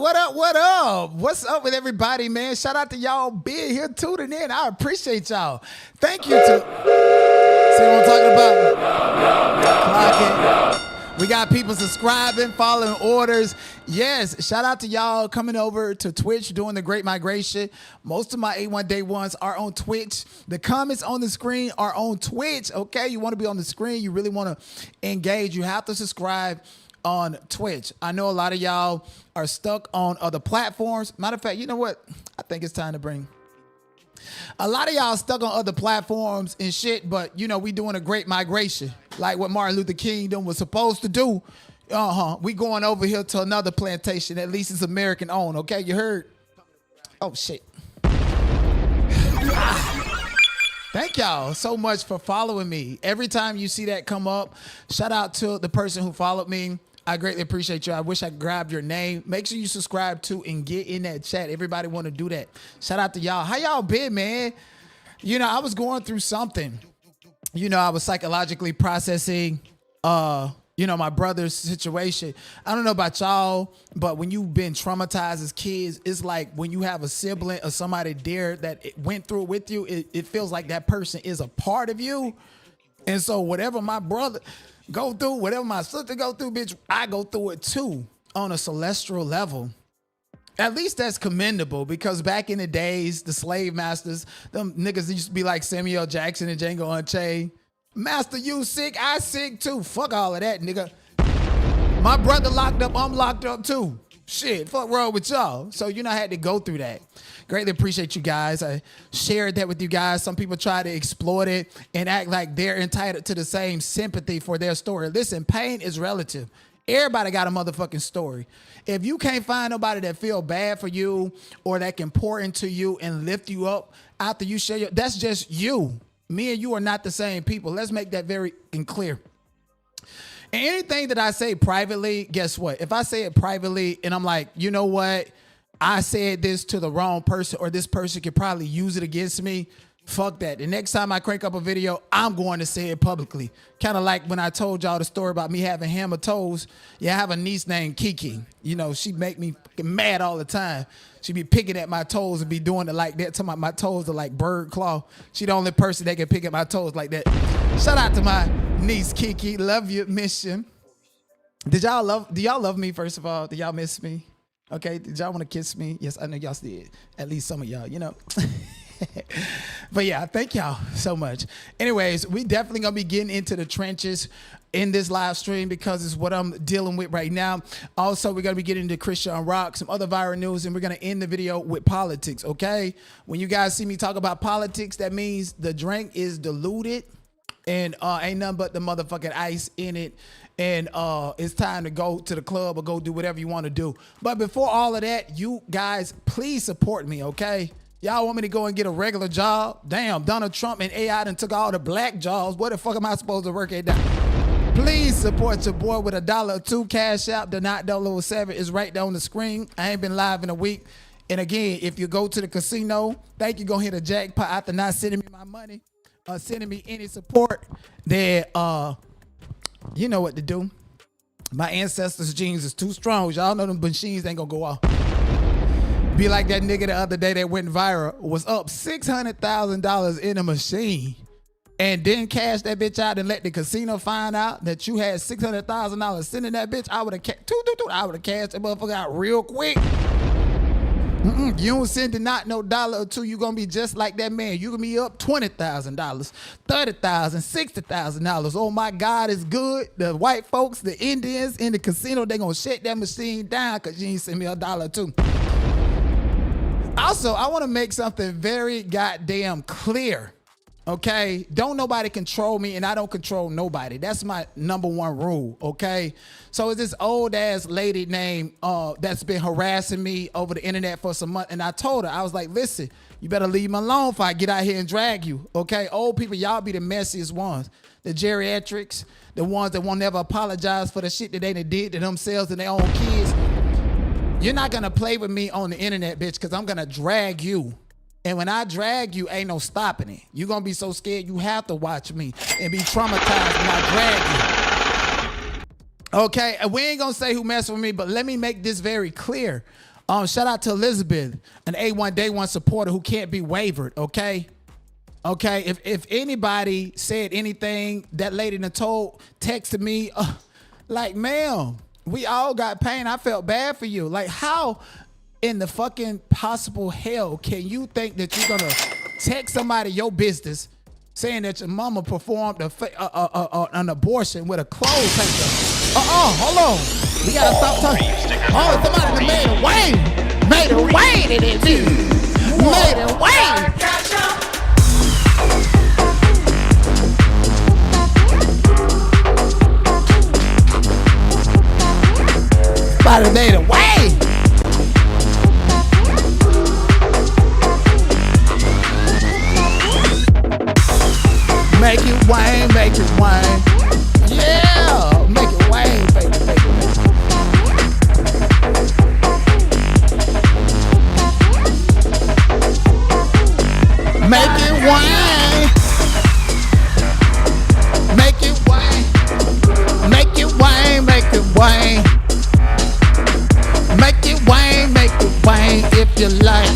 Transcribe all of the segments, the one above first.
What up? What's up with everybody, man? Shout out to y'all being here tuning in. I appreciate y'all. Thank you to... See what I'm talking about? Clocking. We got people subscribing, following orders. Yes, shout out to y'all coming over to Twitch, doing the Great Migration. Most of my A1 Day Ones are on Twitch. The comments on the screen are on Twitch, okay? You want to be on the screen. You really want to engage. You have to subscribe on Twitch. I know a lot of y'all are stuck on other platforms. Matter of fact, you know what? I think it's time to bring a lot of y'all stuck on other platforms and shit, but you know, we doing a great migration like what Martin Luther King was supposed to do. We going over here to another plantation. At least it's American owned. Okay, you heard? Oh shit. Thank y'all so much for following me. Every time you see that come up, shout out to the person who followed me. I greatly appreciate you. I wish I grabbed your name. Make sure you subscribe to and get in that chat. Everybody want to do that. Shout out to y'all. How y'all been, man? You know, I was going through something. You know, I was psychologically processing, you know, my brother's situation. I don't know about y'all, but when you've been traumatized as kids, it's like when you have a sibling or somebody there that went through it with you, it feels like that person is a part of you. And so whatever my brother go through, whatever my sister go through, bitch, I go through it too on a celestial level. At least that's commendable, because back in the days, the slave masters, them niggas used to be like Samuel Jackson and Django Unchained. Master, you sick, I sick too. Fuck all of that, nigga. My brother locked up, I'm locked up too. Shit, fuck wrong with y'all. So, you know, I had to go through that. Greatly appreciate you guys. I shared that with you guys. Some people try to exploit it and act like they're entitled to the same sympathy for their story. Listen, pain is relative. Everybody got a motherfucking story. If you can't find nobody that feel bad for you or that can pour into you and lift you up after you share your, that's just you. Me and you are not the same people. Let's make that very clear. And anything that I say privately, guess what? If I say it privately and I'm like, you know what? I said this to the wrong person, or this person could probably use it against me. Fuck that. The next time I crank up a video, I'm going to say it publicly. Kind of like when I told y'all the story about me having hammer toes. Yeah, I have a niece named Kiki. You know, she make me mad all the time. She be picking at my toes and be doing it like that. Talking about my toes are like bird claw. She the only person that can pick at my toes like that. Shout out to my niece Kiki. Love you, miss you. Do y'all love me, first of all? Do y'all miss me? Okay, did y'all want to kiss me? Yes, I know y'all did. At least some of y'all, you know. But yeah, thank y'all so much. Anyways, we definitely gonna be getting into the trenches in this live stream because it's what I'm dealing with right now. Also, we're gonna be getting into Chrisean rock, some other viral news, and we're gonna end the video with politics, okay? When you guys see me talk about politics, that means the drink is diluted and ain't nothing but the motherfucking ice in it. And it's time to go to the club or go do whatever you want to do. But before all of that, you guys, please support me, okay? Y'all want me to go and get a regular job? Damn, Donald Trump and AI done took all the black jobs. Where the fuck am I supposed to work at now? Please support your boy with $1 or $2. Cash App, the not 007 is right there on the screen. I ain't been live in a week. And again, if you go to the casino, think you're going to hit a jackpot after not sending me my money or sending me any support, then you know what to do. My ancestors' genes is too strong. Y'all know them machines ain't going to go off. Be like that nigga the other day that went viral, was up $600,000 in a machine and then cashed that bitch out and let the casino find out that you had $600,000 sitting in that bitch. I would have cashed that motherfucker out real quick. You don't send the not no $1 or $2, you gonna be just like that man. You gonna be up $20,000, $30,000, $60,000. Oh my God, it's good. The white folks, the Indians in the casino, they gonna shut that machine down because you ain't send me $1 or $2. Also, I want to make something very goddamn clear, okay? Don't nobody control me, and I don't control nobody. That's my number one rule, okay? So it's this old-ass lady named that's been harassing me over the internet for some months, and I told her, I was like, listen, you better leave me alone if I get out here and drag you, okay? Old people, y'all be the messiest ones. The geriatrics, the ones that won't never apologize for the shit that they did to themselves and their own kids. You're not going to play with me on the internet, bitch, because I'm going to drag you. And when I drag you, ain't no stopping it. You're going to be so scared you have to watch me and be traumatized when I drag you. Okay, and we ain't going to say who messed with me, but let me make this very clear. Shout out to Elizabeth, an A1 Day One supporter who can't be wavered. Okay. If anybody said anything, that lady done texted me, like, ma'am, we all got pain. I felt bad for you. Like, how in the fucking possible hell can you think that you're gonna text somebody your business saying that your mama performed an abortion with a clothes hanger? Hold on. We gotta stop talking. Oh, somebody that made a Wayne in it, too. Made a Wayne. Somebody made a Wayne. Make it Wayne, make it Wayne. Yeah, make it Wayne, make it Wayne. Make it Wayne. Make it Wayne. Make it Wayne, make it Wayne. Make it Wayne, make it Wayne if you like.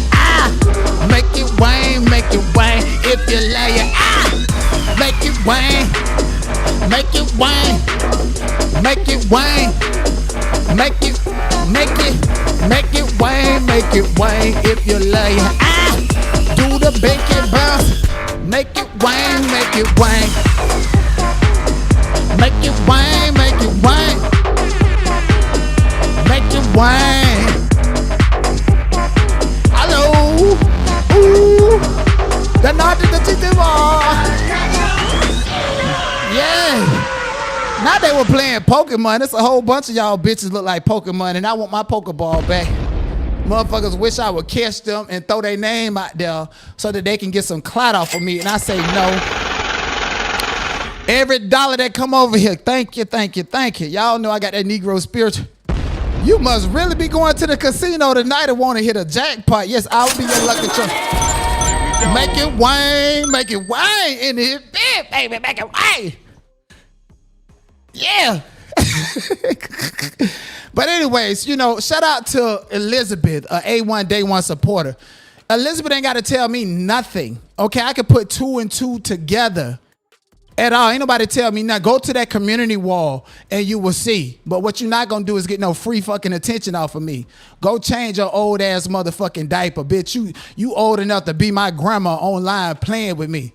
Make it Wayne, make it Wayne if you like it. Make it Wayne, make it Wayne, make it Wayne, make it Wayne, make it Wayne if you like it. Do the bacon bounce, make it Wayne, make it Wayne, make it Wayne, make it Wayne, make it Wayne. Hello, ooh, the naughty, the chicken ball. Yeah. Now they were playing Pokemon. It's a whole bunch of y'all bitches look like Pokemon, and I want my Pokeball back. Motherfuckers wish I would catch them and throw their name out there so that they can get some clout off of me. And I say no. Every dollar that come over here, thank you, thank you, thank you. Y'all know I got that Negro spirit. You must really be going to the casino tonight and want to hit a jackpot. Yes, I'll be your lucky charm. Make it Wayne in here, baby, make it Wayne. Yeah. But anyways, you know, shout out to Elizabeth, a A1 Day One supporter. Elizabeth ain't got to tell me nothing. Okay, I can put 2 and 2 together at all. Ain't nobody tell me nothing. Go to that community wall and you will see. But what you're not going to do is get no free fucking attention off of me. Go change your old ass motherfucking diaper, bitch. You old enough to be my grandma online playing with me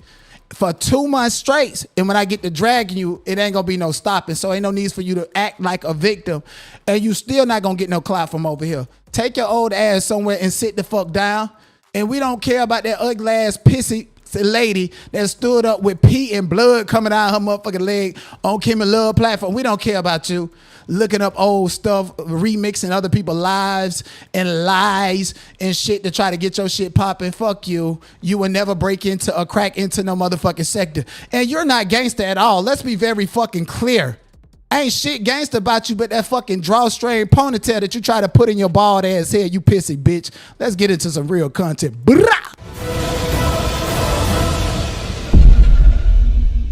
for 2 months straight. And when I get to dragging you, it ain't going to be no stopping. So ain't no need for you to act like a victim. And you still not going to get no clout from over here. Take your old ass somewhere and sit the fuck down. And we don't care about that ugly ass pissy lady that stood up with pee and blood coming out of her motherfucking leg on Kim and Love platform. We don't care about you looking up old stuff, remixing other people's lives and lies and shit to try to get your shit popping. Fuck you. You will never break into or crack into no motherfucking sector. And you're not gangster at all. Let's be very fucking clear. Ain't shit gangster about you but that fucking drawstring ponytail that you try to put in your bald ass head, you pissy bitch. Let's get into some real content. Brah!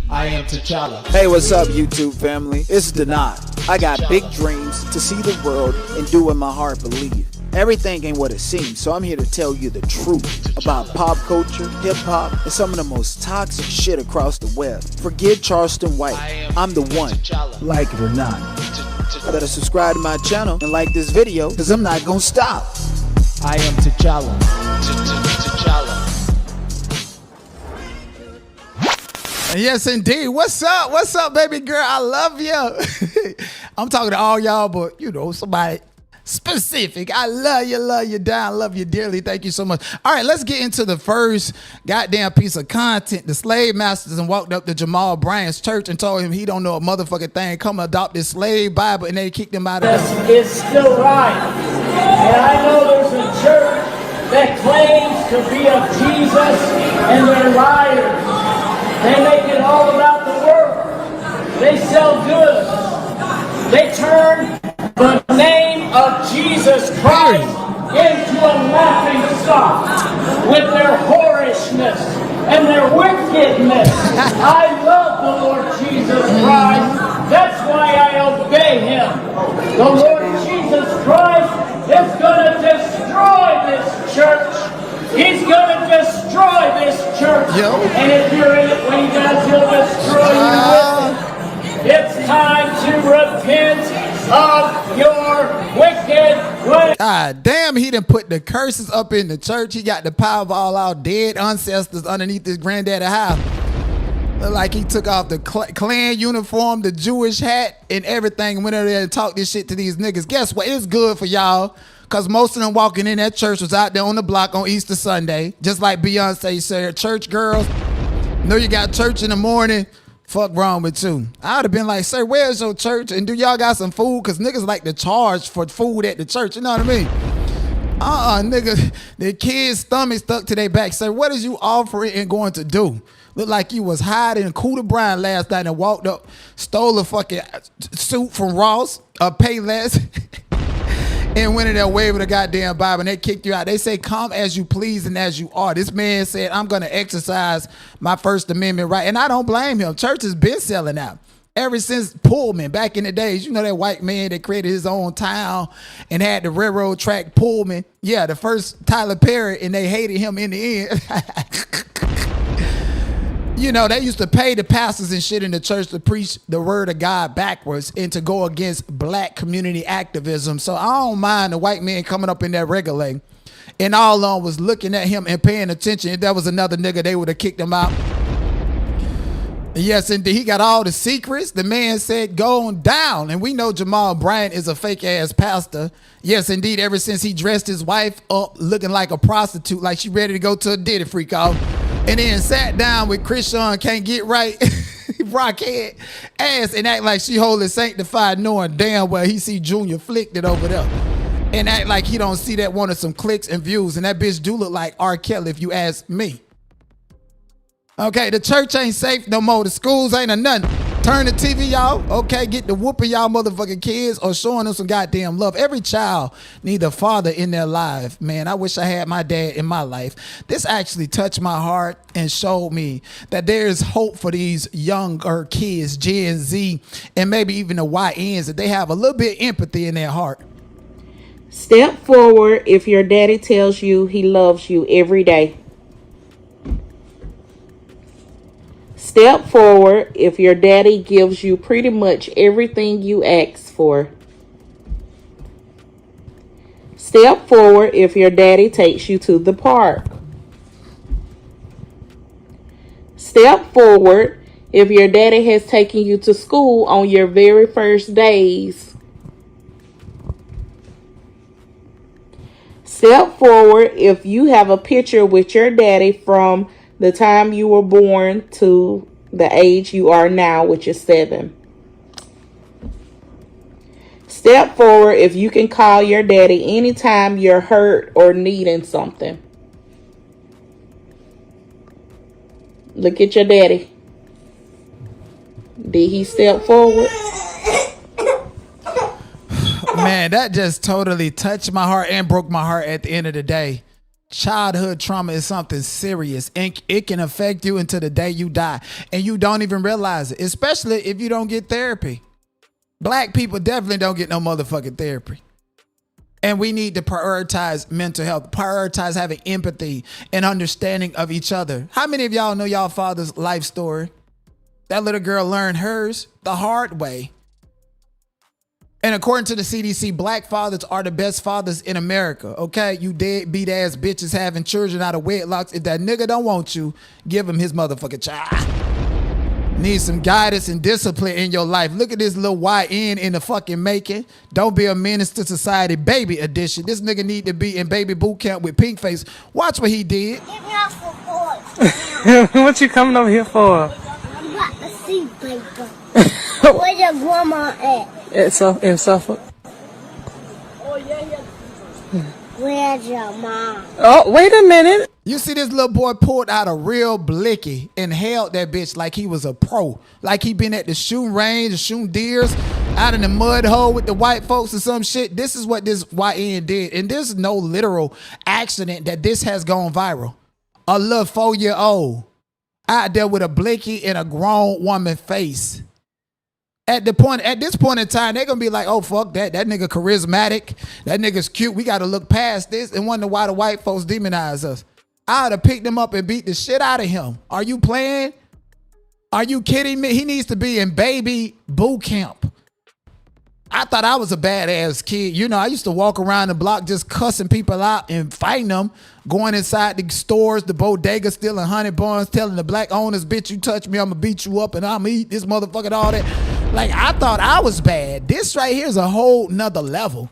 I am T'Challa. Hey, what's up, YouTube family? It's Denai. I got big dreams to see the world and do what my heart believes. Everything ain't what it seems, so I'm here to tell you the truth about pop culture, hip-hop, and some of the most toxic shit across the web. Forget Charleston White. I'm the one. Like it or not. Better subscribe to my channel and like this video, because I'm not gonna stop. I am T'Challa. T'Challa. Yes, indeed. What's up? What's up, baby girl? I love you. I'm talking to all y'all, but you know, somebody specific. I love you down, love you dearly. Thank you so much. All right, let's get into the first goddamn piece of content. The slave masters and walked up to Jamal Bryant's church and told him he don't know a motherfucking thing. Come adopt this slave Bible, and they kicked him out of there. It's still right. And I know there's a church that claims to be of Jesus, and they're liars. They make it all about the world. They sell goods. They turn the name of Jesus Christ into a laughing stock with their whorishness and their wickedness. I love the Lord Jesus Christ. That's why I obey him. The Lord Jesus Christ is going to destroy destroy this church. He's going to destroy this church. Yo. And if you're in it when he does, he'll destroy you with it. It's time to repent of your wicked ways. God damn, he done put the curses up in the church. He got the power of all our dead ancestors underneath his granddaddy house. Look like he took off the Klan uniform, the Jewish hat, and everything, and went over there and talked this shit to these niggas. Guess what? It's good for y'all, because most of them walking in that church was out there on the block on Easter Sunday, just like Beyonce said. Church girls, know you got church in the morning. Fuck wrong with you. I would have been like, sir, where's your church? And do y'all got some food? Because niggas like to charge for food at the church. You know what I mean? Nigga, the kids' stomach stuck to their back. Sir, what is you offering and going to do? Look like you was hiding in Cooter Bryan last night and walked up, stole a fucking suit from Ross, a Payless, and went in there waving the goddamn Bible, and they kicked you out. They say, come as you please and as you are. This man said, I'm going to exercise my First Amendment right. And I don't blame him. Church has been selling out. Ever since Pullman, back in the days, you know that white man that created his own town and had the railroad track Pullman. Yeah, the first Tyler Perry, and they hated him in the end. You know, they used to pay the pastors and shit in the church to preach the word of God backwards and to go against black community activism. So I don't mind the white man coming up in there regulating. And all on was looking at him and paying attention. If that was another nigga, they would have kicked him out. Yes, indeed. He got all the secrets. The man said, go on down. And we know Jamal Bryant is a fake ass pastor. Yes, indeed. Ever since he dressed his wife up looking like a prostitute, like she ready to go to a Diddy freak off. And then sat down with Chrisean, can't get right, rockhead ass, and act like she holy sanctified, knowing damn well he see Junior flicked it over there. And act like he don't see that wanted some clicks and views. And that bitch do look like R. Kelly if you ask me. Okay, the church ain't safe no more. The schools ain't a nothing. Turn the TV, y'all. Okay, get the whooping y'all motherfucking kids or showing them some goddamn love. Every child need a father in their life. Man, I wish I had my dad in my life. This actually touched my heart and showed me that there is hope for these younger kids, Gen Z, and maybe even the YNs, that they have a little bit of empathy in their heart. Step forward if your daddy tells you he loves you every day. Step forward if your daddy gives you pretty much everything you ask for. Step forward if your daddy takes you to the park. Step forward if your daddy has taken you to school on your very first days. Step forward if you have a picture with your daddy from the time you were born to the age you are now, which is 7. Step forward if you can call your daddy anytime you're hurt or needing something. Look at your daddy. Did he step forward? Man, that just totally touched my heart and broke my heart at the end of the day. Childhood trauma is something serious, and it can affect you until the day you die, and you don't even realize it, especially if you don't get therapy. Black people definitely don't get no motherfucking therapy. And we need to prioritize mental health, prioritize having empathy and understanding of each other. How many of y'all know y'all father's life story? That little girl learned hers the hard way. And according to the CDC, black fathers are the best fathers in America. Okay, you deadbeat ass bitches having children out of wedlocks. If that nigga don't want you, give him his motherfucking child. Need some guidance and discipline in your life. Look at this little YN in the fucking making. Don't be a menace to society, baby edition. This nigga need to be in baby boot camp with pink face. Watch what he did. Get me off the porch. What you coming over here for? I'm about to see paper. Where's your grandma at? In Suffolk. Where's your mom? Oh, wait a minute. You see this little boy pulled out a real blicky and held that bitch like he was a pro. Like he been at the shooting range, shooting deers, out in the mud hole with the white folks or some shit. This is what this YN did. And there's no literal accident that this has gone viral. A little 4-year-old out there with a blicky in a grown woman face. At this point in time, they're gonna be like, oh fuck that nigga charismatic, that nigga's cute. We gotta look past this and wonder why the white folks demonize us. I'd have picked him up and beat the shit out of him. Are you playing? Are you kidding me? He needs to be in baby boot camp. I thought I was a badass kid. You know, I used to walk around the block just cussing people out and fighting them, going inside the stores, the bodega, stealing honey buns, telling the black owners, bitch, you touch me, I'm gonna beat you up and I'm gonna eat this motherfucker and all that. Like, I thought I was bad. This right here is a whole nother level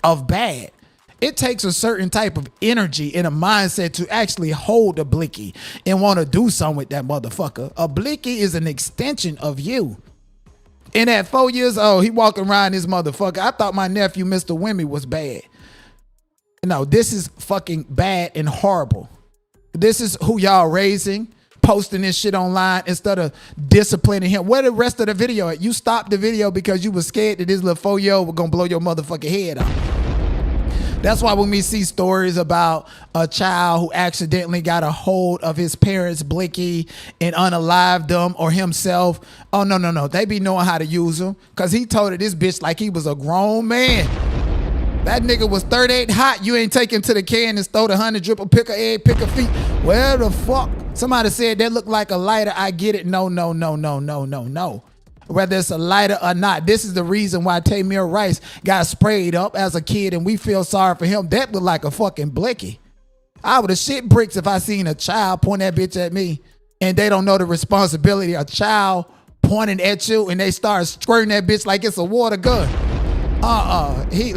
of bad. It takes a certain type of energy and a mindset to actually hold a blicky and want to do something with that motherfucker. A blicky is an extension of you. And at 4 years old, he walking around this motherfucker. I thought my nephew, Mr. Wimmy, was bad. No, this is fucking bad and horrible. This is who y'all raising, posting this shit online instead of disciplining him. Where the rest of the video at? You stopped the video because you was scared that this little 4-year-old was gonna blow your motherfucking head off. That's why when we see stories about a child who accidentally got a hold of his parents' blicky and unalived them or himself, oh, no. They be knowing how to use them because he told this bitch like he was a grown man. That nigga was 38 hot. You ain't take him to the can and stole the 100 drip or pick a egg, pick a feet. Where the fuck? Somebody said that looked like a lighter. I get it. No. Whether it's a lighter or not. This is the reason why Tamir Rice got sprayed up as a kid and we feel sorry for him. That looked like a fucking blicky. I would have shit bricks if I seen a child point that bitch at me and they don't know the responsibility. A child pointing at you and they start squirting that bitch like it's a water gun. He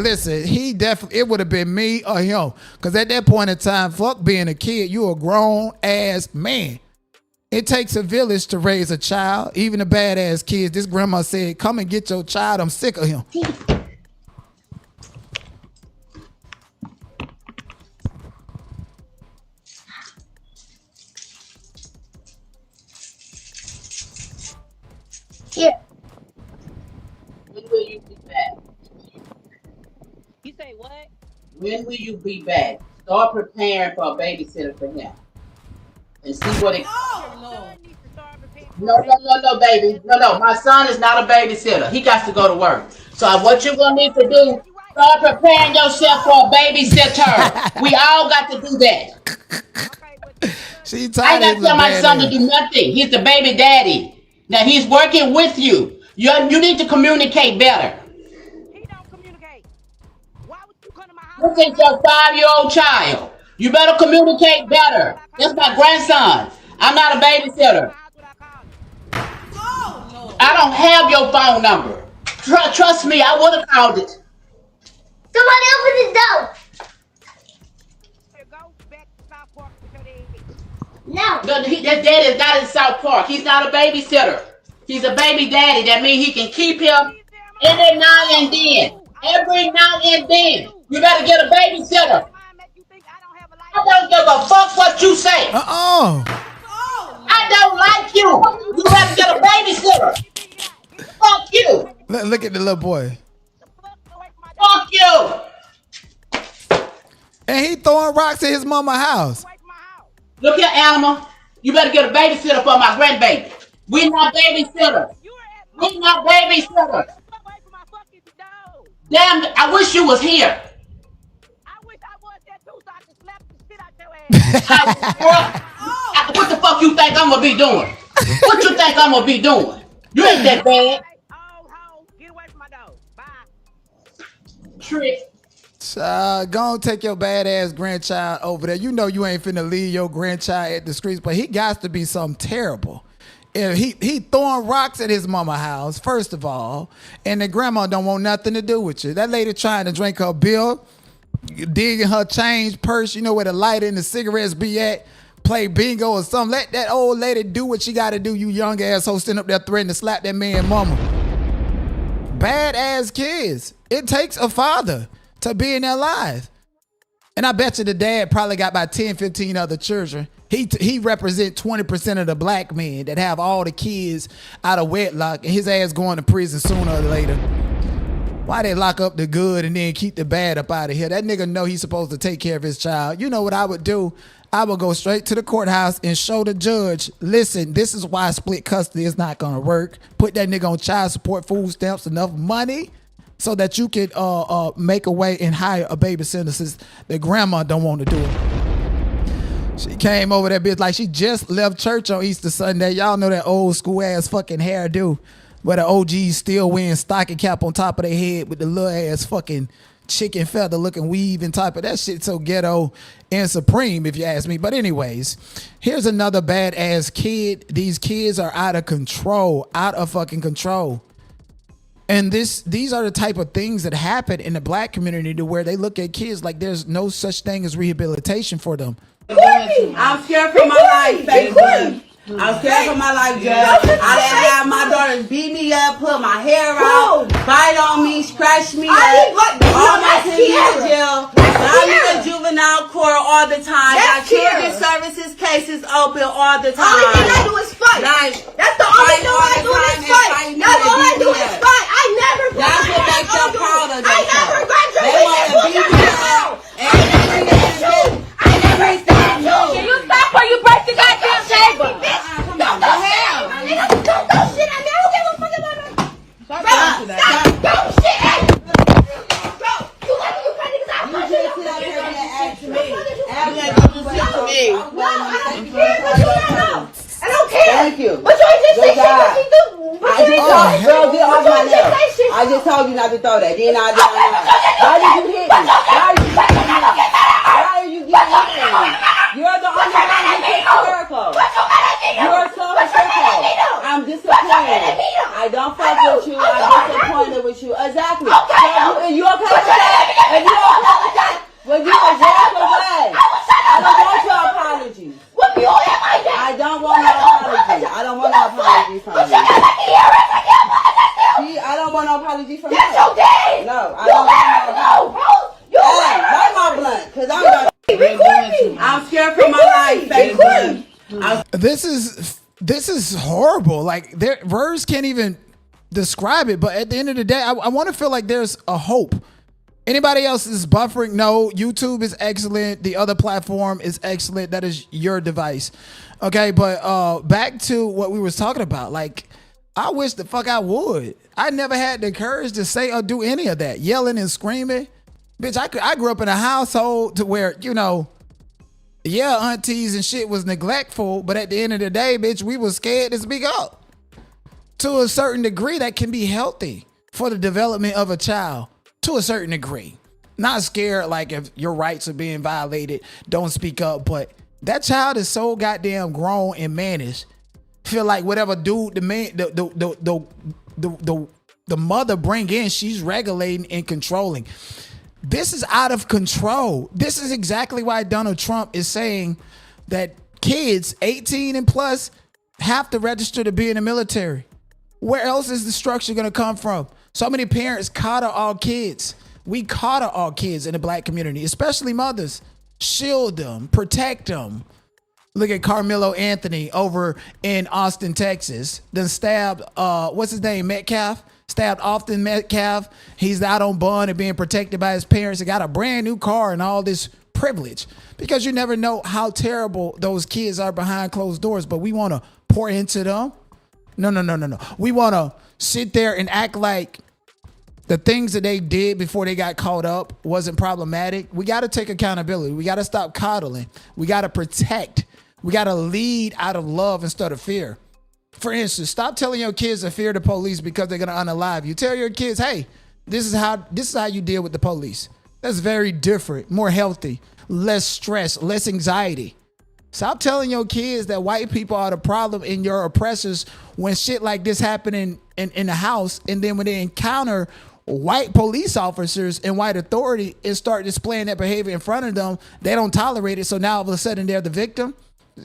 definitely, it would have been me or him. Cause at that point in time, fuck being a kid, you a grown ass man. It takes a village to raise a child, even the badass kids. This grandma said, come and get your child. I'm sick of him. Here. When will you be back? You say what? When will you be back? Start preparing for a babysitter for him. And see what it... No, baby. No. My son is not a babysitter. He got to go to work. So what you're going to need to do, start preparing yourself for a babysitter. We all got to do that. I got to tell my son to do nothing. He's the baby daddy. Now, he's working with you. You need to communicate better. He don't communicate. Why would you come to my house? This is your 5-year-old child. You better communicate better. That's my grandson. I'm not a babysitter. I don't have your phone number. Trust me, I would have called it. Somebody open the door. Go back to South Park with your daddy. No. His daddy is not in South Park. He's not a babysitter. He's a baby daddy. That means he can keep him every now and then. Every now and then. You better get a babysitter. I don't give a fuck what you say. I don't like you. You better get a babysitter. Fuck you. Look at the little boy. Fuck you. And he throwing rocks at his mama's house. Look here, animal. You better get a babysitter for my grandbaby. We not babysitters. We not babysitters. Damn, I wish you was here. I wish I was there too so I could slap the shit out your ass. What the fuck you think I'm gonna be doing? What you think I'm gonna be doing? You ain't that bad. Oh, get away from my dog. Bye. Trick. Go and take your badass grandchild over there. You know you ain't finna leave your grandchild at the streets, but he got to be something terrible. If he throwing rocks at his mama house, first of all, and the grandma don't want nothing to do with you. That lady trying to drink her bill, digging her change purse, you know where the lighter and the cigarettes be at, play bingo or something. Let that old lady do what she got to do, you young asshole sitting up there threatening to slap that man mama. Badass kids. It takes a father to be in their lives. And I bet you the dad probably got about 10, 15 other children. He represent 20% of the black men that have all the kids out of wedlock, and his ass going to prison sooner or later. Why they lock up the good and then keep the bad up out of here? That nigga know he's supposed to take care of his child. You know what I would do? I will go straight to the courthouse and show the judge, listen, this is why split custody is not going to work. Put that nigga on child support, food stamps, enough money so that you can make a way and hire a babysitter since the grandma don't want to do it. She came over that bitch like she just left church on Easter Sunday. Y'all know that old school ass fucking hairdo where the OGs still wearing stocking cap on top of their head with the little ass fucking chicken feather looking weave and type of that shit. So ghetto and supreme, if you ask me. But anyways, here's another badass kid. These kids are out of control, out of fucking control. And these are the type of things that happen in the black community to where they look at kids like there's no such thing as rehabilitation for them. I'm scared for my life, Facebook. I'm scared for my life, Judge. I done had my daughters beat me up, pull my hair out, bite on me, scratch me up, almost send me to jail. I'm in the juvenile court all the time. Got children services cases open all the time. Only thing I do is fight. That's the only thing I do is fight. That's all I do is fight. I never fight. That's what makes them proud of themselves. I never graduated. They want to beat me up. I never stopped you. Can you stop or you break the goddamn table? Don't go shit. Don't go shit. I don't give a fuck about it. Stop. Don't shit. Bro, you let me crazy because I'm pushing you. Sit up here and ask me. No, I don't care what you know. I don't care. Thank you. But you ain't just say shit what she do. I just told you not to throw that. Then I did. Why did you hit me? Why are you getting hit? You're the only one who gets hysterical. You're so hysterical. I'm disappointed. I don't fuck with you. I'm disappointed with you. Exactly. So you okay with that? If you okay with that, well, you can walk away. I don't want your apologies. I don't want no apology. I don't want no apology from you. See, I don't want no apology from you. Yes, you did. No, I don't want no apology. Light my blunt, because I'm going to I'm scared for my life, Facebook. This is horrible. Like, words can't even describe it. But at the end of the day, I want to feel like there's a hope. Anybody else is buffering? No, YouTube is excellent. The other platform is excellent. That is your device. Okay, but back to what we was talking about. Like, I wish the fuck I would. I never had the courage to say or do any of that. Yelling and screaming. Bitch, I grew up in a household to where, you know, yeah, aunties and shit was neglectful, but at the end of the day, bitch, we was scared to speak up. To a certain degree, that can be healthy for the development of a child. To a certain degree. Not scared like if your rights are being violated, don't speak up, but that child is so goddamn grown and managed. Feel like whatever dude the mother bring in, she's regulating and controlling. This is out of control. This is exactly why Donald Trump is saying that kids 18 and plus have to register to be in the military. Where else is the structure going to come from? So many parents coddle all kids. We coddle all kids in the black community, especially mothers. Shield them, protect them. Look at Carmelo Anthony over in Austin, Texas. Then stabbed, what's his name, Metcalf? Stabbed Austin Metcalf. He's out on bond and being protected by his parents. He got a brand new car and all this privilege. Because you never know how terrible those kids are behind closed doors. But we want to pour into them. No. We want to sit there and act like the things that they did before they got caught up wasn't problematic. We got to take accountability. We got to stop coddling. We got to protect. We got to lead out of love instead of fear. For instance, stop telling your kids to fear the police because they're going to unalive you. Tell your kids, hey, this is how you deal with the police. That's very different, more healthy, less stress, less anxiety. Stop telling your kids that white people are the problem and your oppressors when shit like this happen in the house. And then when they encounter white police officers and white authority and start displaying that behavior in front of them, they don't tolerate it. So now all of a sudden they're the victim.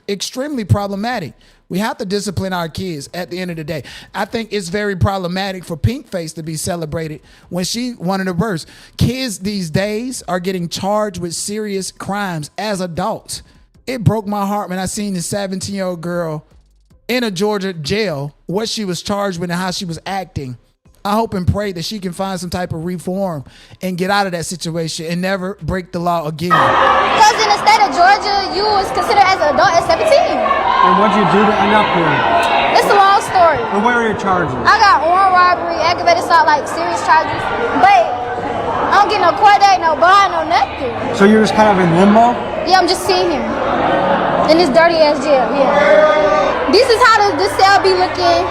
Extremely problematic. We have to discipline our kids at the end of the day. I think it's very problematic for Pinkface to be celebrated when she one of the worst. Kids these days are getting charged with serious crimes as adults. It broke my heart when I seen the 17-year-old girl in a Georgia jail, what she was charged with and how she was acting. I hope and pray that she can find some type of reform and get out of that situation and never break the law again. Because in the state of Georgia, you was signed up here? It's a long story. And what are your charges? I got armed robbery, aggravated assault, like serious charges. But I don't get no court date, no bond, no nothing. So you're just kind of in limbo? Yeah, I'm just sitting here in this dirty ass jail. Yeah. This is how this cell be looking.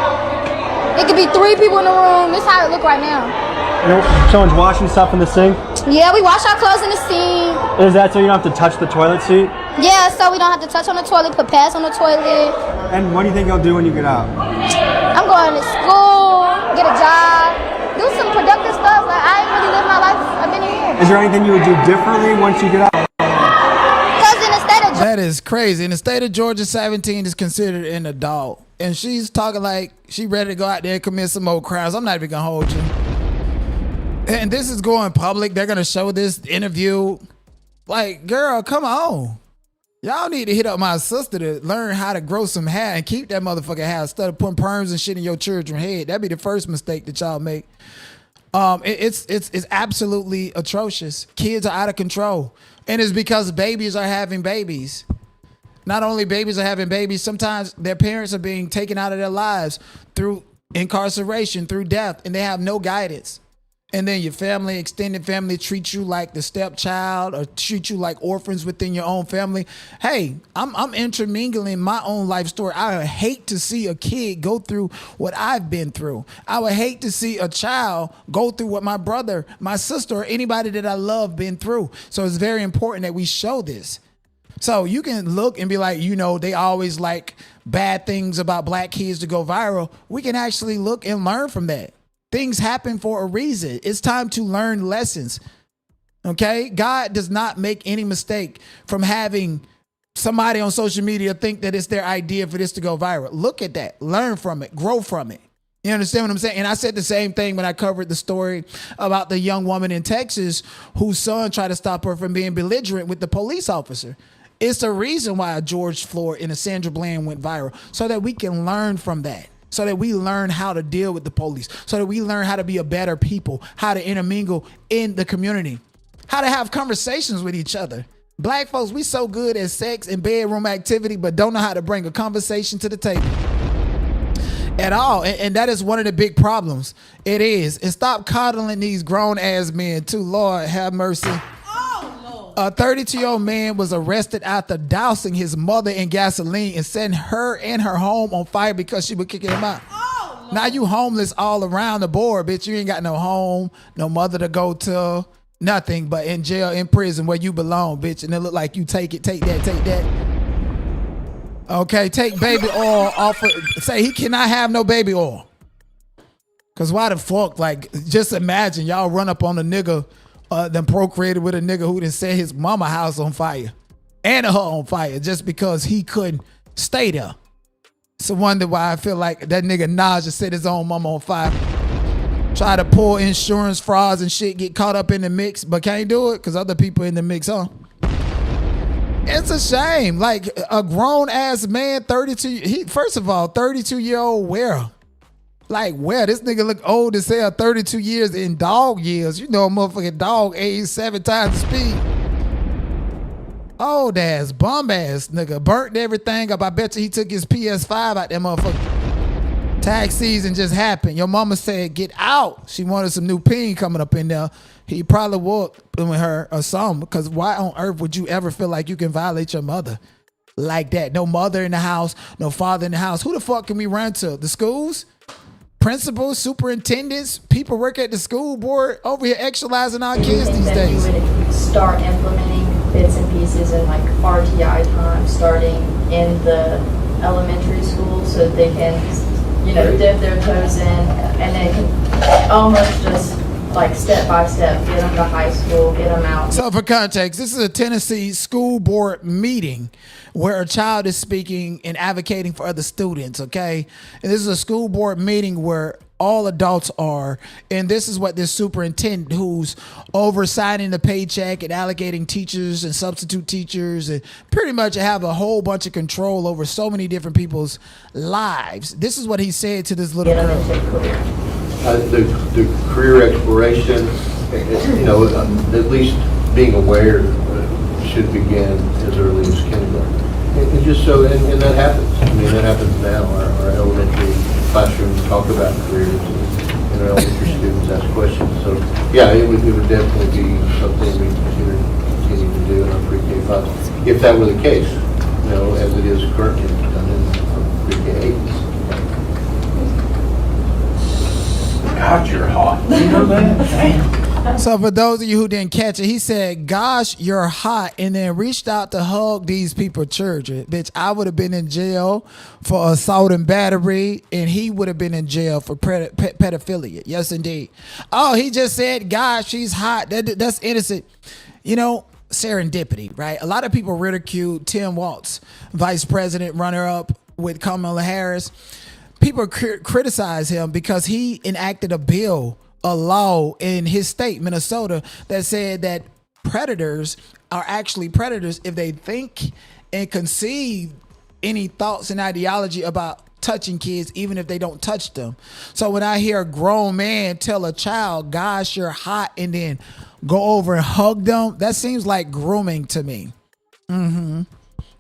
It could be 3 people in the room. This is how it look right now. Someone's washing stuff in the sink? Yeah, we wash our clothes in the sink. Is that so you don't have to touch the toilet seat? Yeah, so we don't have to touch on the toilet, put pads on the toilet. And what do you think you'll do when you get out? I'm going to school, get a job, do some productive stuff. Like, I ain't really lived my life. I've been here. Is there anything you would do differently once you get out? Because in the state of Georgia, That is crazy. In the state of Georgia, 17 is considered an adult. And she's talking like she ready to go out there and commit some more crimes. I'm not even going to hold you. And this is going public. They're going to show this interview. Like, girl, come on. Y'all need to hit up my sister to learn how to grow some hair and keep that motherfucking hair instead of putting perms and shit in your children's head. That'd be the first mistake that y'all make. It's absolutely atrocious. Kids are out of control. And it's because babies are having babies. Not only babies are having babies, sometimes their parents are being taken out of their lives through incarceration, through death, and they have no guidance. And then your family, extended family, treat you like the stepchild or treat you like orphans within your own family. Hey, I'm intermingling my own life story. I would hate to see a kid go through what I've been through. I would hate to see a child go through what my brother, my sister, or anybody that I love been through. So it's very important that we show this. So you can look and be like, you know, they always like bad things about black kids to go viral. We can actually look and learn from that. Things happen for a reason. It's time to learn lessons. Okay? God does not make any mistake from having somebody on social media think that it's their idea for this to go viral. Look at that. Learn from it. Grow from it. You understand what I'm saying? And I said the same thing when I covered the story about the young woman in Texas whose son tried to stop her from being belligerent with the police officer. It's the reason why George Floyd and Sandra Bland went viral, so that we can learn from that, so that we learn how to deal with the police, so that we learn how to be a better people, how to intermingle in the community, how to have conversations with each other. Black folks, we so good at sex and bedroom activity, but don't know how to bring a conversation to the table at all. And that is one of the big problems. It is. And stop coddling these grown ass men too. Lord have mercy. A 32-year-old man was arrested after dousing his mother in gasoline and setting her and her home on fire because she would kick him out. Now you homeless all around the board, bitch. You ain't got no home, no mother to go to, nothing but in jail, in prison where you belong, bitch. And it look like you take it, take that. Okay, take baby oil off of, say he cannot have no baby oil. Cause why the fuck, like, just imagine y'all run up on a nigga then procreated with a nigga who done set his mama house on fire and her on fire just because he couldn't stay there. It's a wonder why I feel like that nigga Nas just set his own mama on fire. Try to pull insurance frauds and shit, get caught up in the mix, but can't do it because other people in the mix, huh? It's a shame. Like a grown ass man, 32, first of all, 32-year-old where? Like, where? This nigga look old as hell, 32 years in dog years. You know a motherfucking dog aged 7 times the speed. Old ass, bum ass nigga. Burnt everything up. I bet you he took his PS5 out that motherfucker. Tax season just happened. Your mama said, get out. She wanted some new peen coming up in there. He probably walked with her or something, because why on earth would you ever feel like you can violate your mother like that? No mother in the house, no father in the house. Who the fuck can we run to? The schools? Principals, superintendents, people work at the school board over here actualizing our kids these days. You would start implementing bits and pieces in like RTI time, starting in the elementary school, so that they can, you know, dip their toes in, and they can almost just like step by step get them to high school, get them out. So for context, this is a Tennessee school board meeting where a child is speaking and advocating for other students, okay? And this is a school board meeting where all adults are, and this is what this superintendent who's oversigning the paycheck and allocating teachers and substitute teachers and pretty much have a whole bunch of control over so many different people's lives. This is what he said to this little girl. The career exploration, you know, at least being aware should begin as early as kindergarten. And just so, and that happens. mean, that happens now. Our elementary classrooms talk about careers, and our elementary students ask questions. So, yeah, it would definitely be something we consider continuing to do in our pre-K 5, if that were the case, as it is currently done in pre-K 8. God, you're hot. You know that? So for those of you who didn't catch it, he said, gosh, you're hot, and then reached out to hug these people children. Bitch, I would have been in jail for assault and battery, and he would have been in jail for pedophilia. Yes, indeed. Oh, he just said, gosh, she's hot. That's innocent. Serendipity, right? A lot of people ridiculed Tim Walz, vice president, runner-up with Kamala Harris. People criticize him because he enacted a law in his state, Minnesota, that said that predators are actually predators if they think and conceive any thoughts and ideology about touching kids, even if they don't touch them. So when I hear a grown man tell a child, gosh, you're hot, and then go over and hug them, that seems like grooming to me.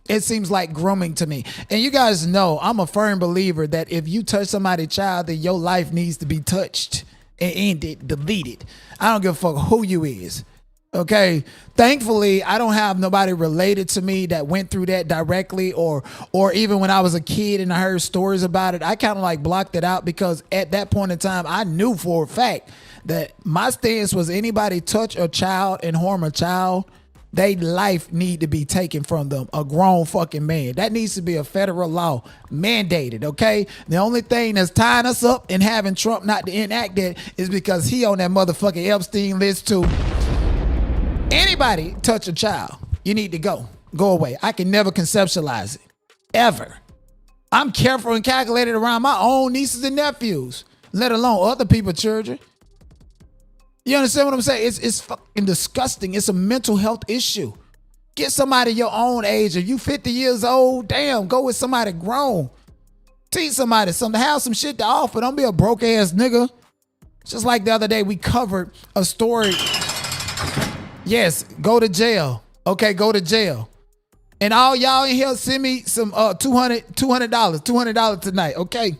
It seems like grooming to me. And you guys know I'm a firm believer that if you touch somebody's child, then your life needs to be touched and ended, deleted. I don't give a fuck who you is. Okay. Thankfully, I don't have nobody related to me that went through that directly, or even when I was a kid and I heard stories about it, I kind of like blocked it out, because at that point in time, I knew for a fact that my stance was anybody touch a child and harm a child, they life need to be taken from them. A grown fucking man. That needs to be a federal law mandated, okay? The only thing that's tying us up and having Trump not to enact that is because he on that motherfucking Epstein list too. Anybody touch a child, you need to go away. I can never conceptualize it, ever. I'm careful and calculated around my own nieces and nephews, let alone other people's children. You understand what I'm saying? It's fucking disgusting. It's a mental health issue. Get somebody your own age. If you 50 years old, damn, go with somebody grown. Teach somebody something. Have some shit to offer. Don't be a broke ass nigga. Just like the other day, we covered a story. Yes, go to jail. Okay, go to jail. And all y'all in here, send me some $200 tonight, okay?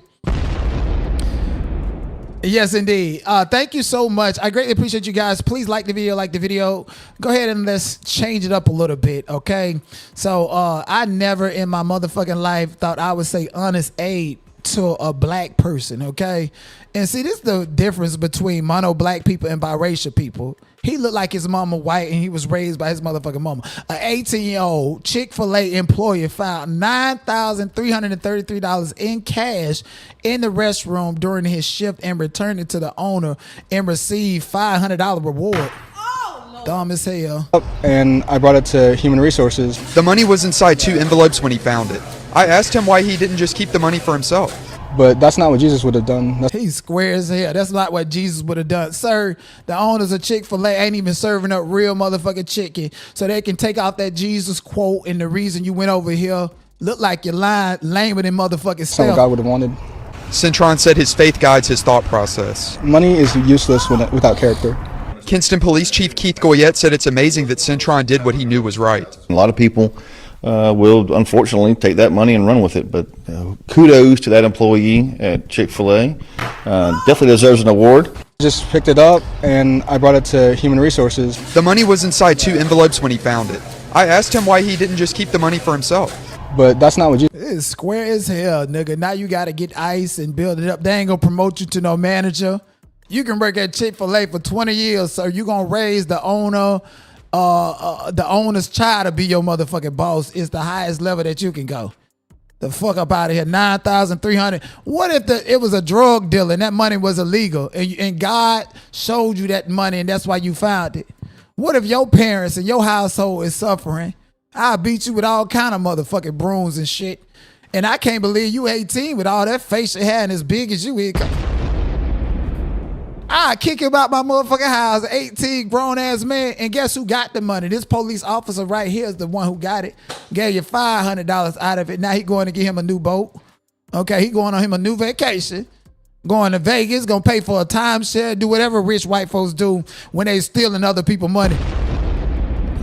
Yes, indeed. Thank you so much. I greatly appreciate you guys. Please like the video. Go ahead and let's change it up a little bit, okay? So I never in my motherfucking life thought I would say honest aid to a black person, okay? And see, this is the difference between mono black people and biracial people. He looked like his mama white, and he was raised by his motherfucking mama. An 18-year-old Chick-fil-A employee found $9,333 in cash in the restroom during his shift and returned it to the owner and received $500 reward. Dumb as hell. And I brought it to Human Resources. The money was inside 2 envelopes when he found it. I asked him why he didn't just keep the money for himself. But that's not what Jesus would have done. He's square as hell. That's not what Jesus would have done. Sir, the owners of Chick-fil-A ain't even serving up real motherfucking chicken, so they can take out that Jesus quote, and the reason you went over here look like you're lying, lamer than motherfucking That's not what God would have wanted. Cintron said his faith guides his thought process. Money is useless without character. Kinston Police Chief Keith Goyette said it's amazing that Cintron did what he knew was right. A lot of people will unfortunately take that money and run with it, but kudos to that employee at Chick-fil-A. Definitely deserves an award. Just picked it up and I brought it to Human Resources. The money was inside 2 envelopes when he found it. I asked him why he didn't just keep the money for himself. But that's not what you... It's square as hell, nigga. Now you got to get ice and build it up. They ain't going to promote you to no manager. You can work at Chick-fil-A for 20 years, so you going to raise the owner... the owner's child to be your motherfucking boss is the highest level that you can go. The fuck up out of here. 9,300. What if it was a drug dealer and that money was illegal and God showed you that money and that's why you found it? What if your parents and your household is suffering? I'll beat you with all kind of motherfucking brooms and shit. And I can't believe you 18 with all that facial hair and as big as you is. I kick him out my motherfucking house, 18 grown ass man, and guess who got the money? This police officer right here is the one who got it. Gave you $500 out of it. Now he going to get him a new boat. Okay, he going on him a new vacation. Going to Vegas, gonna pay for a timeshare, do whatever rich white folks do when they stealing other people's money.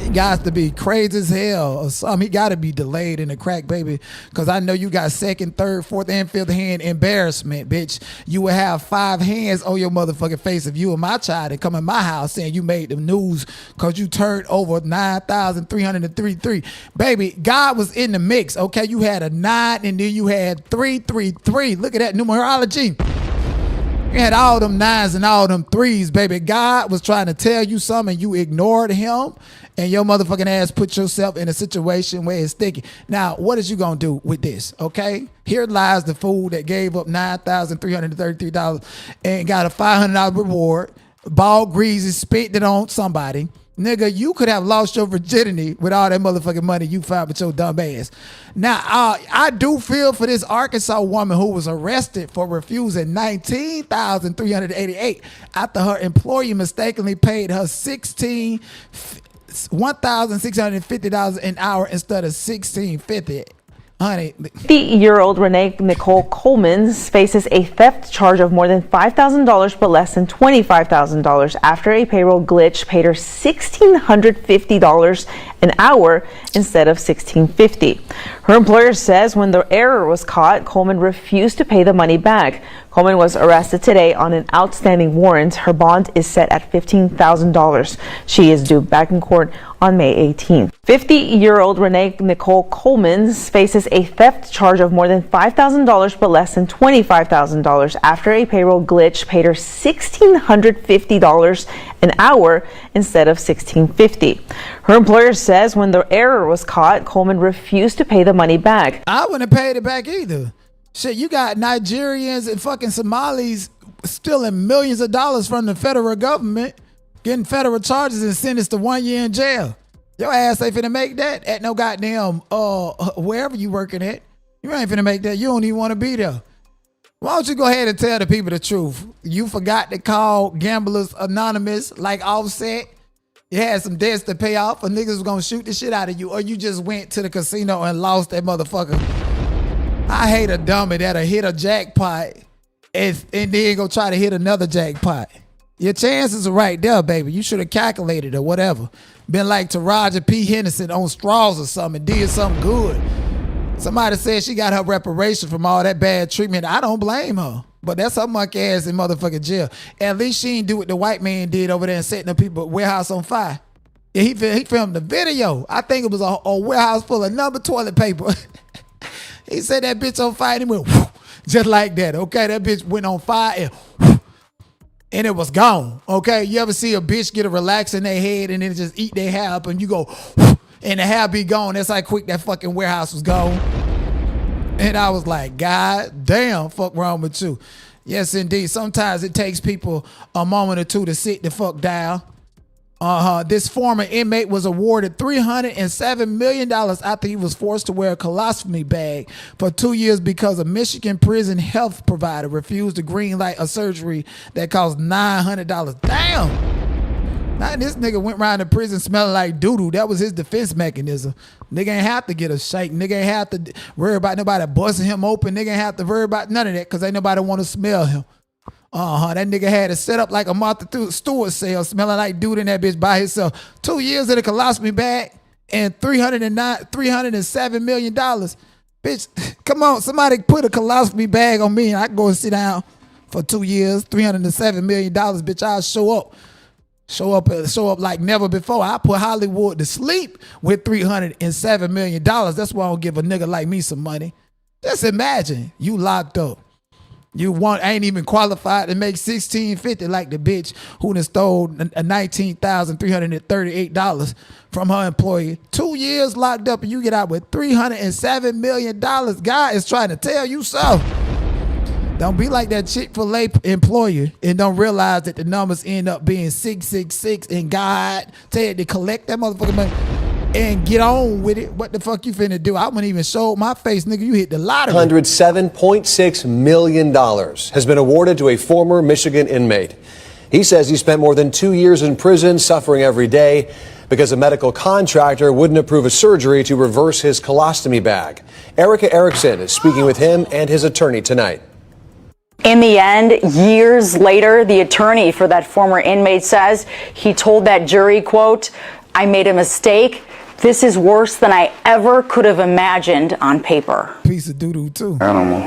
He got to be crazy as hell or something. He got to be delayed in the crack, baby. Because I know you got second, third, fourth, and fifth hand embarrassment, bitch. You would have 5 hands on your motherfucking face if you were my child and come in my house saying you made the news because you turned over 9,333. Baby, God was in the mix, okay? You had a 9 and then you had 333. Look at that numerology. You had all them 9s and all them 3s, baby. God was trying to tell you something. You ignored him, and your motherfucking ass put yourself in a situation where it's sticky. Now, what is you gonna do with this? Okay, here lies the fool that gave up $9,333 and got a $500 reward. Ball greasy, spent it on somebody. Nigga, you could have lost your virginity with all that motherfucking money you found with your dumb ass. Now, I do feel for this Arkansas woman who was arrested for refusing $19,388 after her employer mistakenly paid her $1,650 an hour instead of $1,650. Honey. 50-year-old Renee Nicole Coleman faces a theft charge of more than $5,000 but less than $25,000 after a payroll glitch paid her $1,650 an hour instead of $1,650. Her employer says when the error was caught, Coleman refused to pay the money back. Coleman was arrested today on an outstanding warrant. Her bond is set at $15,000. She is due back in court on May 18th. 50-year-old Renee Nicole Coleman faces a theft charge of more than $5,000 but less than $25,000 after a payroll glitch paid her $1,650 an hour instead of $1,650. Her employer says when the error was caught, Coleman refused to pay the money back. I wouldn't have paid it back either. Shit, you got Nigerians and fucking Somalis stealing millions of dollars from the federal government, getting federal charges and sentenced to 1 year in jail. Your ass ain't finna make that at no goddamn wherever you working at. You ain't finna make that. You don't even want to be there. Why don't you go ahead and tell the people the truth? You forgot to call Gamblers Anonymous like Offset. You had some debts to pay off, or niggas was gonna shoot the shit out of you, or you just went to the casino and lost that motherfucker. I hate a dummy that'll hit a jackpot and then go try to hit another jackpot. Your chances are right there, baby. You should have calculated or whatever. Been like Taraji P. Henderson on straws or something and did something good. Somebody said she got her reparation from all that bad treatment. I don't blame her. But that's her monkey ass in motherfucking jail. At least she didn't do what the white man did over there and setting the people warehouse on fire. Yeah, he filmed the video. I think it was a warehouse full of number toilet paper. He set that bitch on fire and he went whoo, just like that. Okay, that bitch went on fire and whoo, and it was gone. Okay, you ever see a bitch get a relax in their head and then just eat their hair up and you go whoo, and the hair be gone? That's how quick that fucking warehouse was gone. And I was like, God damn, fuck wrong with you? Yes, indeed. Sometimes it takes people a moment or two to sit the fuck down. This former inmate was awarded $307 million after he was forced to wear a colostomy bag for 2 years because a Michigan prison health provider refused to green light a surgery that cost $900. Damn! Now this nigga went around the prison smelling like doo-doo. That was his defense mechanism. Nigga ain't have to get a shake. Nigga ain't have to worry about nobody busting him open. Nigga ain't have to worry about none of that because ain't nobody want to smell him. That nigga had it set up like a Martha Stewart cell, smelling like dude in that bitch by himself. 2 years in a colostomy bag and $307 million. Bitch, come on, somebody put a colostomy bag on me and I can go and sit down for 2 years, $307 million. Bitch, I'll show up. Show up like never before. I put Hollywood to sleep with $307 million. That's why I don't give a nigga like me some money. Just imagine you locked up. You ain't even qualified to make $1,650 like the bitch who done stole $19,338 from her employee. 2 years locked up and you get out with $307 million. God is trying to tell you so. Don't be like that Chick-fil-A employer and don't realize that the numbers end up being 666 and God tell you to collect that motherfucking money and get on with it. What the fuck you finna do? I wouldn't even show my face, nigga. You hit the lottery. $107.6 million has been awarded to a former Michigan inmate. He says he spent more than 2 years in prison suffering every day because a medical contractor wouldn't approve a surgery to reverse his colostomy bag. Erica Erickson is speaking with him and his attorney tonight. In the end, years later, the attorney for that former inmate says he told that jury, quote, I made a mistake. This is worse than I ever could have imagined on paper. Piece of doo-doo, too. Animal.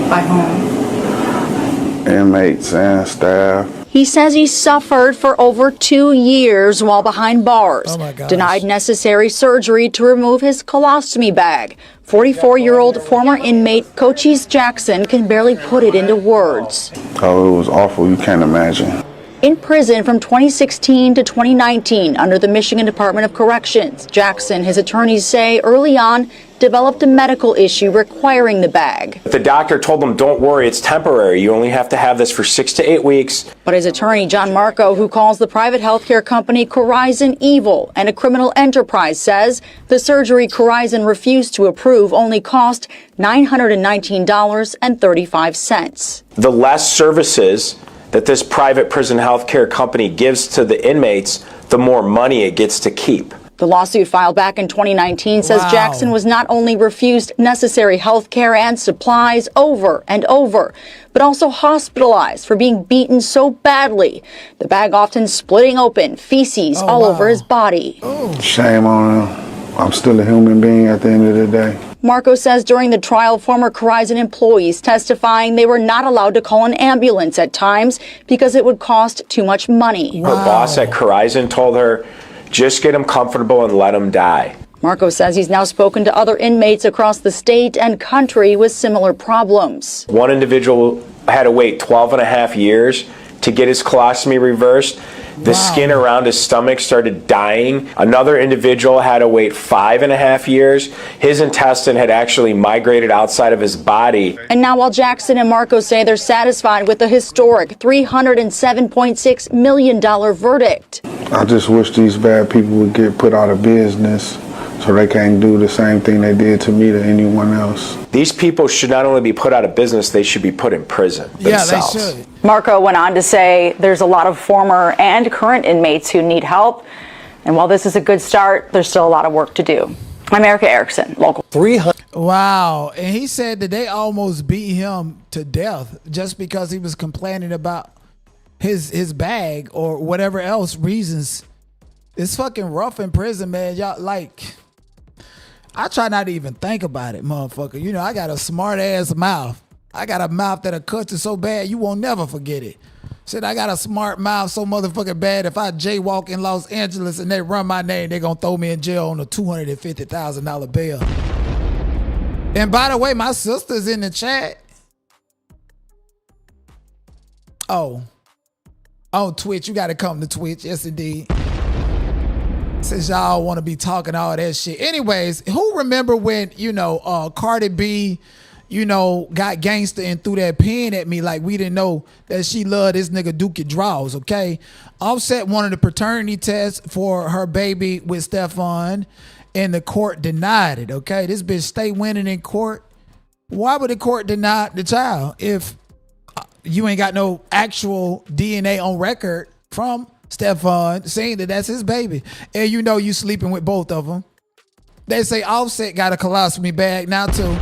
By whom? Inmates and staff. He says he suffered for over 2 years while behind bars. Oh my gosh. Denied necessary surgery to remove his colostomy bag. 44-year-old former inmate Cochise Jackson can barely put it into words. Oh, it was awful. You can't imagine. In prison from 2016 to 2019 under the Michigan Department of Corrections, Jackson, his attorneys say, early on developed a medical issue requiring the bag. The doctor told him, don't worry, it's temporary. You only have to have this for 6 to 8 weeks. But his attorney, John Marco, who calls the private healthcare company Chrisean evil and a criminal enterprise, says the surgery Chrisean refused to approve only cost $919.35. The less services that this private prison healthcare company gives to the inmates, the more money it gets to keep. The lawsuit filed back in 2019 says Jackson was not only refused necessary health care and supplies over and over, but also hospitalized for being beaten so badly, the bag often splitting open, feces all over his body. Shame on him. I'm still a human being at the end of the day. Marco says during the trial, former Chrisean employees testifying they were not allowed to call an ambulance at times because it would cost too much money. Her boss at Chrisean told her, just get him comfortable and let him die. Marco says he's now spoken to other inmates across the state and country with similar problems. One individual had to wait 12 and a half years to get his colostomy reversed. The skin around his stomach started dying. Another individual had to wait 5.5 years. His intestine had actually migrated outside of his body. And now while Jackson and Marco say they're satisfied with the historic $307.6 million verdict. I just wish these bad people would get put out of business so they can't do the same thing they did to me to anyone else. These people should not only be put out of business, they should be put in prison themselves. Yeah, they should. Marco went on to say there's a lot of former and current inmates who need help. And while this is a good start, there's still a lot of work to do. I'm Erica Erickson, local 300. Wow. And he said that they almost beat him to death just because he was complaining about his bag or whatever else reasons. It's fucking rough in prison, man. Y'all, like, I try not to even think about it, motherfucker. You know, I got a smart ass mouth. I got a mouth that'll cut you so bad you won't never forget it. Shit, I got a smart mouth so motherfucking bad. If I jaywalk in Los Angeles and they run my name, they gonna throw me in jail on a $250,000 bail. And by the way, my sister's in the chat. Oh, on Twitch, you gotta come to Twitch. Yes, indeed. Since y'all want to be talking all that shit. Anyways, who remember when, you know, Cardi B, you know, got gangster and threw that pen at me like we didn't know that she loved this nigga Dookie Draws, okay? Offset wanted a paternity test for her baby with Stefan and the court denied it, okay? This bitch stay winning in court. Why would the court deny the child if you ain't got no actual DNA on record from Stefan saying that that's his baby, and you know you sleeping with both of them? They say Offset got a colostomy bag now too.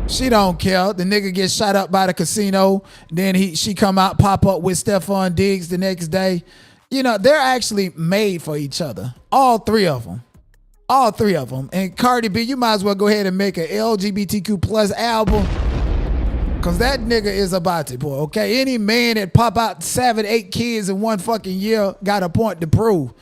She don't care. The nigga gets shot up by the casino. Then she come out, pop up with Stefan Diggs the next day. You know, they're actually made for each other. All three of them. All three of them. And Cardi B, you might as well go ahead and make an LGBTQ plus album. Cause that nigga is about to, boy, okay? Any man that pop out 7, 8 kids in one fucking year got a point to prove.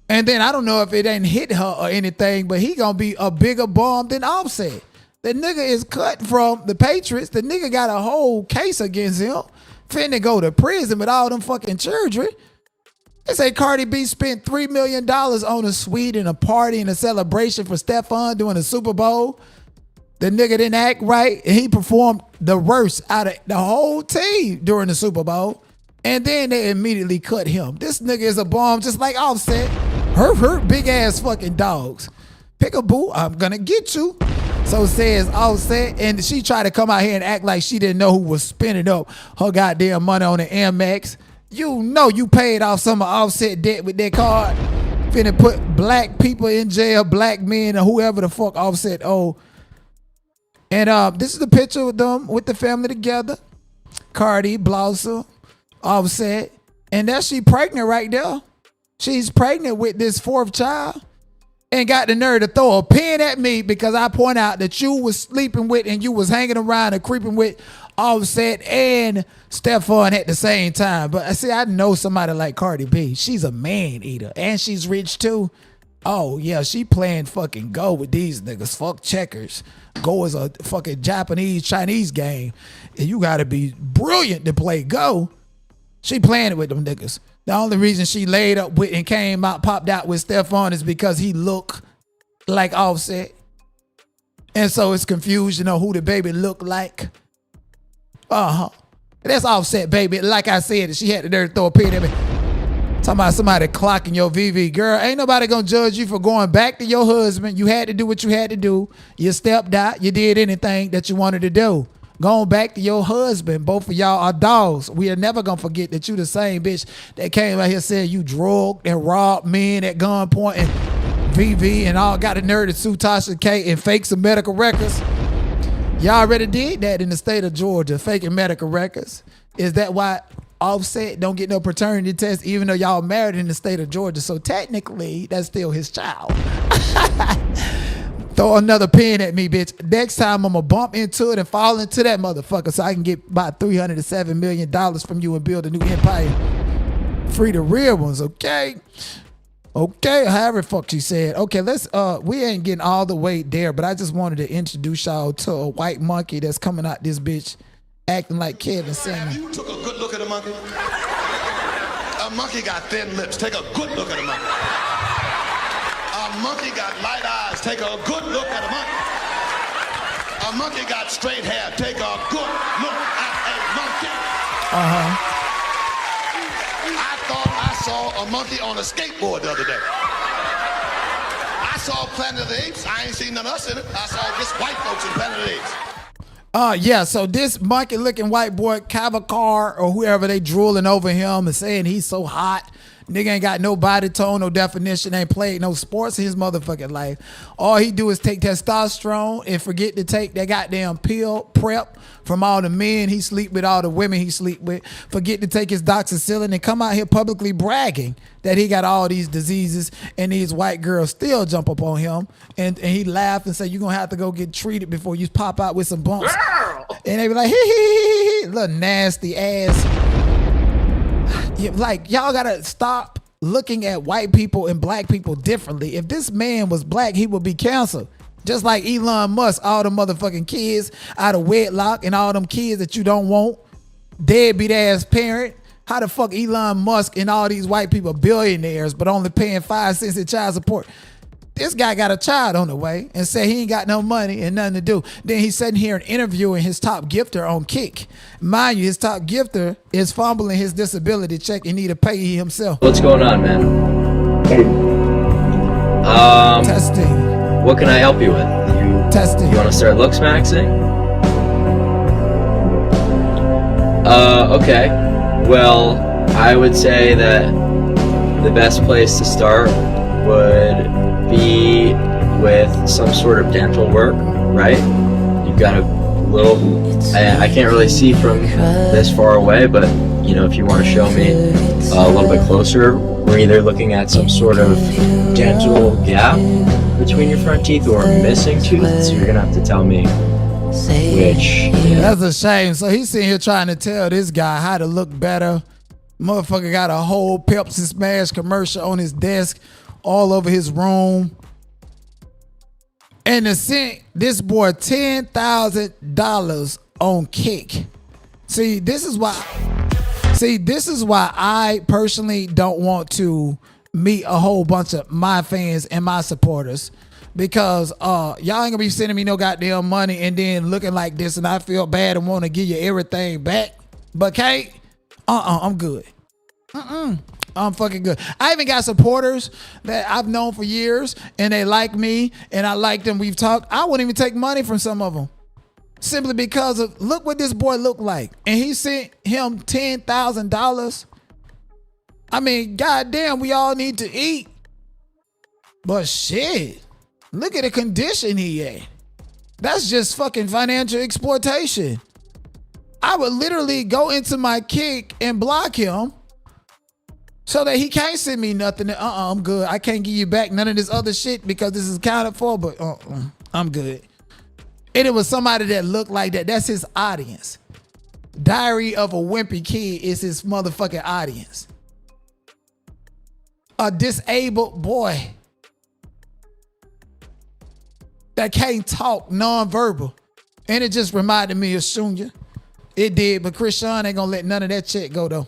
And then I don't know if it ain't hit her or anything, but he gonna be a bigger bum than Offset. The nigga is cut from the Patriots. The nigga got a whole case against him. Finna go to prison with all them fucking children. They say Cardi B spent $3 million on a suite and a party and a celebration for Stefan during the Super Bowl. The nigga didn't act right, and he performed the worst out of the whole team during the Super Bowl. And then they immediately cut him. This nigga is a bum just like Offset. Hurt big ass fucking dogs. Pick-a-boo, I'm gonna get you. So says Offset, and she tried to come out here and act like she didn't know who was spending up her goddamn money on the Amex. You know you paid off some of Offset debt with that card. Finna put black people in jail, black men, or whoever the fuck Offset owe. And this is the picture of them with the family together. Cardi, Blossom, Offset. And that's she pregnant right there. She's pregnant with this 4th child and got the nerve to throw a pin at me because I point out that you was sleeping with and you was hanging around and creeping with Offset and Stephon at the same time. But I see, I know somebody like Cardi B. She's a man eater and she's rich too. Oh yeah, she playing fucking Go with these niggas. Fuck checkers. Go is a fucking Chinese game. And you gotta be brilliant to play Go. She playing it with them niggas. The only reason she laid up with and popped out with Stephon is because he looked like Offset. And so it's confusion on who the baby looked like. That's Offset, baby. Like I said, she had the nerve to throw a pin at me. Talking about somebody clocking your VV. Girl, ain't nobody gonna judge you for going back to your husband. You had to do what you had to do. You stepped out. You did anything that you wanted to do. Going back to your husband. Both of y'all are dogs. We are never gonna forget that you the same bitch that came out here saying you drugged and robbed men at gunpoint and VV and all got the nerve to sue Tasha K and fake some medical records. Y'all already did that in the state of Georgia, faking medical records. Is that why Offset don't get no paternity test even though y'all married in the state of Georgia? So technically, that's still his child. Throw another pin at me, bitch. Next time I'm gonna bump into it and fall into that motherfucker so I can get about $307 million from you and build a new empire. Free the real ones, okay? Okay, however the fuck she said. Okay, let's we ain't getting all the way there, but I just wanted to introduce y'all to a white monkey that's coming out this bitch acting like Kevin Samuels. You took a good look at a monkey? A monkey got thin lips. Take a good look at a monkey. A monkey got light eyes. Take a good look at a monkey. A monkey got straight hair. Take a good look at a monkey. I thought I saw a monkey on a skateboard the other day. I saw Planet of the Apes. I ain't seen none of us in it. I saw just white folks in Planet of the Apes. Yeah, so this monkey looking white boy, Cavacar or whoever, they drooling over him and saying he's so hot. Nigga ain't got no body tone, no definition, ain't played no sports in his motherfucking life. All he do is take testosterone and forget to take that goddamn pill prep from all the men he sleep with, all the women he sleep with. Forget to take his doxycycline and come out here publicly bragging that he got all these diseases and these white girls still jump up on him. And he laugh and say, you're going to have to go get treated before you pop out with some bumps. Girl. And they be like, hee, little nasty ass. Like, y'all gotta stop looking at white people and black people differently. If this man was black, he would be canceled. Just like Elon Musk, all the motherfucking kids out of wedlock and all them kids that you don't want, deadbeat ass parent. How the fuck Elon Musk and all these white people billionaires but only paying 5 cents in child support? This guy got a child on the way and said he ain't got no money and nothing to do. Then he's sitting here and interviewing his top gifter on Kick. Mind you, his top gifter is fumbling his disability check and need to pay himself. What's going on, man? Testing. What can I help you with? Testing. You want to start looks maxing? Okay. Well, I would say that the best place to start would be with some sort of dental work, right? You've got a little, I can't really see from this far away, but you know, if you want to show me a little bit closer, we're either looking at some sort of dental gap between your front teeth or a missing tooth, so you're gonna have to tell me which. That's a shame. So he's sitting here trying to tell this guy how to look better. Motherfucker got a whole Pepsi Smash commercial on his desk all over his room. And to send this boy $10,000 on Kick. See, this is why I personally don't want to meet a whole bunch of my fans and my supporters, because y'all ain't gonna be sending me no goddamn money and then looking like this and I feel bad and want to give you everything back. But Kate, I'm good. I'm fucking good. I even got supporters that I've known for years and they like me and I like them. We've talked. I wouldn't even take money from some of them simply because of look what this boy looked like. And he sent him $10,000. I mean, goddamn, we all need to eat. But shit, look at the condition he in. That's just fucking financial exploitation. I would literally go into my Kick and block him So that he can't send me nothing. I'm good. I can't give you back none of this other shit because this is accounted for, but I'm good. And it was somebody that looked like that. That's his audience. Diary of a Wimpy Kid is his motherfucking audience. A disabled boy that can't talk nonverbal. And it just reminded me of Shunya. It did, but Chrisean ain't gonna let none of that shit go though.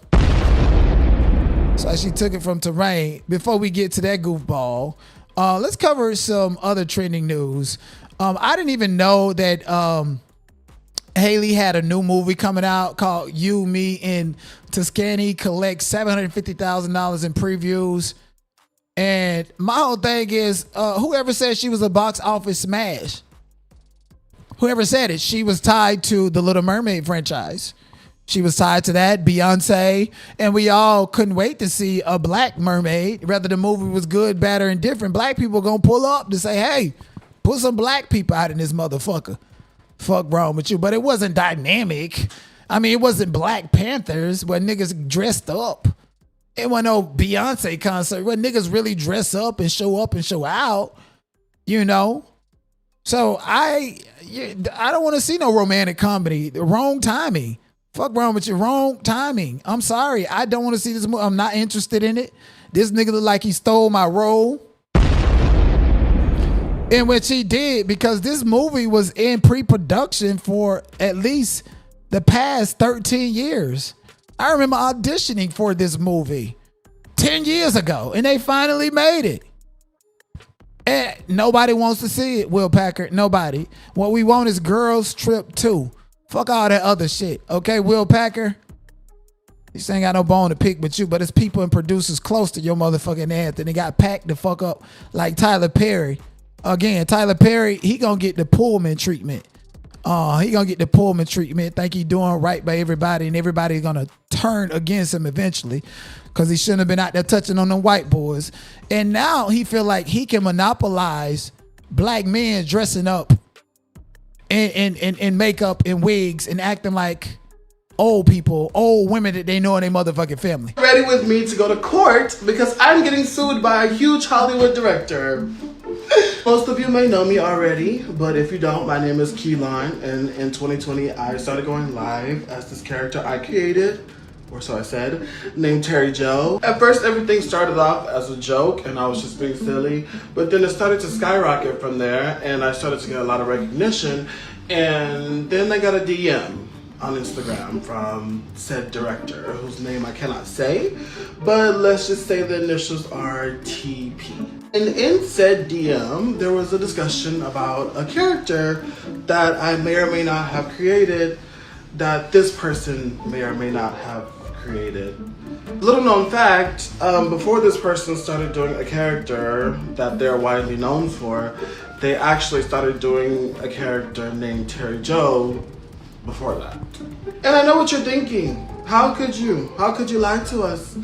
So she took it from Terrain. Before we get to that goofball, let's cover some other trending news. I didn't even know that Haley had a new movie coming out called You, Me, and Tuscany collect $750,000 in previews. And my whole thing is, whoever said she was a box office smash, whoever said it, she was tied to the Little Mermaid franchise. She was tied to that, Beyonce, and we all couldn't wait to see a black mermaid. Whether the movie was good, bad, or indifferent, black people gonna pull up to say, hey, put some black people out in this motherfucker. Fuck wrong with you. But it wasn't dynamic. I mean, it wasn't Black Panthers where niggas dressed up. It wasn't no Beyonce concert where niggas really dress up and show out, you know? So I don't want to see no romantic comedy. The wrong timing. Fuck wrong with you. Wrong timing. I'm sorry. I don't want to see this movie. I'm not interested in it. This nigga look like he stole my role. And which he did, because this movie was in pre-production for at least the past 13 years. I remember auditioning for this movie 10 years ago, and they finally made it. And nobody wants to see it, Will Packer. Nobody. What we want is Girls Trip 2. Fuck all that other shit. Okay, Will Packer? This ain't got no bone to pick with you, but it's people and producers close to your motherfucking anthem. They got packed the fuck up like Tyler Perry. Again, Tyler Perry, he gonna get the Pullman treatment. He gonna get the Pullman treatment. Think he doing right by everybody, and everybody's gonna turn against him eventually, because he shouldn't have been out there touching on them white boys. And now he feel like he can monopolize black men dressing up in makeup and wigs and acting like old people, old women that they know in their motherfucking family. Ready with me to go to court because I'm getting sued by a huge Hollywood director. Most of you may know me already, but if you don't, my name is Keelan, and in 2020 I started going live as this character I created, or so I said, named Terry Joe. At first everything started off as a joke and I was just being silly, but then it started to skyrocket from there and I started to get a lot of recognition, and then I got a DM on Instagram from said director, whose name I cannot say, but let's just say the initials are TP. And in said DM, there was a discussion about a character that I may or may not have created, that this person may or may not have created. Little known fact, before this person started doing a character that they're widely known for, they actually started doing a character named Terry Joe before that. And I know what you're thinking. How could you? How could you lie to us?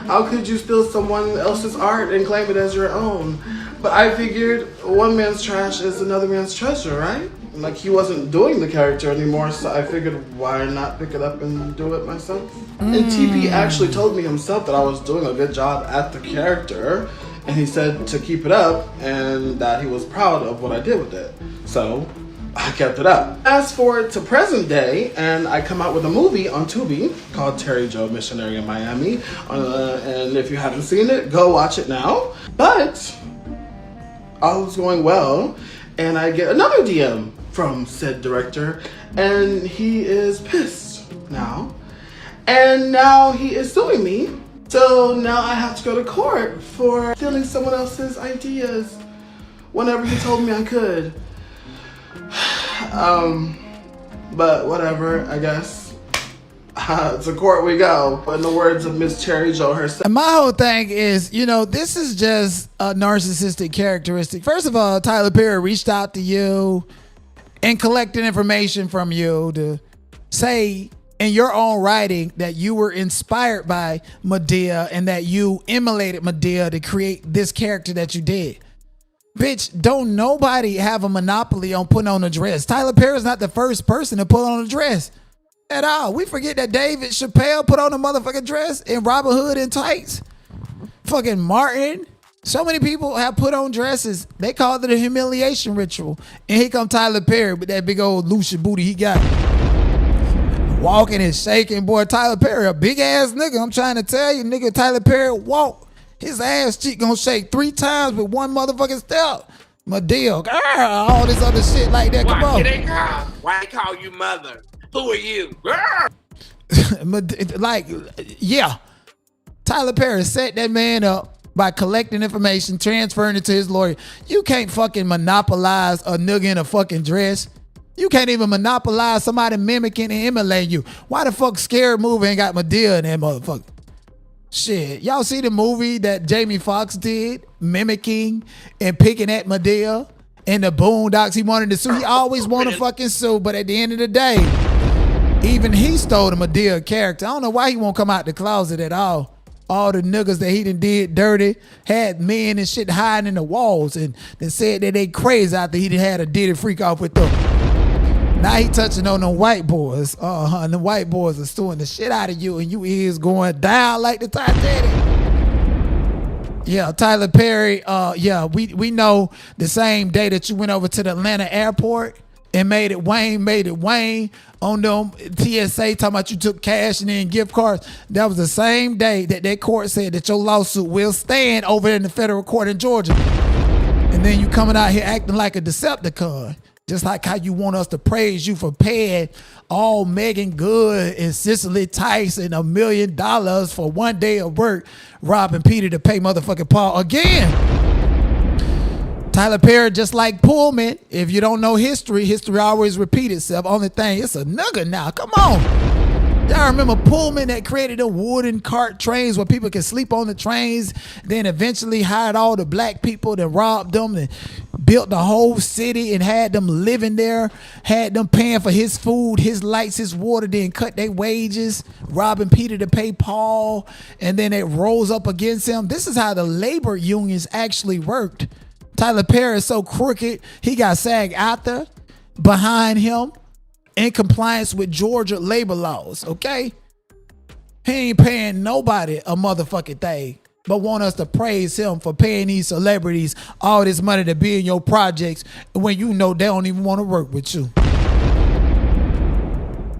How could you steal someone else's art and claim it as your own? But I figured one man's trash is another man's treasure, right? Like, he wasn't doing the character anymore, so I figured why not pick it up and do it myself? And TP actually told me himself that I was doing a good job at the character, and he said to keep it up and that he was proud of what I did with it. So I kept it up. Fast forward to present day, and I come out with a movie on Tubi called Terry Joe Missionary in Miami. And if you haven't seen it, go watch it now. But all is going well, and I get another DM from said director, and he is pissed now. And now he is suing me. So now I have to go to court for stealing someone else's ideas whenever he told me I could. But whatever, I guess. To court we go. In the words of Miss Cherry Joe herself. And my whole thing is, you know, this is just a narcissistic characteristic. First of all, Tyler Perry reached out to you and collected information from you to say in your own writing that you were inspired by Madea and that you emulated Madea to create this character that you did. Bitch, don't nobody have a monopoly on putting on a dress. Tyler Perry's not the first person to put on a dress at all. We forget that David Chappelle put on a motherfucking dress and Robin Hood in tights. Fucking Martin. So many people have put on dresses. They called it a humiliation ritual. And here come Tyler Perry with that big old Lucia booty he got. Walking and shaking. Boy, Tyler Perry, a big ass nigga. I'm trying to tell you, nigga, Tyler Perry walk. His ass cheek gonna shake 3 times with one motherfucking step. Madea, all this other shit like that. Come on. Why they call you mother? Who are you? Like, yeah. Tyler Perry set that man up by collecting information, transferring it to his lawyer. You can't fucking monopolize a nigga in a fucking dress. You can't even monopolize somebody mimicking and emulating you. Why the fuck Scary Movie ain't got Madea in that motherfucker? Shit, y'all see the movie that Jamie Foxx did, mimicking and picking at Madea in the Boondocks? He wanted to sue. He always wanted to fucking sue, but at the end of the day, even he stole the Madea character. I don't know why he won't come out the closet at all. All the niggas that he done did dirty, had men and shit hiding in the walls, and then said that they crazy after he done had a did it freak off with them. Now he touching on them white boys. And the white boys are suing the shit out of you, and you is going down like the Titanic. Yeah, Tyler Perry, we know the same day that you went over to the Atlanta airport and made it Wayne on them TSA talking about you took cash and then gift cards. That was the same day that court said that your lawsuit will stand over in the federal court in Georgia. And then you coming out here acting like a Decepticon. Just like how you want us to praise you for paying all Megan Good and Cicely Tyson $1 million for one day of work, robbing Peter to pay motherfucking Paul again. Tyler Perry, just like Pullman, if you don't know history always repeats itself. Only thing, it's a nigga now. Come on. Y'all remember Pullman that created the wooden cart trains where people can sleep on the trains, then eventually hired all the black people that robbed them and built the whole city and had them living there, had them paying for his food, his lights, his water, then cut their wages, robbing Peter to pay Paul, and then it rose up against him. This is how the labor unions actually worked. Tyler Perry is so crooked, he got SAG-AFTRA behind him in compliance with Georgia labor laws, okay? He ain't paying nobody a motherfucking thing, but want us to praise him for paying these celebrities all this money to be in your projects when you know they don't even want to work with you.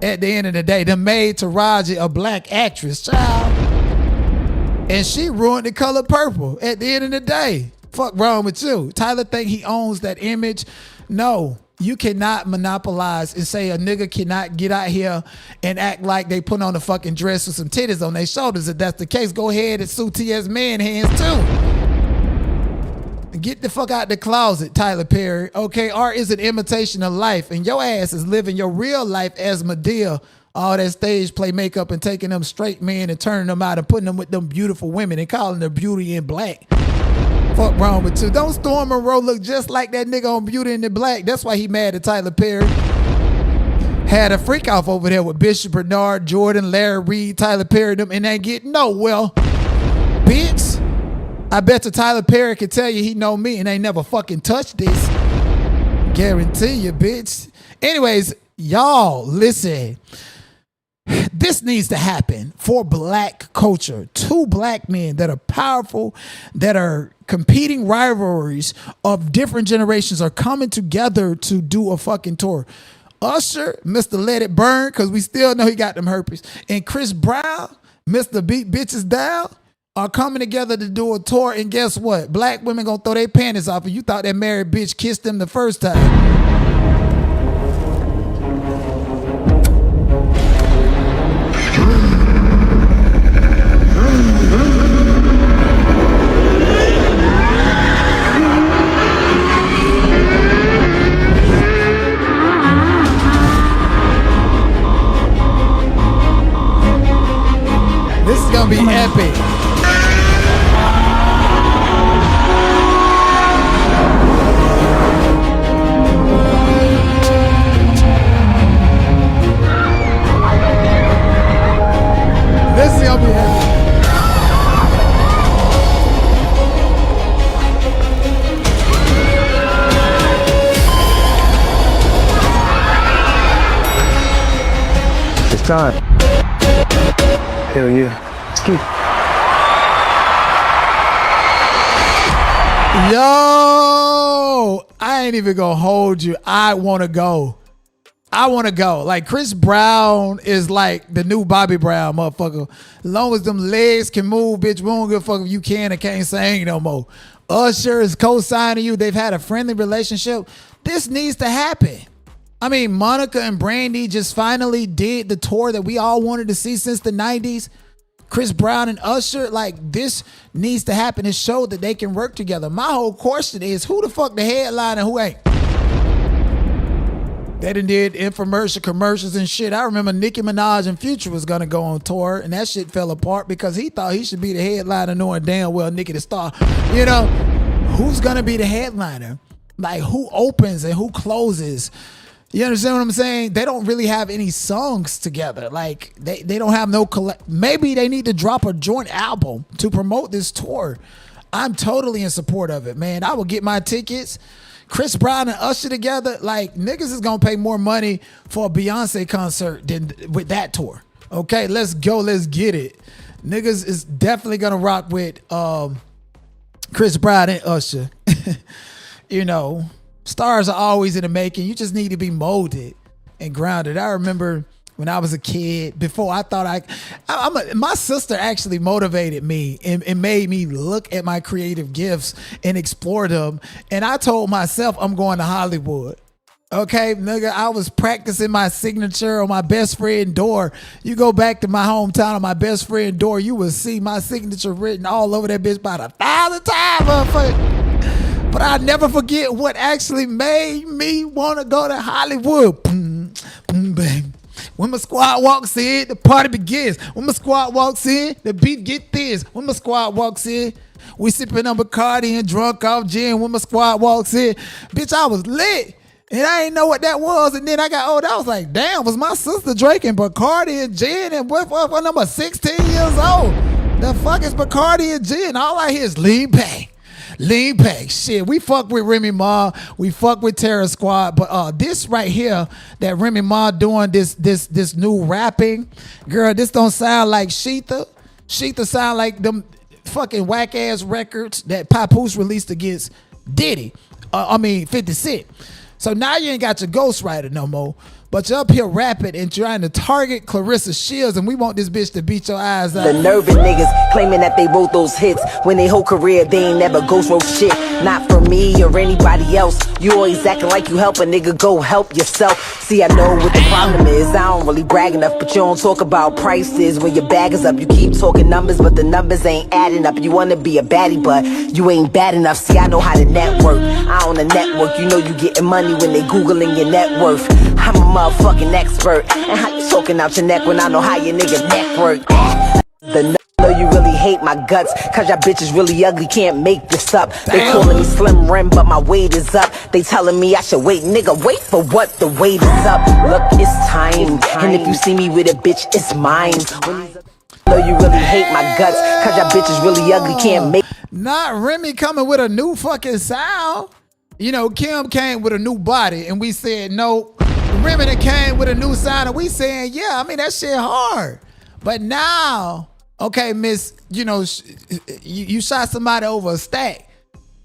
At the end of the day, they made Taraji a black actress, child. And she ruined The Color Purple at the end of the day. Fuck wrong with you? Tyler think he owns that image? No. You cannot monopolize and say a nigga cannot get out here and act like they put on a fucking dress with some titties on their shoulders. If that's the case, go ahead and sue T.S. Man hands too. Get the fuck out the closet, Tyler Perry. Okay, art is an imitation of life, and your ass is living your real life as Madea. All that stage play makeup and taking them straight men and turning them out and putting them with them beautiful women and calling their beauty in black. Fuck wrong with you? Don't Storm Monroe look just like that nigga on Beauty in the Black? That's why he mad at Tyler Perry. Had a freak off over there with Bishop Bernard, Jordan, Larry Reed, Tyler Perry, them, and ain't getting no well. Bitch, I bet you Tyler Perry can tell you he know me and ain't never fucking touched this. Guarantee you, bitch. Anyways, y'all, listen. This needs to happen for black culture. 2 black men that are powerful, that are competing rivalries of different generations are coming together to do a fucking tour. Usher, Mr. Let It Burn, because we still know he got them herpes, and Chris Brown, Mr. Beat Bitches Down, are coming together to do a tour. And guess what? Black women gonna throw their panties off, and you thought that married bitch kissed them the first time. This is gonna be epic. This is gonna be epic. It's time. Hell yeah. Let's get it. Yo, I ain't even gonna hold you. I want to go. Like, Chris Brown is like the new Bobby Brown, motherfucker. As long as them legs can move, bitch, we don't give a fuck if you can or can't sing no more. Usher is co-signing you. They've had a friendly relationship. This needs to happen. I mean, Monica and Brandy just finally did the tour that we all wanted to see since the 90s. Chris Brown and Usher, like, this needs to happen to show that they can work together. My whole question is, who the fuck the headliner, who ain't? They done did infomercial commercials and shit. I remember Nicki Minaj and Future was gonna go on tour, and that shit fell apart because he thought he should be the headliner, knowing damn well Nicki the star. You know, who's gonna be the headliner? Like, who opens and who closes? You understand what I'm saying? They don't really have any songs together. Like, they don't have no maybe they need to drop a joint album to promote this tour. I'm totally in support of it, man. I will get my tickets. Chris Brown and Usher together, like, niggas is gonna pay more money for a Beyonce concert than with that tour. Okay, let's go, let's get it. Niggas is definitely gonna rock with Chris Brown and Usher. You know, stars are always in the making. You just need to be molded and grounded. I remember when I was a kid, before I thought my sister actually motivated me and made me look at my creative gifts and explore them. And I told myself I'm going to Hollywood. Okay, nigga, I was practicing my signature on my best friend door. You go back to my hometown on my best friend door, you will see my signature written all over that bitch about 1,000 times, motherfucker. But I'll never forget what actually made me want to go to Hollywood. Bang. When my squad walks in, the party begins. When my squad walks in, the beat get this. When my squad walks in, we sipping on Bacardi and drunk off gin. When my squad walks in, bitch, I was lit. And I didn't know what that was. And then I got old. I was like, damn, was my sister drinking Bacardi and gin? And what number 16 years old? The fuck is Bacardi and gin? All I hear is lean back. Lean back. Shit, we fuck with Remy Ma. We fuck with Terror Squad. But this right here, that Remy Ma doing this new rapping, girl, this don't sound like Sheetha. Sheetha sound like them fucking whack ass records that Papoose released against Diddy. 50 Cent. So now you ain't got your ghostwriter no more. But you're up here rapping and trying to target Clarissa Shields, and we want this bitch to beat your eyes out. The nerve of niggas claiming that they wrote those hits when their whole career they ain't never ghost wrote shit. Not for me or anybody else. You always acting like you help a nigga, go help yourself. See, I know what the problem is. I don't really brag enough, but you don't talk about prices. When your bag is up, you keep talking numbers, but the numbers ain't adding up. You wanna be a baddie, but you ain't bad enough. See, I know how to network. I own a network. You know you getting money when they Googling your net worth. I'm a motherfucking expert. And how you talking out your neck when I know how your nigga neck work? The know you really hate my guts, cause y'all bitches really ugly, can't make this up. They calling me Slim Rim, but my weight is up. They telling me I should wait, nigga, wait for what? The weight is up. Look, it's time. And if you see me with a bitch, it's mine. Know you really hate my guts, cause y'all bitches really ugly, can't make. Not Remy coming with a new fucking sound. You know, Kim came with a new body, and we said no. Remy that came with a new sound, and we saying, yeah, I mean, that shit hard. But now, okay, miss, you know, you shot somebody over a stack,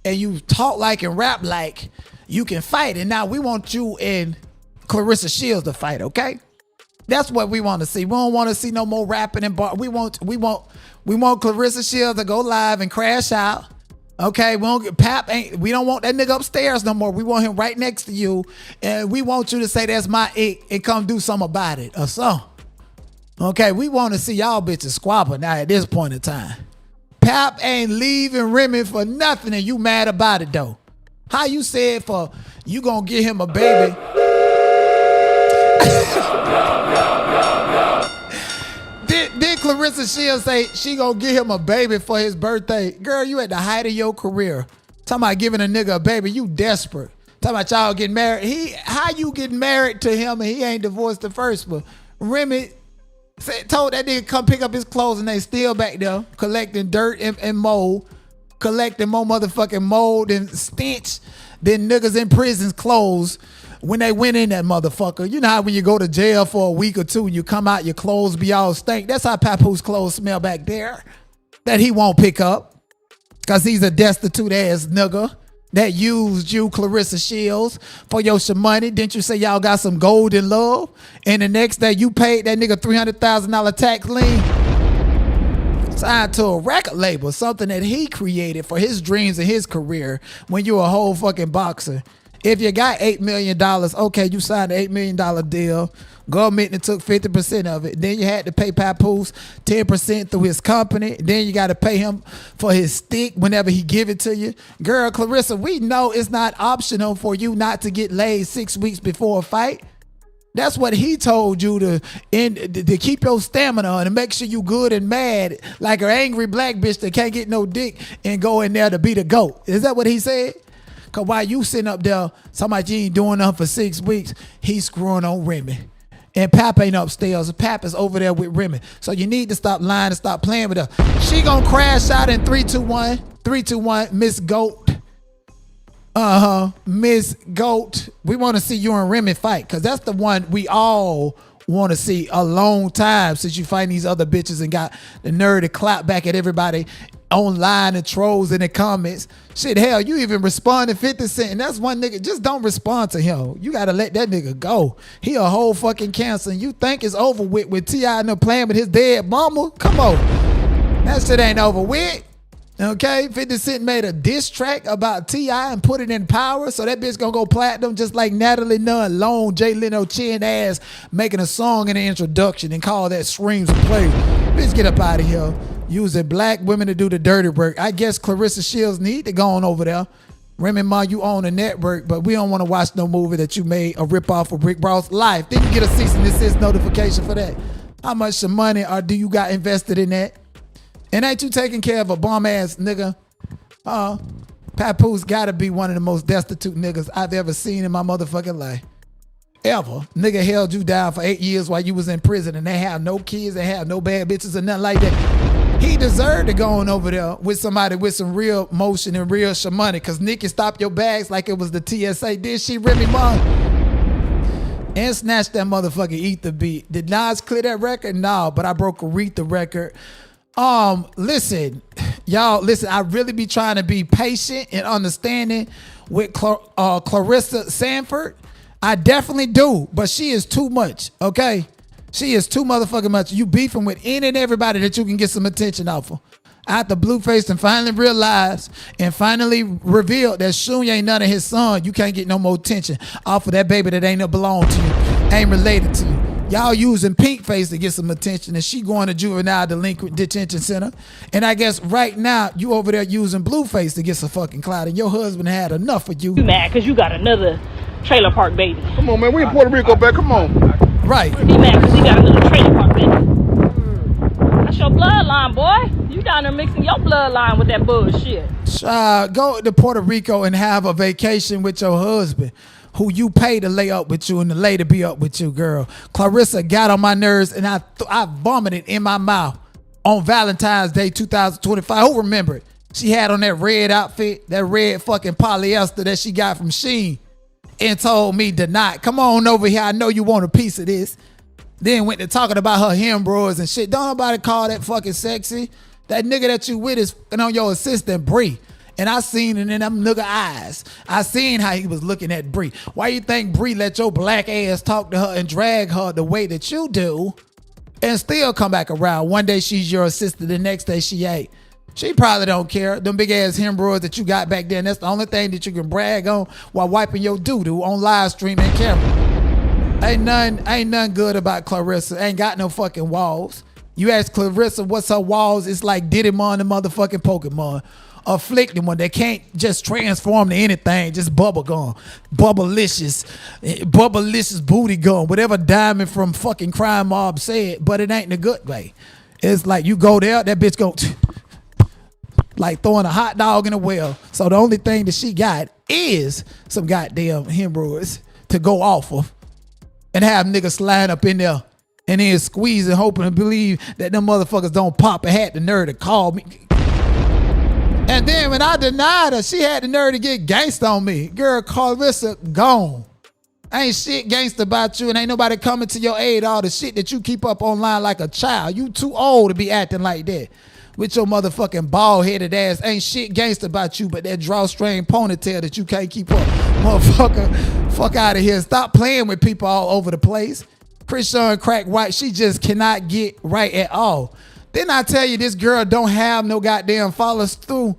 and you talk like and rap like you can fight, and now we want you and Clarissa Shields to fight, okay? That's what we want to see. We don't want to see no more rapping and bar. We want Clarissa Shields to go live and crash out. Okay, we don't want that nigga upstairs no more. We want him right next to you, and we want you to say that's my ick and come do something about it or something. Okay, we want to see y'all bitches squabble now at this point in time. Pap ain't leaving Remy for nothing, and you mad about it though. How you said for you gonna get him a baby? Did Clarissa Shields say she gonna give him a baby for his birthday? Girl, you at the height of your career. Talking about giving a nigga a baby, you desperate. Talking about y'all getting married. How you getting married to him and he ain't divorced the first one? Remy told that nigga come pick up his clothes and they still back there collecting dirt and mold. Collecting more motherfucking mold and stench than niggas in prison's clothes when they went in that motherfucker. You know how when you go to jail for a week or two and you come out, your clothes be all stink. That's how Papoose clothes smell back there that he won't pick up. Because he's a destitute ass nigga that used you, Clarissa Shields, for your money. Didn't you say y'all got some gold in love? And the next day you paid that nigga $300,000 tax lien? Signed to a record label, something that he created for his dreams and his career when you a whole fucking boxer. If you got $8 million, okay, you signed an $8 million deal. Government took 50% of it. Then you had to pay Papoose 10% through his company. Then you got to pay him for his stick whenever he give it to you. Girl, Clarissa, we know it's not optional for you not to get laid 6 weeks before a fight. That's what he told you to keep your stamina and to make sure you good and mad like an angry black bitch that can't get no dick and go in there to be the GOAT. Is that what he said? Because while you sitting up there, somebody you ain't doing nothing for 6 weeks, he's screwing on Remy. And Pap ain't upstairs. Pap is over there with Remy. So you need to stop lying and stop playing with her. She gonna crash out in 3, 2, 1. 3, 2, 1, Miss GOAT. Miss GOAT. We want to see you and Remy fight because that's the one we all want to see a long time since you fight these other bitches and got the nerve to clap back at everybody online and trolls in the comments. Shit, hell, you even respond to 50 Cent and that's one nigga. Just don't respond to him. You got to let that nigga go. He a whole fucking cancer and you think it's over with T.I. and them playing with his dead mama? Come on. That shit ain't over with. Okay, 50 Cent made a diss track about T.I. and put it in power, so that bitch gonna go platinum just like Natalie Nunn, Lone, Jay Leno, chin ass, making a song in the introduction and call that Screams and Play. Bitch, get up out of here. Using black women to do the dirty work. I guess Clarissa Shields need to go on over there. Remy Ma, you own a network, but we don't want to watch no movie that you made a ripoff of Rick Ross' life. Then you get a cease and desist notification for that. How much money do you got invested in that? And ain't you taking care of a bum ass nigga? Papoose gotta be one of the most destitute niggas I've ever seen in my motherfucking life. Ever. Nigga held you down for 8 years while you was in prison and they have no kids, they have no bad bitches or nothing like that. He deserved to go on over there with somebody with some real motion and real money because Nikki stopped your bags like it was the TSA. Did she, Remy Ma? And snatched that motherfucking Ether beat. Did Nas clear that record? No, but I broke Aretha record. Listen, y'all, listen, I really be trying to be patient and understanding with Clarissa Sanford. I definitely do, but she is too much, okay? She is too motherfucking much. You beefing with any and everybody that you can get some attention off of. After Blueface and finally realized and finally revealed that Shunya ain't none of his son, you can't get no more attention off of that baby that ain't belong to you, ain't related to you. Y'all using Pink Face to get some attention and she going to juvenile delinquent detention center. And I guess right now you over there using Blueface to get some fucking clout and your husband had enough of you. You mad because you got another trailer park baby. Come on, man. We in Puerto Rico, back. Come on. Right. He mad because he got another trailer park baby. That's your bloodline, boy. You down there mixing your bloodline with that bullshit. Go to Puerto Rico and have a vacation with your husband, who you pay to lay up with you and to lay to be up with you, girl. Clarissa got on my nerves and I vomited in my mouth on Valentine's Day 2025. Who remember it? She had on that red outfit, that red fucking polyester that she got from Shein and told me to not. Come on over here. I know you want a piece of this. Then went to talking about her hemorrhoids and shit. Don't nobody call that fucking sexy. That nigga that you with is on your assistant, Bree. And I seen it in them nigga eyes. I seen how he was looking at Bree. Why you think Bree let your black ass talk to her and drag her the way that you do and still come back around? One day she's your assistant, the next day she ain't. She probably don't care. Them big ass hemorrhoids that you got back then, that's the only thing that you can brag on while wiping your doo-doo on live stream and camera. Ain't nothing good about Clarissa. Ain't got no fucking walls. You ask Clarissa what's her walls, it's like Didymon the motherfucking Pokemon. Afflicting one that can't just transform to anything, just bubble gum, bubblicious booty gum, whatever Diamond from fucking Crime Mob said, but it ain't in a good way. It's like you go there, that bitch go like throwing a hot dog in a well. So the only thing that she got is some goddamn hemorrhoids to go off of and have niggas slide up in there and then squeeze and hoping and believe that them motherfuckers don't pop and had the nerve to call me. And then when I denied her, she had the nerve to get gangsta on me. Girl, Clarissa, gone. Ain't shit gangsta about you and ain't nobody coming to your aid. All the shit that you keep up online like a child. You too old to be acting like that. with your motherfucking bald-headed ass. Ain't shit gangster about you but that drawstring ponytail that you can't keep up. Motherfucker, fuck out of here. Stop playing with people all over the place. Chrisean Crack White, she just cannot get right at all. Didn't I tell you this girl don't have no goddamn followers through?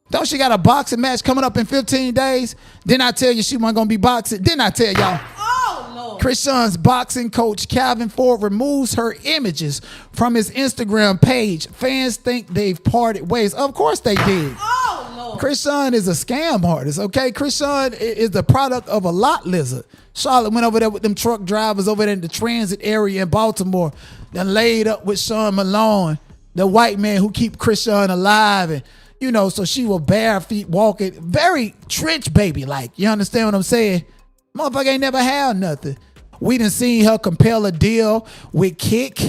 Don't she got a boxing match coming up in 15 days? Didn't I tell you she wasn't gonna be boxing? Didn't I tell y'all? Oh, Lord. Chrisean's boxing coach Calvin Ford removes her images from his Instagram page. Fans think they've parted ways. Of course they did. Oh, Lord. Chrisean is a scam artist, okay? Chrisean is the product of a lot lizard. Charlotte went over there with them truck drivers over there in the transit area in Baltimore. Then laid up with Sean Malone, the white man who keep Chrisean alive. And, you know, so she was bare feet walking. Very trench baby like. You understand what I'm saying? Motherfucker ain't never had nothing. We done seen her compel a deal with Kick.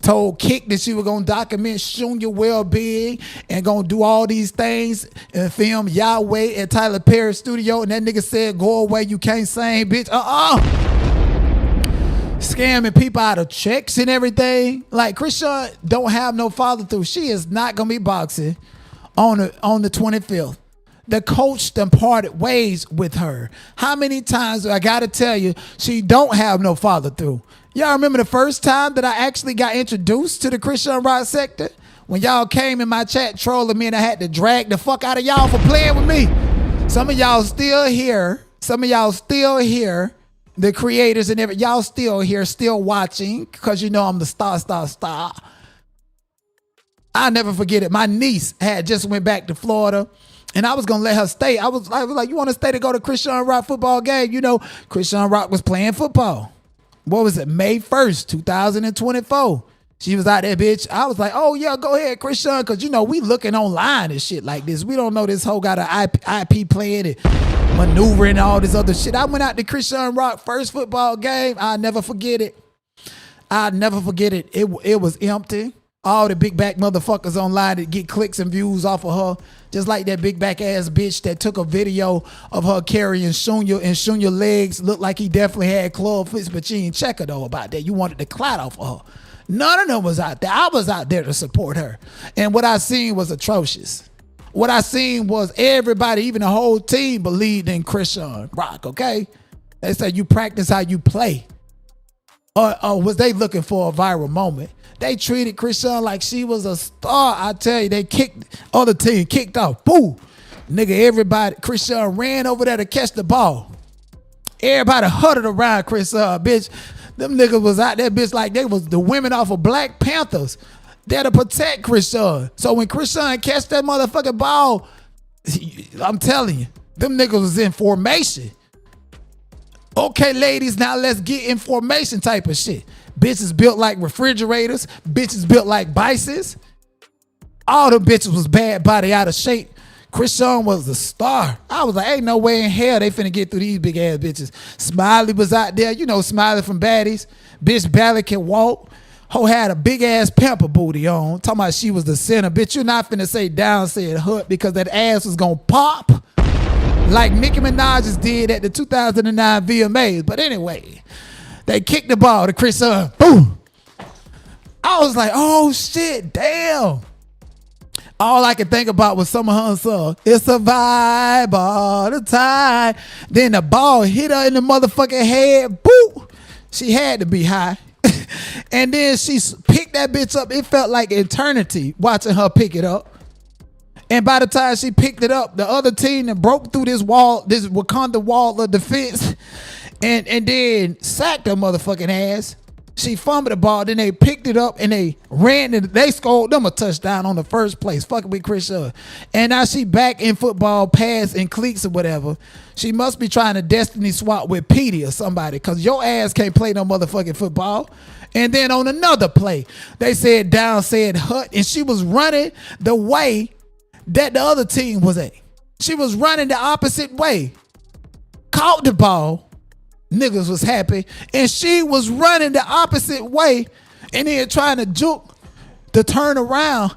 Told Kick that she was gonna document Junior well-being and gonna do all these things and film Yahweh at Tyler Perry's studio. And that nigga said, go away, you can't sing, bitch. Scamming people out of checks and everything. Like, Chrisean don't have no follow through. She is not gonna be boxing on the 25th. The coach done parted ways with her. How many times do I gotta tell you she don't have no follow through? Y'all remember the first time that I actually got introduced to the Chrisean Rock sector? When y'all came in my chat trolling me and I had to drag the fuck out of y'all for playing with me. Some of y'all still here. Some of y'all still here. The creators and everything. Y'all still here, still watching because you know I'm the star. I'll never forget it. My niece had just went back to Florida. And I was going to let her stay. I was like, you want to stay to go to Chrisean Rock football game? You know, Chrisean Rock was playing football. What was it? May 1st, 2024. She was out there, bitch. I was like, oh, yeah, go ahead, Chrisean, because, you know, we looking online and shit like this. We don't know this hoe got an IP playing and maneuvering and all this other shit. I went out to Chrisean Rock first football game. I'll never forget it. It was empty. All the big back motherfuckers online that get clicks and views off of her. Just like that big back ass bitch that took a video of her carrying Junior and Junior legs. Looked like he definitely had club fits, but you ain't check her though about that. You wanted the clout off of her. None of them was out there. I was out there to support her. And what I seen was atrocious. What I seen was everybody, even the whole team, believed in Chrisean Rock, okay? They said you practice how you play. Or was they looking for a viral moment? They treated Chrisean like she was a star. I tell you, they kicked, other team kicked off. Boo! Nigga, everybody, Chrisean ran over there to catch the ball. Everybody huddled around Chrisean, bitch. Them niggas was out there, bitch, like they was the women off of Black Panthers. There to protect Chrisean. So when Chrisean catch that motherfucking ball, I'm telling you, them niggas was in formation. Okay, ladies, now let's get in formation type of shit. Bitches built like refrigerators. Bitches built like bicycles. All the bitches was bad body out of shape. Chrisean was the star. I was like, ain't no way in hell they finna get through these big ass bitches. Smiley was out there. You know Smiley from Baddies. Bitch barely can walk. Ho had a big ass pamper booty on. Talking about she was the center. Bitch, you're not finna say down said hut because that ass was gonna pop like Nicki Minaj's did at the 2009 VMAs. But anyway, they kicked the ball to Chrisean. Boom. I was like, oh shit, damn. All I could think about was some of her song. It's a vibe all the time. Then the ball hit her in the motherfucking head. Boo. She had to be high. And then she picked that bitch up. It felt like eternity watching her pick it up. And by the time she picked it up, the other team that broke through this wall, this Wakanda wall of defense, and then sacked her motherfucking ass. She fumbled the ball, then they picked it up and they ran and they scored them a touchdown on the first place, fucking with Chrisean. And now she back in football, pads and cleats or whatever. She must be trying to destiny swap with Petey or somebody, because your ass can't play no motherfucking football. And then on another play, they said down, said hut, and she was running the way that the other team was at. She was running the opposite way. Caught the ball. Niggas was happy. And she was running the opposite way and then trying to juke to turn around.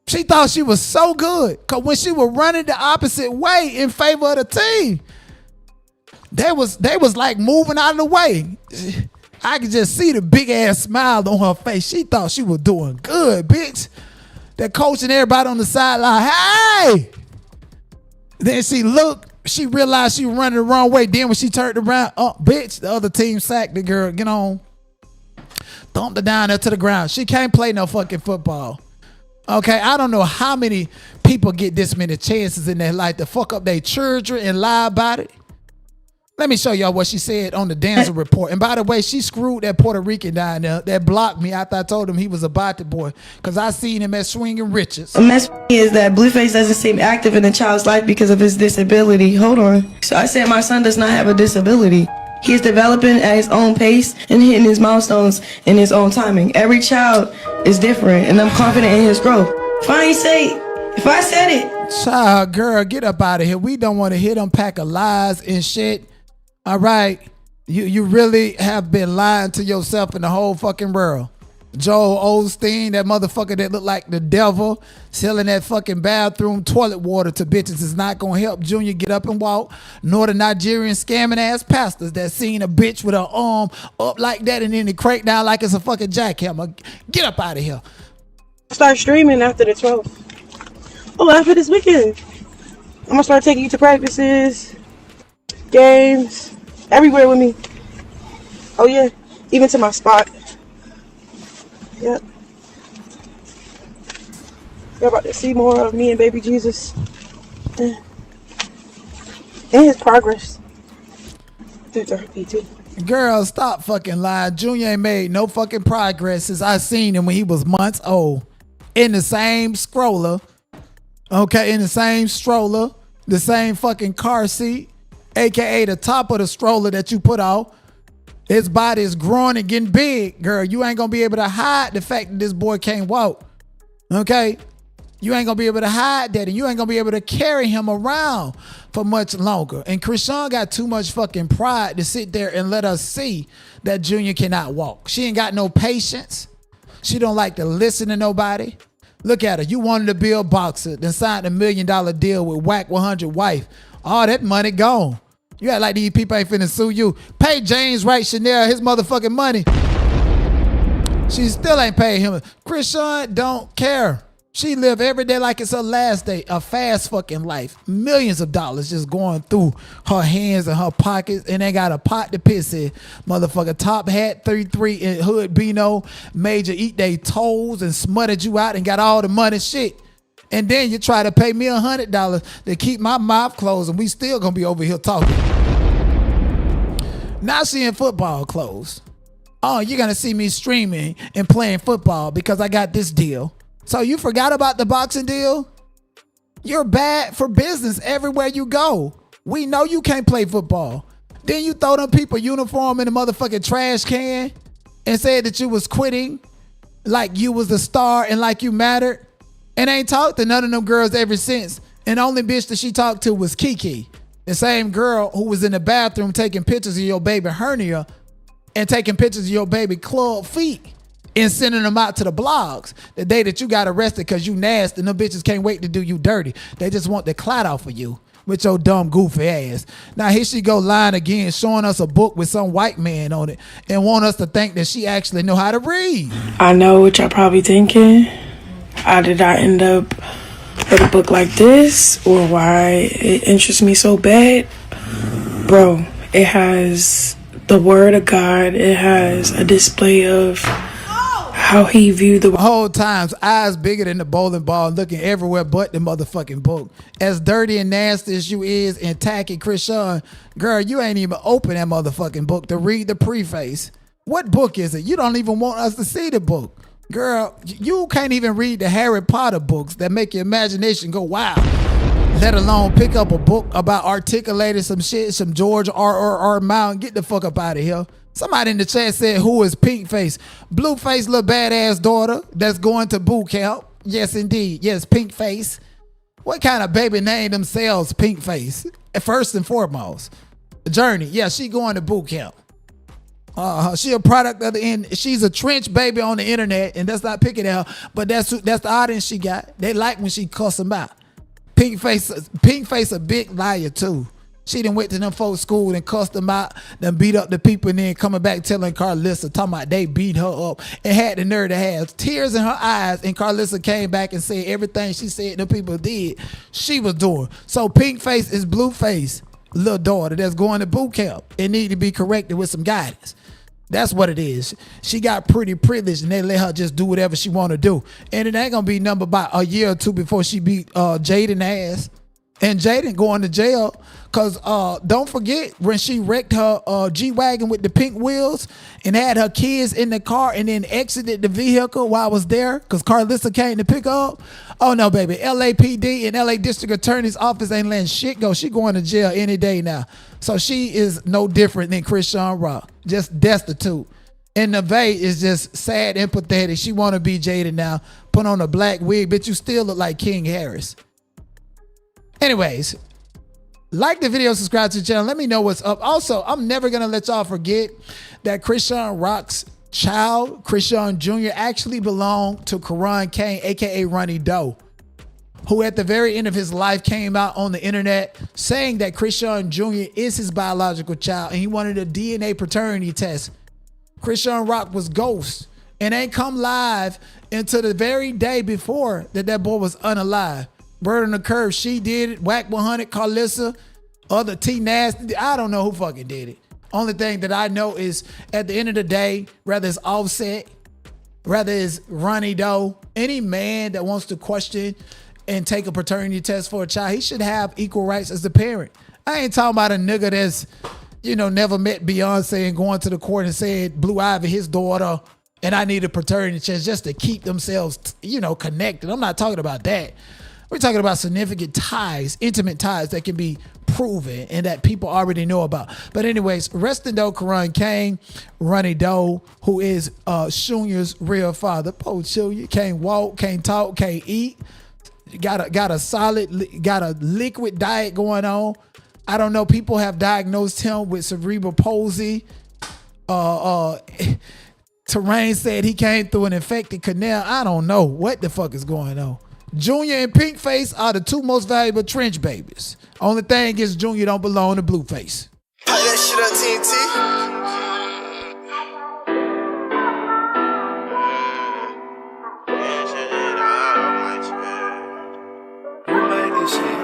She thought she was so good because when she was running the opposite way in favor of the team, they was like moving out of the way. I could just see the big ass smile on her face. She thought she was doing good, bitch. That coach and everybody on the sideline, hey! Then she looked, she realized she was running the wrong way. Then when she turned around, bitch, the other team sacked the girl, get on. Thumped her down there to the ground. She can't play no fucking football. Okay, I don't know how many people get this many chances in their life to fuck up their children and lie about it. Let me show y'all what she said on the Danza report. And by the way, she screwed that Puerto Rican down there that blocked me after I told him he was a body boy because I seen him at Swinging Riches. A mess is that Blueface doesn't seem active in the child's life because of his disability. Hold on. So I said my son does not have a disability. He is developing at his own pace and hitting his milestones in his own timing. Every child is different, and I'm confident in his growth. If I said it. Child, girl, get up out of here. We don't want to hear them pack of lies and shit. All right, you really have been lying to yourself and the whole fucking world. Joel Osteen, that motherfucker that looked like the devil, selling that fucking bathroom toilet water to bitches is not gonna help Junior get up and walk, nor the Nigerian scamming ass pastors that seen a bitch with her arm up like that and then they crank down like it's a fucking jackhammer. Get up out of here. Start streaming after the 12th. Oh, after this weekend. I'm gonna start taking you to practices, games, everywhere with me. Oh yeah, even to my spot. Yep. You're about to see more of me and baby Jesus. And his progress. Through therapy too. Girl, stop fucking lying. Junior ain't made no fucking progress since I seen him when he was months old. In the same scroller. Okay, in the same stroller. The same fucking car seat. AKA the top of the stroller that you put out. His body is growing and getting big. Girl, you ain't gonna be able to hide the fact that this boy can't walk. Okay? You ain't gonna be able to hide that, and you ain't gonna be able to carry him around for much longer. And Chrisean got too much fucking pride to sit there and let us see that Junior cannot walk. She ain't got no patience. She don't like to listen to nobody. Look at her. You wanted to be a boxer, then signed $1 million deal with Whack 100 wife. All that money gone. You act like these people ain't finna sue you. Pay James Wright Chanel his motherfucking money. She still ain't paying him. Chrisean don't care. She live every day like it's her last day. A fast fucking life. Millions of dollars just going through her hands and her pockets, and they got a pot to piss in. Motherfucker, top hat, 33 and hood Beano, major eat they toes and smutted you out and got all the money shit. And then you try to pay me $100 to keep my mouth closed, and we still gonna be over here talking. Now she in football clothes. Oh, you're gonna see me streaming and playing football because I got this deal. So you forgot about the boxing deal? You're bad for business everywhere you go. We know you can't play football. Then you throw them people uniform in the motherfucking trash can and said that you was quitting like you was a star and like you mattered. And ain't talked to none of them girls ever since. And the only bitch that she talked to was Kiki. The same girl who was in the bathroom taking pictures of your baby hernia and taking pictures of your baby club feet and sending them out to the blogs the day that you got arrested because you nasty and them bitches can't wait to do you dirty. They just want the clout off of you with your dumb goofy ass. Now here she go lying again, showing us a book with some white man on it and want us to think that she actually know how to read. I know what y'all probably thinking. How did I end up with a book like this, or why it interests me so bad? Bro, it has the word of God. It has a display of how he viewed the whole times, eyes bigger than the bowling ball, looking everywhere but the motherfucking book. As dirty and nasty as you is and tacky Chrisean, girl, you ain't even open that motherfucking book to read the preface. What book is it? You don't even want us to see the book. Girl, you can't even read the Harry Potter books that make your imagination go wild, let alone pick up a book about articulating some shit, some George R. Mountain. Get the fuck up out of here. Somebody in the chat said, who is Pink Face? Blue Face, little badass daughter that's going to boot camp. Yes, indeed. Yes, Pink Face. What kind of baby name themselves Pink Face? First and foremost. Journey. Yeah, she going to boot camp. She a product of the end. She's a trench baby on the internet, and that's not picking at her, but that's the audience she got. They like when she cuss them out. Pink Face a big liar too. She done went to them folks' school and cussed them out, then beat up the people, and then coming back telling Carlissa, talking about they beat her up, and had the nerve to have tears in her eyes, and Carlissa came back and said everything she said the people did, she was doing. So pink face is blue face little daughter that's going to boot camp and need to be corrected with some guidance. That's what it is. She got pretty privileged, and they let her just do whatever she want to do. And it ain't going to be number about a year or two before she beat Jaden ass. And Jaden going to jail because don't forget when she wrecked her G-Wagon with the pink wheels and had her kids in the car and then exited the vehicle while I was there because Carlissa came to pick her up. Oh, no, baby. LAPD and LA District Attorney's Office ain't letting shit go. She going to jail any day now. So she is no different than Chrisean Rock, just destitute. And Nevaeh is just sad and pathetic. She want to be Jaden now, put on a black wig, but you still look like King Harris. Anyways, like the video, subscribe to the channel. Let me know what's up. Also, I'm never going to let y'all forget that Chrisean Rock's child, Chrisean Jr., actually belonged to Karan Kane, a.k.a. Ronnie Doe, who at the very end of his life came out on the internet saying that Chrisean Jr. is his biological child and he wanted a DNA paternity test. Chrisean Rock was ghost and ain't come live until the very day before that boy was unalive. Bird on the curve, she did it. Whack 100, Carlissa, other T Nasty. I don't know who fucking did it. Only thing that I know is at the end of the day, whether it's Offset, whether it's Ronnie Doe, any man that wants to question and take a paternity test for a child, he should have equal rights as a parent. I ain't talking about a nigga that's, never met Beyonce and going to the court and said Blue Ivy his daughter and I need a paternity test just to keep themselves, connected. I'm not talking about that. We're talking about significant ties, intimate ties that can be proven and that people already know about. But anyways, rest in though, Karan Kane, Ronnie Doe, who is Junior's real father. Poor Junior can't walk, can't talk, can't eat. Got a liquid diet going on. I don't know. People have diagnosed him with cerebral palsy. Terrain said he came through an infected canal. I don't know what the fuck is going on. Junior and Pinkface are the two most valuable trench babies. Only thing is Junior don't belong to Blueface. Play that shit on TNT. Who made this shit?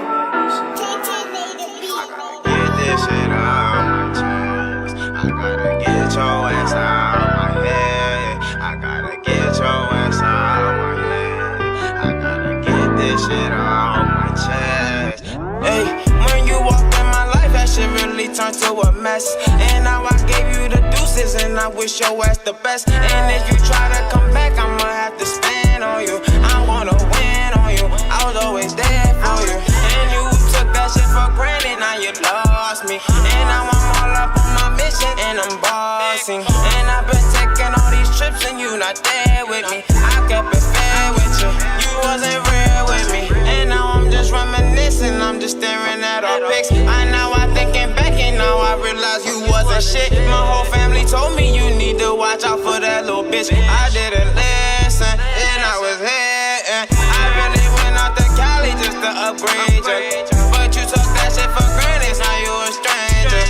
Get this shit out my chest. I gotta get your ass out my head. I gotta get your ass out my head. I gotta get this shit out my chest. Hey, when you walk in my life, that shit really turned to a mess. And now I gave you the deuces, and I wish your ass the best. And if you try to come back, I'ma have to spin on you. I wanna win on you. I was always there for you. And you took that shit for granted, now you lost me. And now I'm all up on my mission, and I'm bossing. And I've been taking all these trips, and you not there with me. I kept it fair with you. You wasn't real with me. And now I'm just reminiscing, I'm just staring at our pics. I thinking back, and now I realize you wasn't shit. My whole family told me you need to watch out for that little bitch. I didn't listen, and I was here. I really went out to Cali just to upgrade you. But you took that shit for granted, now you a stranger.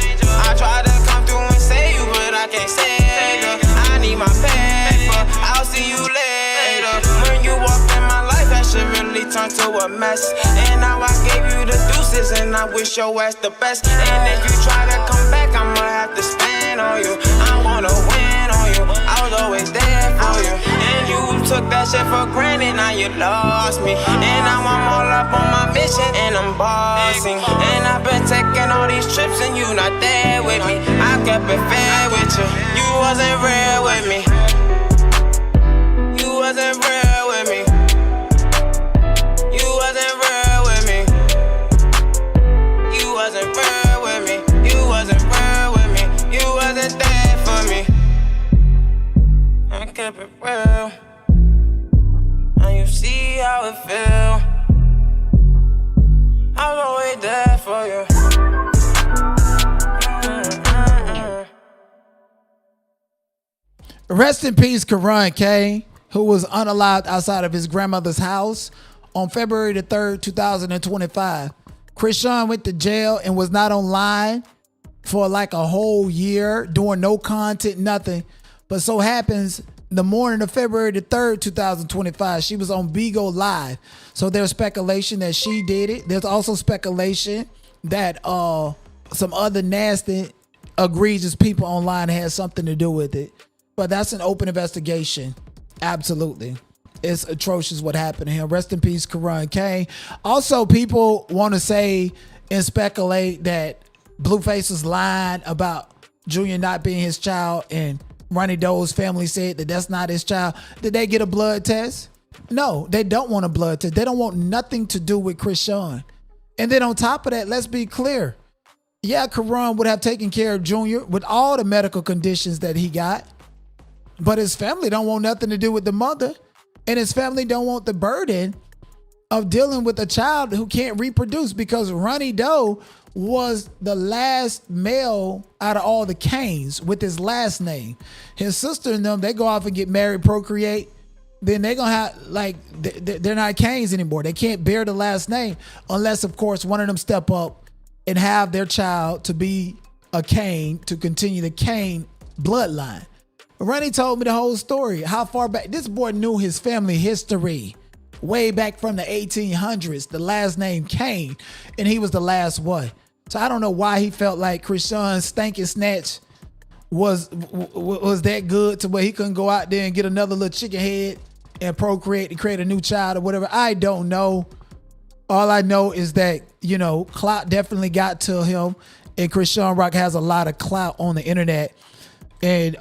I tried to come through and save you, but I can't save you. I need my paper, I'll see you later. When you walked in my life, that shit really turned to a mess. And now I gave you the deuces, and I wish your ass the best. And if you try to come back, I'ma have to spin on you. I wanna win on you. I was always there for you. And you took that shit for granted, now you lost me. And now I'm all up on my mission, and I'm bossing. And I've been taking all these trips, and you not there with me. I kept it fair with you. You wasn't real with me. You wasn't real with me. You wasn't real with me. You wasn't real with me. You wasn't real with me. You wasn't there for me. I kept it real. Now you see how it feel. I was always there for you. Rest in peace, Karan Kane, who was unalived outside of his grandmother's house on February the 3rd, 2025. Chrisean went to jail and was not online for like a whole year, doing no content, nothing. But so happens the morning of February the 3rd, 2025, she was on Bigo Live. So there's speculation that she did it. There's also speculation that some other nasty, egregious people online had something to do with it. But that's an open investigation. Absolutely. It's atrocious what happened to him. Rest in peace, Karan Kane. Also, people want to say and speculate that Blueface is lying about Junior not being his child, and Ronnie Doe's family said that that's not his child. Did they get a blood test? No, they don't want a blood test. They don't want nothing to do with Chrisean. And then on top of that, let's be clear. Yeah, Karan would have taken care of Junior with all the medical conditions that he got, but his family don't want nothing to do with the mother, and his family don't want the burden of dealing with a child who can't reproduce, because Ronnie Doe was the last male out of all the Canes with his last name. His sister and them, they go off and get married, procreate. Then they're going to have, like, they're not Canes anymore. They can't bear the last name unless, of course, one of them step up and have their child to be a Cane, to continue the Cane bloodline. Ronnie told me the whole story. How far back? This boy knew his family history. Way back from the 1800s, the last name Kane, and he was the last one. So I don't know why he felt like Chrisean's stinking snatch was that good to where he couldn't go out there and get another little chicken head and procreate and create a new child or whatever. I don't know. All I know is that, you know, clout definitely got to him, and Chrisean Rock has a lot of clout on the internet, and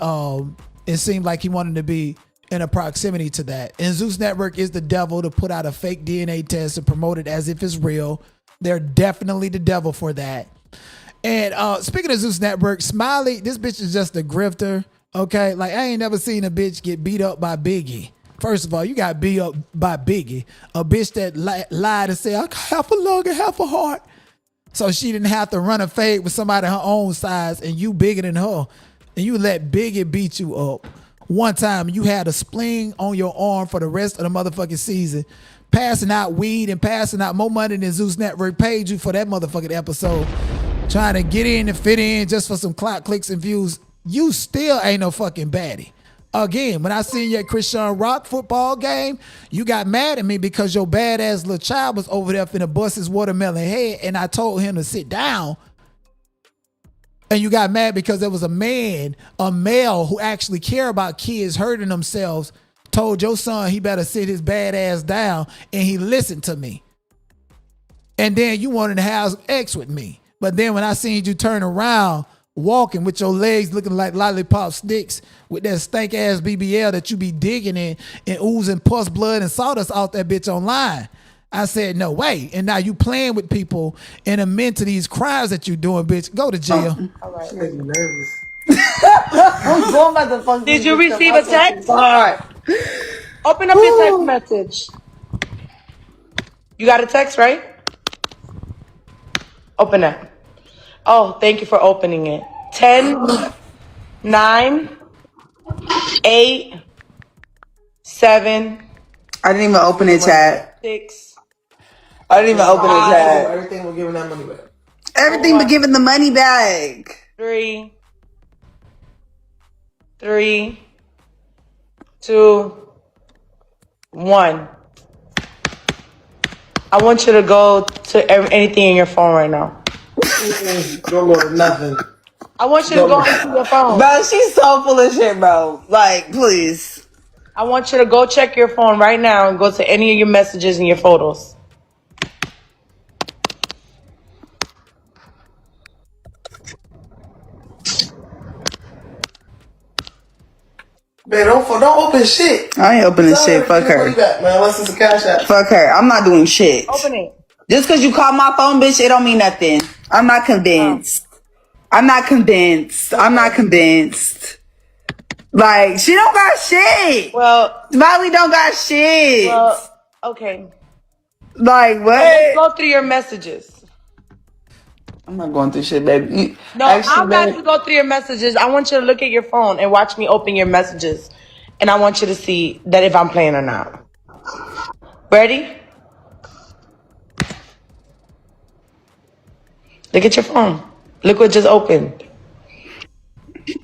it seemed like he wanted to be in a proximity to that. And Zeus Network is the devil to put out a fake DNA test and promote it as if it's real. They're definitely the devil for that. And speaking of Zeus Network, Smiley, this bitch is just a grifter. Okay, like I ain't never seen a bitch get beat up by Biggie. First of all, you got beat up by Biggie, a bitch that lied and said I got half a lung and half a heart, so she didn't have to run a fade with somebody her own size, and you bigger than her, and you let Biggie beat you up. One time you had a spleen on your arm for the rest of the motherfucking season, passing out weed and passing out more money than Zeus Network paid you for that motherfucking episode, trying to get in and fit in just for some clout, clicks, and views. You still ain't no fucking baddie. Again, when I seen you at Chrisean Rock football game, you got mad at me because your badass little child was over there finna bust his watermelon head, and I told him to sit down. And you got mad because there was a male who actually care about kids hurting themselves, told your son he better sit his bad ass down, and he listened to me. And then you wanted to have sex with me. But then when I seen you turn around, walking with your legs looking like lollipop sticks with that stank ass BBL that you be digging in and oozing pus, blood, and sawdust off that bitch online, I said, no way. And now you playing with people and amend to these crimes that you doing, bitch. Go to jail. All right. She makes me nervous. Did you receive a text? All right. Open up your text message. You got a text, right? Open it. Oh, thank you for opening it. 10, 9, 8, 7. I didn't even open it, chat. 6. I didn't even open it, chat. Everything we're giving that money back. Everything but giving the money back. 3, 2, 1. I want you to go to anything in your phone right now. Don't go to nothing. I want you to go into your phone. Bro, she's so full of shit, bro. Like, please. I want you to go check your phone right now and go to any of your messages and your photos. Man, don't open shit. I ain't opening shit. Fuck her. Back, man, unless it's a cash app. Fuck her. I'm not doing shit. Open it. Just because you call my phone, bitch, it don't mean nothing. I'm not convinced. I'm not convinced. I'm not convinced. Like, she don't got shit. Well, Smiley don't got shit. Well, okay. Like, what? Let's go through your messages. I'm not going through shit, baby. I'm about to go through your messages. I want you to look at your phone and watch me open your messages. And I want you to see that if I'm playing or not. Ready? Look at your phone. Look what just opened.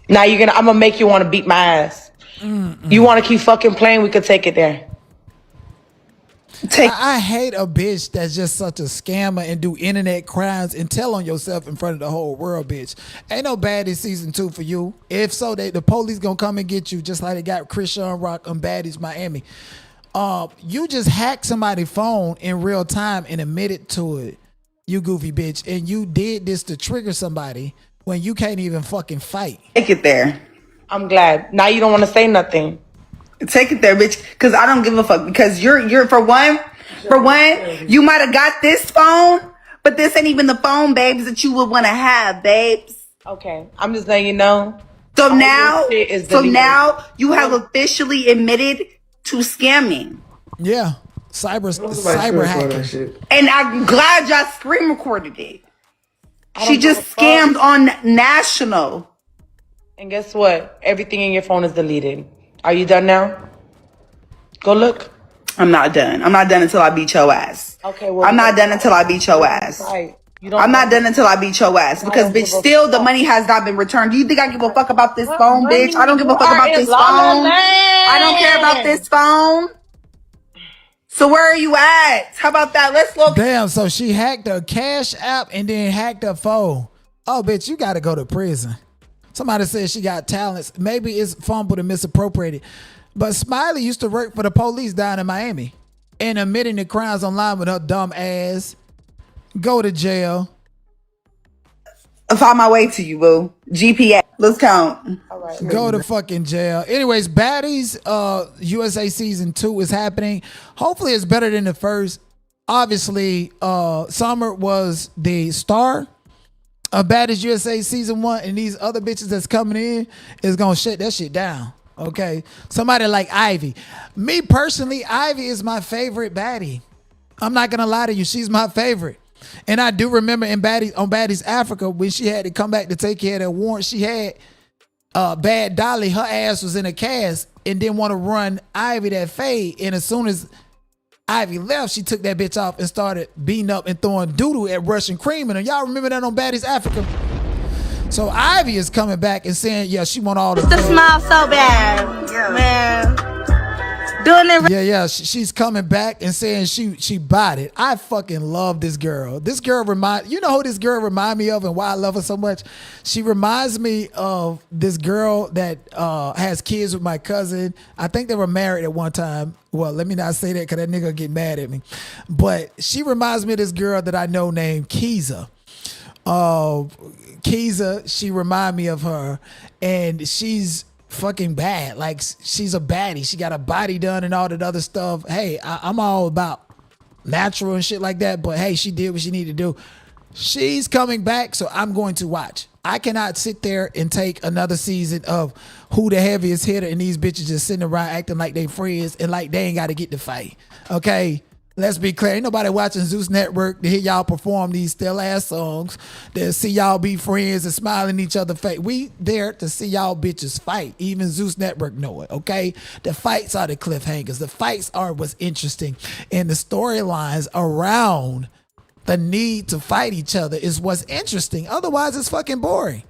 Now I'm gonna make you want to beat my ass. You want to keep fucking playing? We could take it there. I hate a bitch that's just such a scammer and do internet crimes and tell on yourself in front of the whole world, bitch. Ain't no Baddies season 2 for you. If so, the police gonna come and get you just like they got Chrisean Rock on Baddies Miami. You just hacked somebody's phone in real time and admitted to it, you goofy bitch. And you did this to trigger somebody when you can't even fucking fight. Take it there. I'm glad. Now you don't want to say nothing. Take it there, bitch. Because I don't give a fuck. Because you're for one, you might have got this phone, but this ain't even the phone, babes, that you would want to have, babes. Okay, I'm just letting you know. So now you have officially admitted to scamming. Yeah, cyber hacking. And I'm glad y'all screen recorded it. She just scammed on national. And guess what? Everything in your phone is deleted. Are you done now? Go look. I'm not done. I'm not done until I beat your ass. Okay, well, I'm not done until I beat your ass. I'm not done until I beat your ass. Because, bitch, still the money has not been returned. Do you think I give a fuck about this phone, bitch? I don't give a fuck about this phone. I don't care about this phone. So where are you at? How about that? Let's look. Damn, so she hacked her Cash App and then hacked her phone. Oh, bitch, you got to go to prison. Somebody said she got talents. Maybe it's fumbled and misappropriated. But Smiley used to work for the police down in Miami and admitting the crimes online with her dumb ass. Go to jail. I'll find my way to you, boo. GPS. Let's count. All right. Go to fucking jail. Anyways, Baddies USA season 2 is happening. Hopefully it's better than the first. Obviously, Summer was the star of Baddies USA season 1, and these other bitches that's coming in is gonna shut that shit down. Okay, somebody like Ivy. Me personally, Ivy is my favorite baddie. I'm not gonna lie to you, she's my favorite. And I do remember on Baddies Africa when she had to come back to take care of that warrant she had. Bad Dolly, her ass was in a cast and didn't want to run Ivy that fade. And as soon as Ivy left, she took that bitch off and started beating up and throwing doodle at Russian Cream. And y'all remember that on Baddies Africa? So Ivy is coming back and saying, yeah, she want all the smile so bad, man. Doing it. Yeah. She's coming back and saying she bought it. I fucking love this girl. This girl you know who this girl remind me of and why I love her so much? She reminds me of this girl that has kids with my cousin. I think they were married at one time. Well, let me not say that because that nigga get mad at me. But she reminds me of this girl that I know named Keeza. Keeza, she remind me of her, and she's fucking bad. Like, she's a baddie. She got a body done and all that other stuff. Hey, I'm all about natural and shit like that, but hey, she did what she needed to do. She's coming back, so I'm going to watch. I cannot sit there and take another season of who the heaviest hitter and these bitches just sitting around acting like they friends and like they ain't got to get the fight. Okay? Let's be clear. Ain't nobody watching Zeus Network to hear y'all perform these still ass songs, to see y'all be friends and smile in each other's face. We there to see y'all bitches fight. Even Zeus Network know it, okay? The fights are the cliffhangers. The fights are what's interesting. And the storylines around the need to fight each other is what's interesting. Otherwise, it's fucking boring.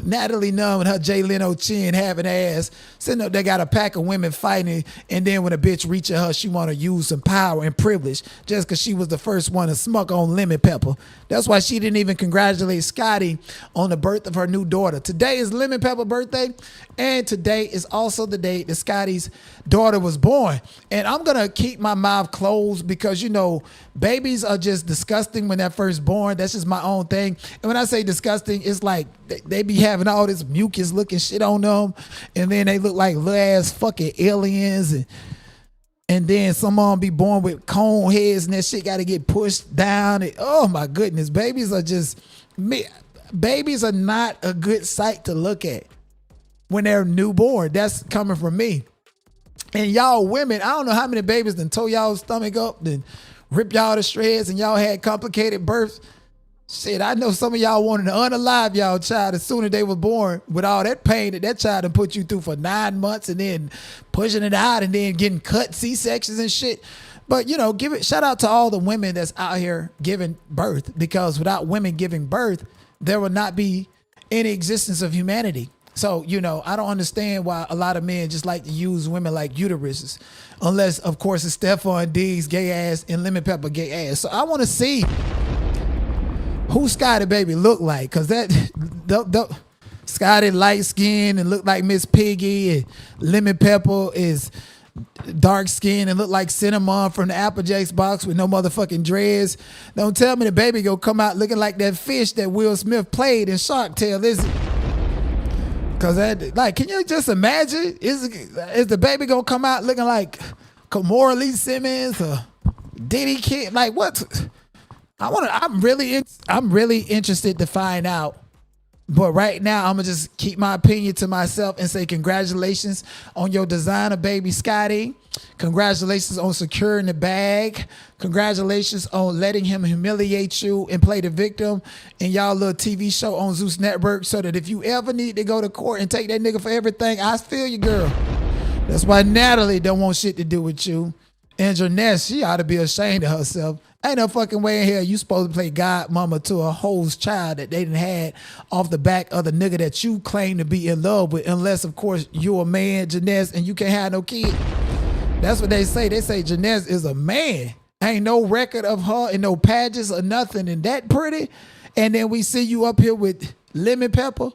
Natalie Nunn and her Jay Leno chin having ass sitting up there, got a pack of women fighting, and then when a bitch reaches her, she want to use some power and privilege just because she was the first one to smuck on lemon pepper. That's why she didn't even congratulate Scotty on the birth of her new daughter. Today is Lemon Pepper's birthday, and today is also the day that Scotty's daughter was born. And I'm gonna keep my mouth closed because, you know, babies are just disgusting when they're first born. That's just my own thing. And when I say disgusting, it's like they be having all this mucus looking shit on them, and then they look like little ass fucking aliens, and then some of them be born with cone heads and that shit got to get pushed down. And, oh my goodness, babies are not a good sight to look at when they're newborn. That's coming from me. And y'all women, I don't know how many babies done tore y'all stomach up, then rip y'all to shreds, and y'all had complicated births. Shit, I know some of y'all wanted to unalive y'all child as soon as they were born with all that pain that child done put you through for 9 months and then pushing it out and then getting cut C-sections and shit. But shout out to all the women that's out here giving birth, because without women giving birth, there would not be any existence of humanity. So, I don't understand why a lot of men just like to use women like uteruses, unless, of course, it's Stephon Diggs gay ass and Lemon Pepper gay ass. So I want to see who Scotty baby look like, because the Scotty light skin and look like Miss Piggy, and Lemon Pepper is dark skin and look like Cinnamon from the Applejack's box with no motherfucking dreads. Don't tell me the baby gonna come out looking like that fish that Will Smith played in Shark Tale, is it? Cause can you just imagine? Is the baby gonna come out looking like Kamora Lee Simmons or Diddy Kid? Like what? I'm really interested to find out. But right now, I'm gonna just keep my opinion to myself and say congratulations on your designer baby, Scotty. Congratulations on securing the bag. Congratulations on letting him humiliate you and play the victim in y'all little TV show on Zeus Network, so that if you ever need to go to court and take that nigga for everything, I feel you, girl. That's why Natalie don't want shit to do with you. And Janess, she ought to be ashamed of herself. Ain't no fucking way in hell you supposed to play godmama to a hoe's child that they done had off the back of the nigga that you claim to be in love with, unless, of course, you're a man, Janess, and you can't have no kid. That's what they say. They say Janess is a man. Ain't no record of her and no pageants or nothing and that pretty. And then we see you up here with Lemon Pepper.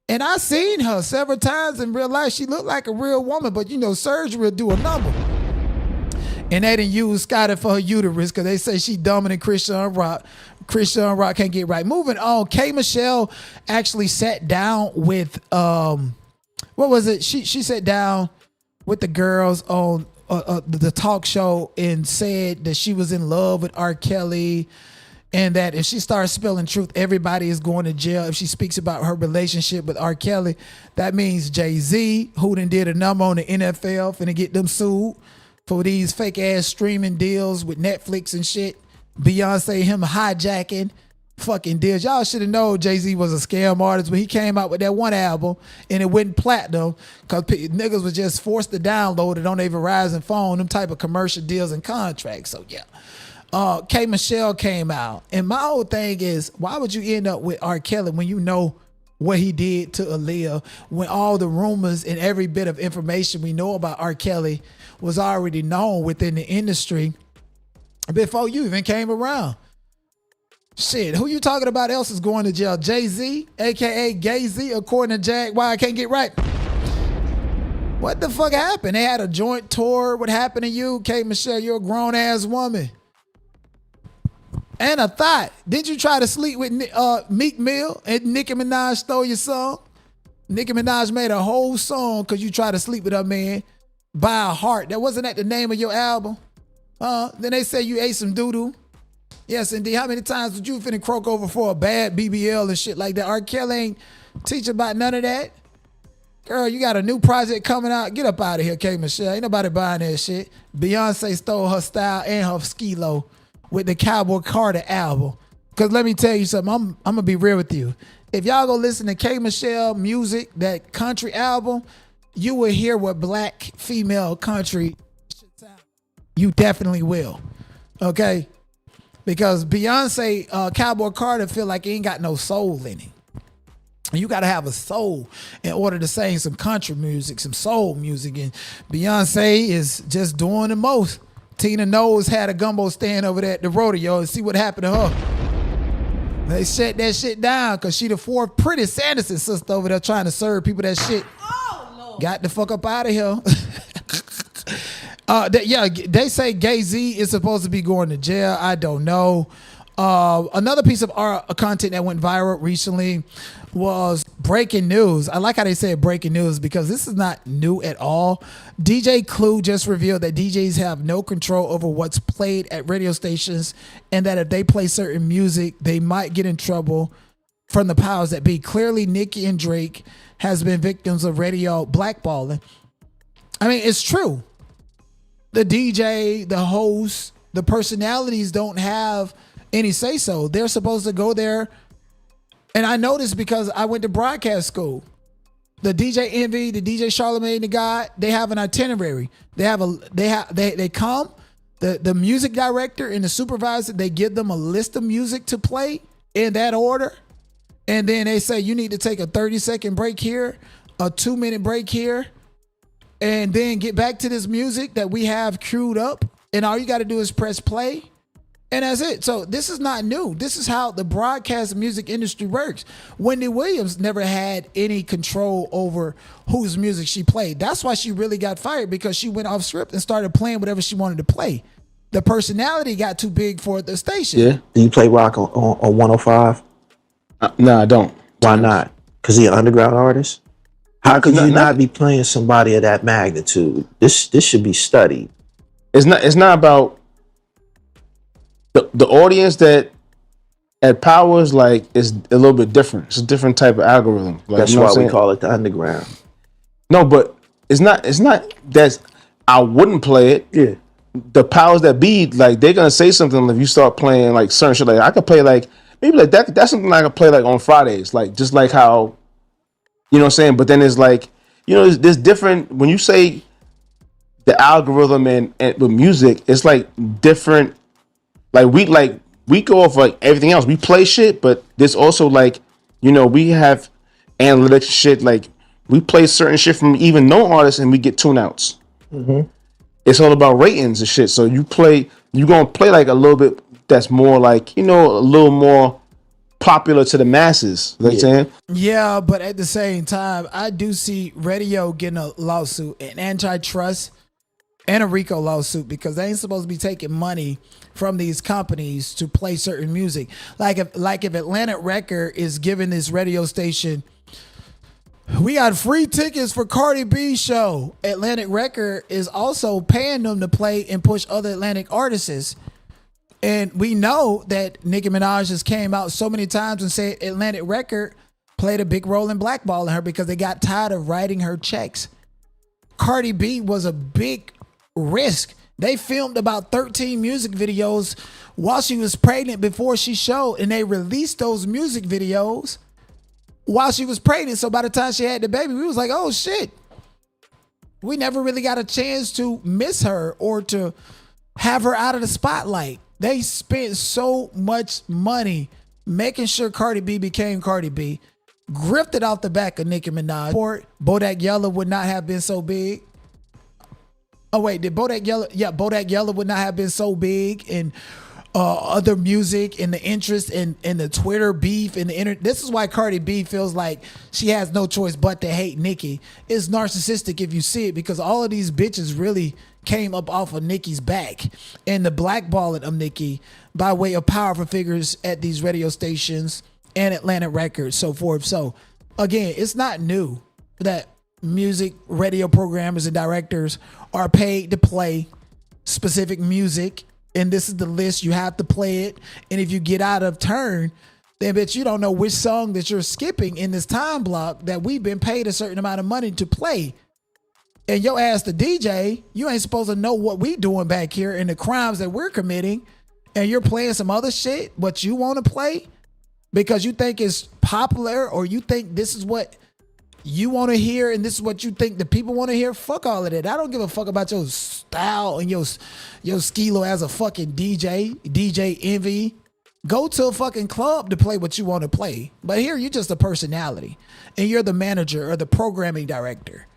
And I seen her several times in real life. She looked like a real woman, but surgery will do a number. And they didn't use Scotty for her uterus because they say she dumber than Chrisean Rock. Chrisean Rock can't get right. Moving on, K. Michelle actually sat down with, what was it? She sat down with the girls on the talk show and said that she was in love with R. Kelly, and that if she starts spilling truth, everybody is going to jail. If she speaks about her relationship with R. Kelly, that means Jay-Z, who done did a number on the NFL, finna get them sued for these fake ass streaming deals with Netflix and shit. Beyonce, him hijacking fucking deals. Y'all should have known Jay-Z was a scam artist when he came out with that one album and it went platinum because niggas was just forced to download it on their Verizon phone, them type of commercial deals and contracts. So yeah. K. Michelle came out. And my whole thing is, why would you end up with R. Kelly when you know what he did to Aaliyah, when all the rumors and every bit of information we know about R. Kelly was already known within the industry before you even came around? Shit, who you talking about else is going to jail? Jay-Z, aka Gay-Z, according to Jag. Why I can't get right? What the fuck happened? They had a joint tour. What happened to you? K. Michelle, you're a grown ass woman. And a thought, did you try to sleep with Meek Mill and Nicki Minaj stole your song? Nicki Minaj made a whole song because you tried to sleep with her man. By a Heart. That wasn't that the name of your album? Then they say you ate some doo-doo. Yes, indeed. How many times would you finna croak over for a bad BBL and shit like that? R. Kelly ain't teach about none of that. Girl, you got a new project coming out. Get up out of here, K. Michelle. Ain't nobody buying that shit. Beyonce stole her style and her skilo with the Cowboy Carter album. Because let me tell you something. I'm going to be real with you. If y'all go listen to K. Michelle music, that country album, you will hear what black female country should sound. You definitely will. Okay? Because Beyonce, Cowboy Carter feel like he ain't got no soul in it. You got to have a soul in order to sing some country music, some soul music. And Beyonce is just doing the most. Tina Knowles had a gumbo stand over there at the rodeo and see what happened to her. They shut that shit down because she the fourth pretty Sanderson sister over there trying to serve people that shit. Oh, Lord. Got the fuck up out of here. They say Jay-Z is supposed to be going to jail. I don't know. Another piece of our content that went viral recently was breaking news. I like how they said breaking news because this is not new at all. DJ Clue just revealed that DJs have no control over what's played at radio stations and that if they play certain music, they might get in trouble from the powers that be. Clearly, Nicki and Drake has been victims of radio blackballing. I mean, it's true. The DJ, the host, the personalities don't have any say so. They're supposed to go there. And I know this because I went to broadcast school. The DJ Envy, the DJ Charlamagne the God, they have an itinerary. They come, The music director and the supervisor, they give them a list of music to play in that order. And then they say, you need to take a 30-second break here, a 2-minute break here, and then get back to this music that we have queued up. And all you got to do is press play. And that's it. So this is not new. This is how the broadcast music industry works. Wendy Williams never had any control over whose music she played. That's why she really got fired, because she went off script and started playing whatever she wanted to play. The personality got too big for the station. Yeah. Do you play rock on 105? No, I don't. Why not? Because he's an underground artist? How could you not be playing somebody of that magnitude? This should be studied. It's not about the audience that at Powers, like, is a little bit different. It's a different type of algorithm. Like, that's why we call it the underground. No, but it's not that I wouldn't play it. Yeah. The powers that be, like, they're gonna say something if you start playing like certain shit. Like, I could play like maybe like that. That's something I could play like on Fridays, like just like how, you know what I'm saying. But then it's like, you know, there's different when you say the algorithm and with music, it's like different. Like we go off like everything else. We play shit, but there's also like, you know, we have analytics shit. Like we play certain shit from even known artists and we get tune outs. Mm-hmm. It's all about ratings and shit. So you're gonna play like a little bit that's more like, you know, a little more popular to the masses. You know what I'm saying? Yeah, but at the same time, I do see radio getting a lawsuit, an antitrust and a RICO lawsuit, because they ain't supposed to be taking money from these companies to play certain music. Like if Atlantic Record is giving this radio station, we got free tickets for Cardi B show. Atlantic Record is also paying them to play and push other Atlantic artists. And we know that Nicki Minaj has came out so many times and said Atlantic Record played a big role in blackballing her because they got tired of writing her checks. Cardi B was a big risk. They filmed about 13 music videos while she was pregnant before she showed, and they released those music videos while she was pregnant. So by the time she had the baby, we was like, oh shit. We never really got a chance to miss her or to have her out of the spotlight. They spent so much money making sure Cardi B became Cardi B, grifted off the back of Nicki Minaj. Bodak Yellow would not have been so big. Oh wait, did Bodak Yellow? Yeah, Bodak Yellow would not have been so big, and other music and the interest in the Twitter beef and the internet. This is why Cardi B feels like she has no choice but to hate Nicki. It's narcissistic if you see it, because all of these bitches really came up off of Nicki's back and the blackballing of Nicki by way of powerful figures at these radio stations and Atlantic Records, so forth. So again, it's not new that music radio programmers and directors are paid to play specific music, and this is the list. You have to play it, and if you get out of turn, then bitch, you don't know which song that you're skipping in this time block that we've been paid a certain amount of money to play. And your ass the DJ, you ain't supposed to know what we doing back here and the crimes that we're committing, and you're playing some other shit what you want to play because you think it's popular, or you think this is what you want to hear and this is what you think the people want to hear. Fuck all of that. I don't give a fuck about your style and your skilo as a fucking DJ Envy. Go to a fucking club to play what you want to play. But here you're just a personality and you're the manager or the programming director.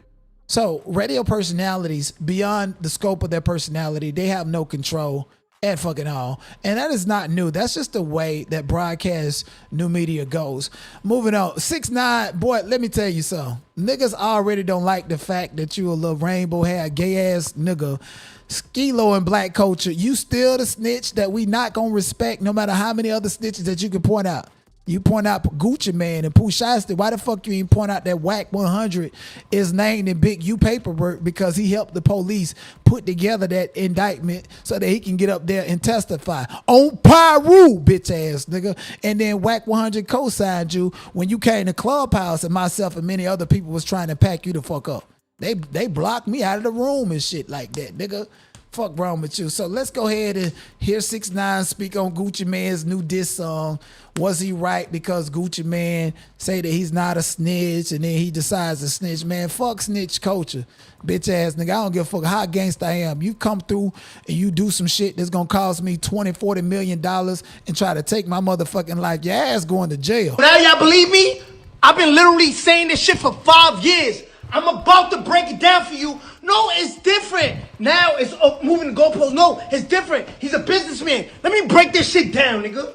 So radio personalities, beyond the scope of their personality, they have no control at fucking all. And that is not new. That's just the way that broadcast new media goes. Moving on. 6ix9ine, boy, let me tell you something. Niggas already don't like the fact that you a little rainbow hair, gay ass nigga. Skilo and black culture. You still the snitch that we not gonna respect no matter how many other snitches that you can point out. You point out Gucci Man and Pooh Shiesty. Why the fuck you even point out that Whack 100 is named in Big U paperwork because he helped the police put together that indictment so that he can get up there and testify on Pyru, bitch ass nigga. And then Whack 100 co-signed you when you came to Clubhouse and myself and many other people was trying to pack you the fuck up. They blocked me out of the room and shit like that, nigga. Fuck wrong with you. So let's go ahead and hear 6ix9ine speak on Gucci Mane's new diss song. Was he right because Gucci Mane say that he's not a snitch and then he decides to snitch? Man, fuck snitch culture. Bitch ass nigga. I don't give a fuck how gangsta I am. You come through and you do some shit that's gonna cost me $20-40 million and try to take my motherfucking life, your ass going to jail. Now y'all believe me? I've been literally saying this shit for 5 years. I'm about to break it down for you. No, it's different. Now it's moving the goalposts. No, it's different. He's a businessman. Let me break this shit down, nigga.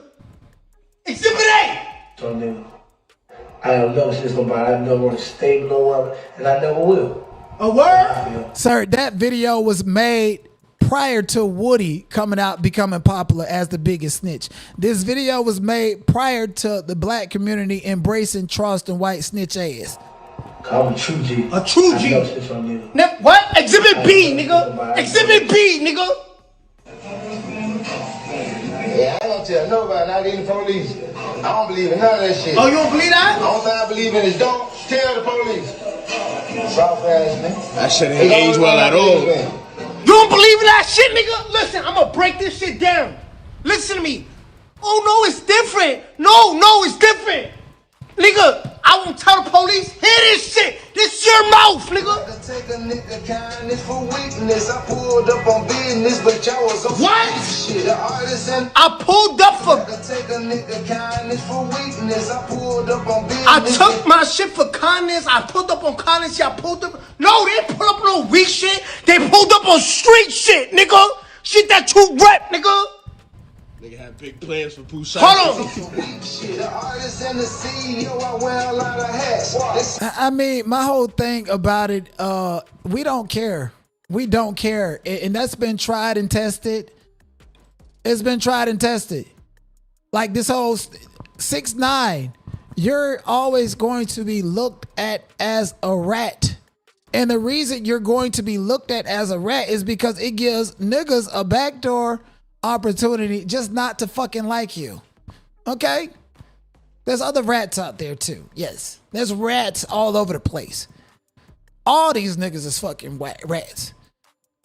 Exhibit A. So nigga, I have no shit nobody. I never want to stay no woman, and I never will. A word? Sir, that video was made prior to Woody coming out becoming popular as the biggest snitch. This video was made prior to the black community embracing Charleston White snitch ass. I'm a true G. A true G. What? Exhibit B, nigga. Exhibit B, nigga. Yeah, I ain't gonna tell nobody, not even the police. I don't believe in none of that shit. Oh, you don't believe that? The only thing I believe in is don't tell the police. Soft ass, nigga. That shit ain't age well at all. You don't believe in that shit, nigga? Listen, I'm gonna break this shit down. Listen to me. Oh, no, it's different. No, it's different. Nigga, I won't tell the police. Hear this shit. This your mouth, nigga. Take a nigga kindness for weakness. I pulled up on business, but y'all was on what? Shit. The artist and I pulled up for. Take a nigga kindness for weakness. I pulled up on business. I took my shit for kindness. I pulled up on kindness. Y'all pulled up. No, they didn't pull up on no weak shit. They pulled up on street shit, nigga. Shit that you rep, nigga. Nigga had big plans for Pusha. Hold on. I mean, my whole thing about it, we don't care. We don't care. And that's been tried and tested. It's been tried and tested. Like this whole 6ix9ine, you're always going to be looked at as a rat. And the reason you're going to be looked at as a rat is because it gives niggas a backdoor opportunity just not to fucking like you. Okay? There's other rats out there too. Yes. There's rats all over the place. All these niggas is fucking rats.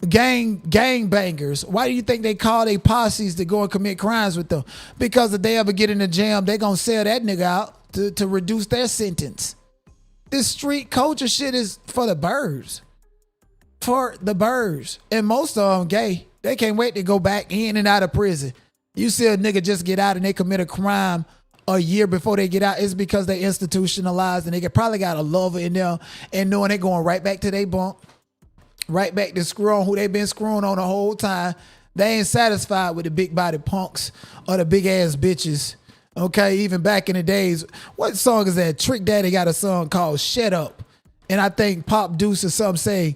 Gang bangers. Why do you think they call they posses to go and commit crimes with them? Because if they ever get in the jam, they gonna sell that nigga out to reduce their sentence. This street culture shit is for the birds. For the birds. And most of them gay. They can't wait to go back in and out of prison. You see a nigga just get out and they commit a crime a year before they get out. It's because they institutionalized and they probably got a lover in there and knowing they going right back to their bunk. Right back to screw on who they been screwing on the whole time. They ain't satisfied with the big body punks or the big ass bitches. Okay, even back in the days. What song is that? Trick Daddy got a song called Shut Up. And I think Pop Deuce or something say,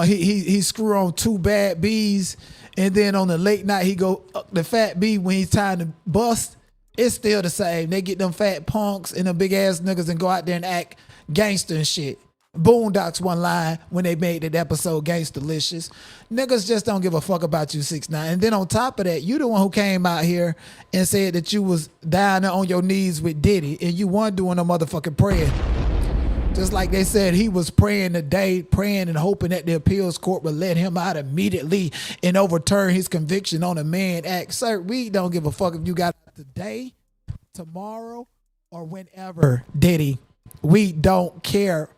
he screw on 2 bad B's, and then on the late night he go the fat B when he's trying to bust. It's still the same. They get them fat punks and them big ass niggas and go out there and act gangster and shit. Boondocks one line when they made that episode Gangstalicious. Niggas just don't give a fuck about you 6ix9ine. And then on top of that, you the one who came out here and said that you was down on your knees with Diddy and you weren't doing a motherfucking prayer. Just like they said he was praying today, praying and hoping that the appeals court would let him out immediately and overturn his conviction on a Mann Act. Sir, we don't give a fuck if you got today, tomorrow, or whenever, Diddy. We don't care.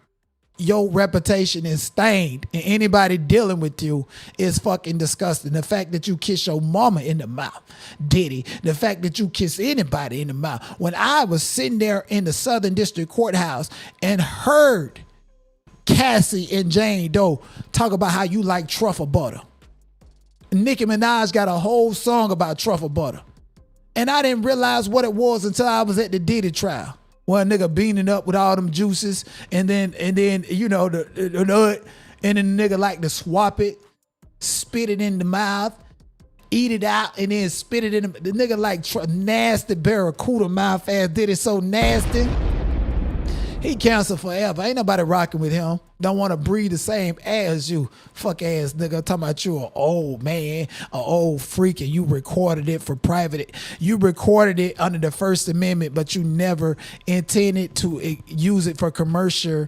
Your reputation is stained and anybody dealing with you is fucking disgusting. The fact that you kiss your mama in the mouth, Diddy. The fact that you kiss anybody in the mouth. When I was sitting there in the Southern District Courthouse and heard Cassie and Jane Doe talk about how you like truffle butter. Nicki Minaj got a whole song about truffle butter. And I didn't realize what it was until I was at the Diddy trial. Well, a nigga beaning up with all them juices and then you know the nut, and then the nigga like to swap it, spit it in the mouth, eat it out, and then spit it in the nigga like nasty barracuda mouth ass did it so nasty. He canceled forever. Ain't nobody rocking with him. Don't want to breathe the same air as you. Fuck ass nigga. I'm talking about you an old man, an old freak, and you recorded it for private. You recorded it under the First Amendment, but you never intended to use it for commercial.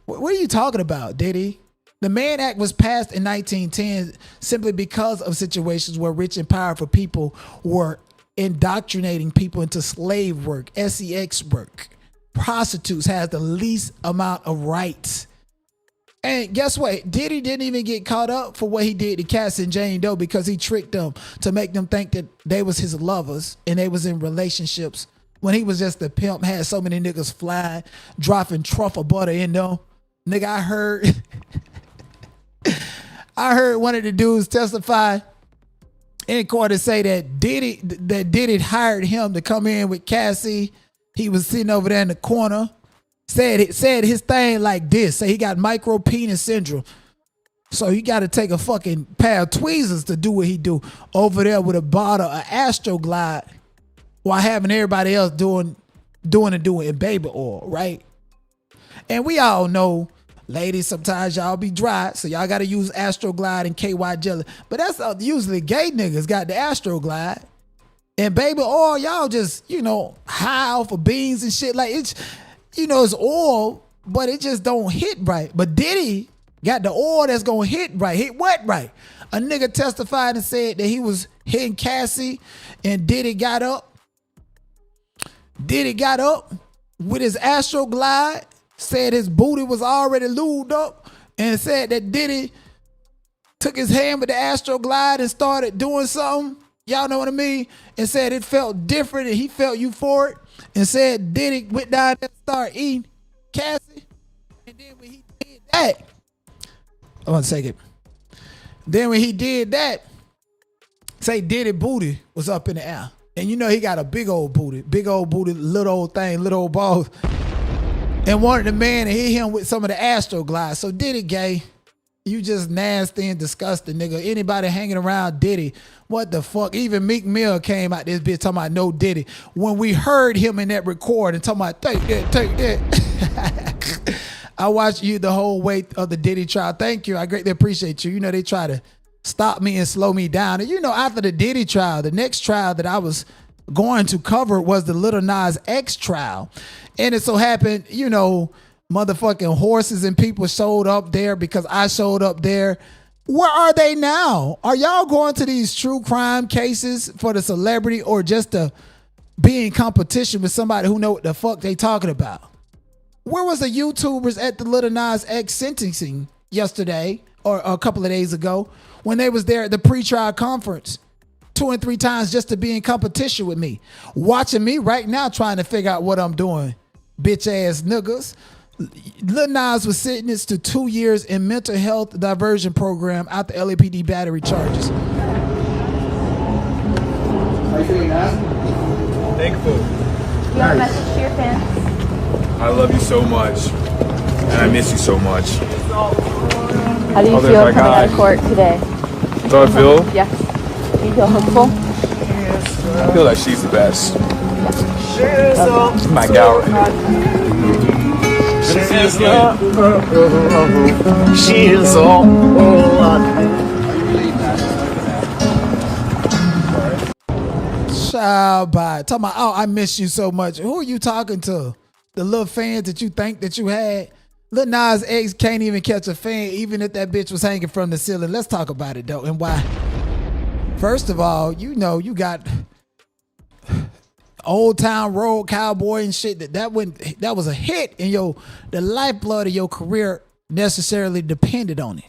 What are you talking about, Diddy? The Mann Act was passed in 1910 simply because of situations where rich and powerful people were indoctrinating people into slave work, sex work. Prostitutes has the least amount of rights. And guess what? Diddy didn't even get caught up for what he did to Cass and Jane Doe because he tricked them to make them think that they was his lovers and they was in relationships when he was just a pimp, had so many niggas flying, dropping truffle butter in them. Nigga, I heard one of the dudes testify in court to say that Diddy hired him to come in with Cassie. He was sitting over there in the corner. Said his thing like this. Say he got micro penis syndrome. So he got to take a fucking pair of tweezers to do what he do over there with a bottle of Astroglide while having everybody else doing baby oil, right? And we all know, ladies, sometimes y'all be dry, so y'all got to use Astroglide and KY jelly. But that's usually gay niggas got the Astroglide. And baby oil, y'all just, high off of beans and shit. Like, it's, it's oil, but it just don't hit right. But Diddy got the oil that's going to hit right. Hit what right? A nigga testified and said that he was hitting Cassie and Diddy got up. Diddy got up with his Astroglide, said his booty was already lubed up, and said that Diddy took his hand with the Astroglide and started doing something. Y'all know what I mean? And said it felt different and he felt euphoric. And said Diddy went down there and started eating Cassie. And then when he did that, one second. Then when he did that, say Diddy booty was up in the air. And he got a big old booty, little old thing, little old balls. And wanted the man to hit him with some of the Astroglide. So Diddy gay. You just nasty and disgusting, nigga. Anybody hanging around Diddy, what the fuck? Even Meek Mill came out this bitch talking about no Diddy. When we heard him in that record and talking about take that. I watched you the whole way of the Diddy trial. Thank you. I greatly appreciate you. They try to stop me and slow me down. And after the Diddy trial, the next trial that I was going to cover was the Lil Nas X trial. And it so happened, motherfucking horses and people showed up there because I showed up there. Where are they now? Are y'all going to these true crime cases for the celebrity or just to be in competition with somebody who know what the fuck they talking about? Where was the YouTubers at the Lil Nas X sentencing yesterday or a couple of days ago when they was there at the pre-trial conference 2 and 3 times just to be in competition with me? Watching me right now trying to figure out what I'm doing, bitch ass niggas. Lil Nas was sentenced to 2 years in mental health diversion program after LAPD battery charges. How you feeling, man? Thankful. You have a message to your fans? I love you so much, and I miss you so much. How do you feel coming out of court today? How do I feel? Yes. Do you feel hopeful? I feel like she's the best. She's my gal right now. She is all Child, bye. Talking about, I miss you so much. Who are you talking to? The little fans that you think that you had? Lil Nas X can't even catch a fan, even if that bitch was hanging from the ceiling. Let's talk about it, though, and why. First of all, you got Old Town Road Cowboy and shit. That was a hit, and the lifeblood of your career necessarily depended on it.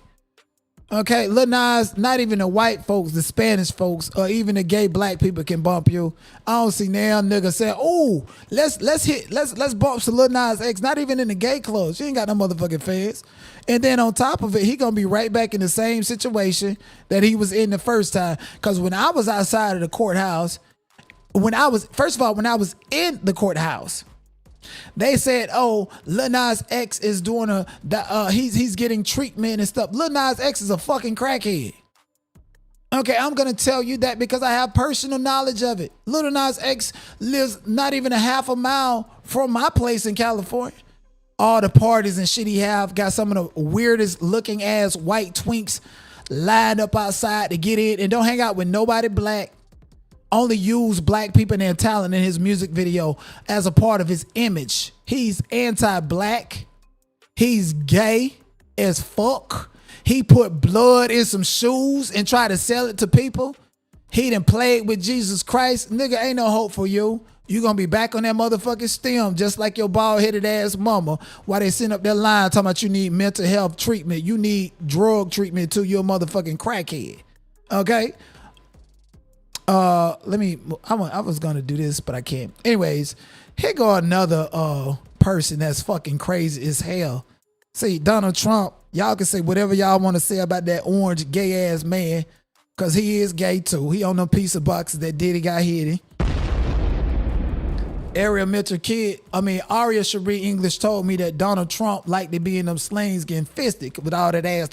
Okay, Lil Nas, not even the white folks, the Spanish folks, or even the gay black people can bump you. I don't see now niggas saying, "Oh, let's bump some Lil Nas X." Not even in the gay clubs. You ain't got no motherfucking fans. And then on top of it, he gonna be right back in the same situation that he was in the first time. Cause when I was outside of the courthouse, when I was in the courthouse, they said, "Oh, Lil Nas X is doing he's getting treatment and stuff." Lil Nas X is a fucking crackhead. Okay, I'm gonna tell you that because I have personal knowledge of it. Lil Nas X lives not even a half a mile from my place in California. All the parties and shit he have got some of the weirdest looking ass white twinks lined up outside to get in, and don't hang out with nobody black. Only use black people and their talent in his music video as a part of his image. He's anti-black. He's gay as fuck. He put blood in some shoes and tried to sell it to people. He done played with Jesus Christ. Nigga, ain't no hope for you. You gonna be back on that motherfucking stem just like your bald-headed ass mama while they send up that line talking about you need mental health treatment. You need drug treatment too. You're a motherfucking crackhead. Okay? I was gonna do this, but I can't. Anyways, here go another person that's fucking crazy as hell. See, Donald Trump, y'all can say whatever y'all want to say about that orange gay ass man, cause he is gay too. He on them piece of boxes that Diddy got hit in. Aria Cherie English told me that Donald Trump liked to be in them slings getting fisted with all that ass.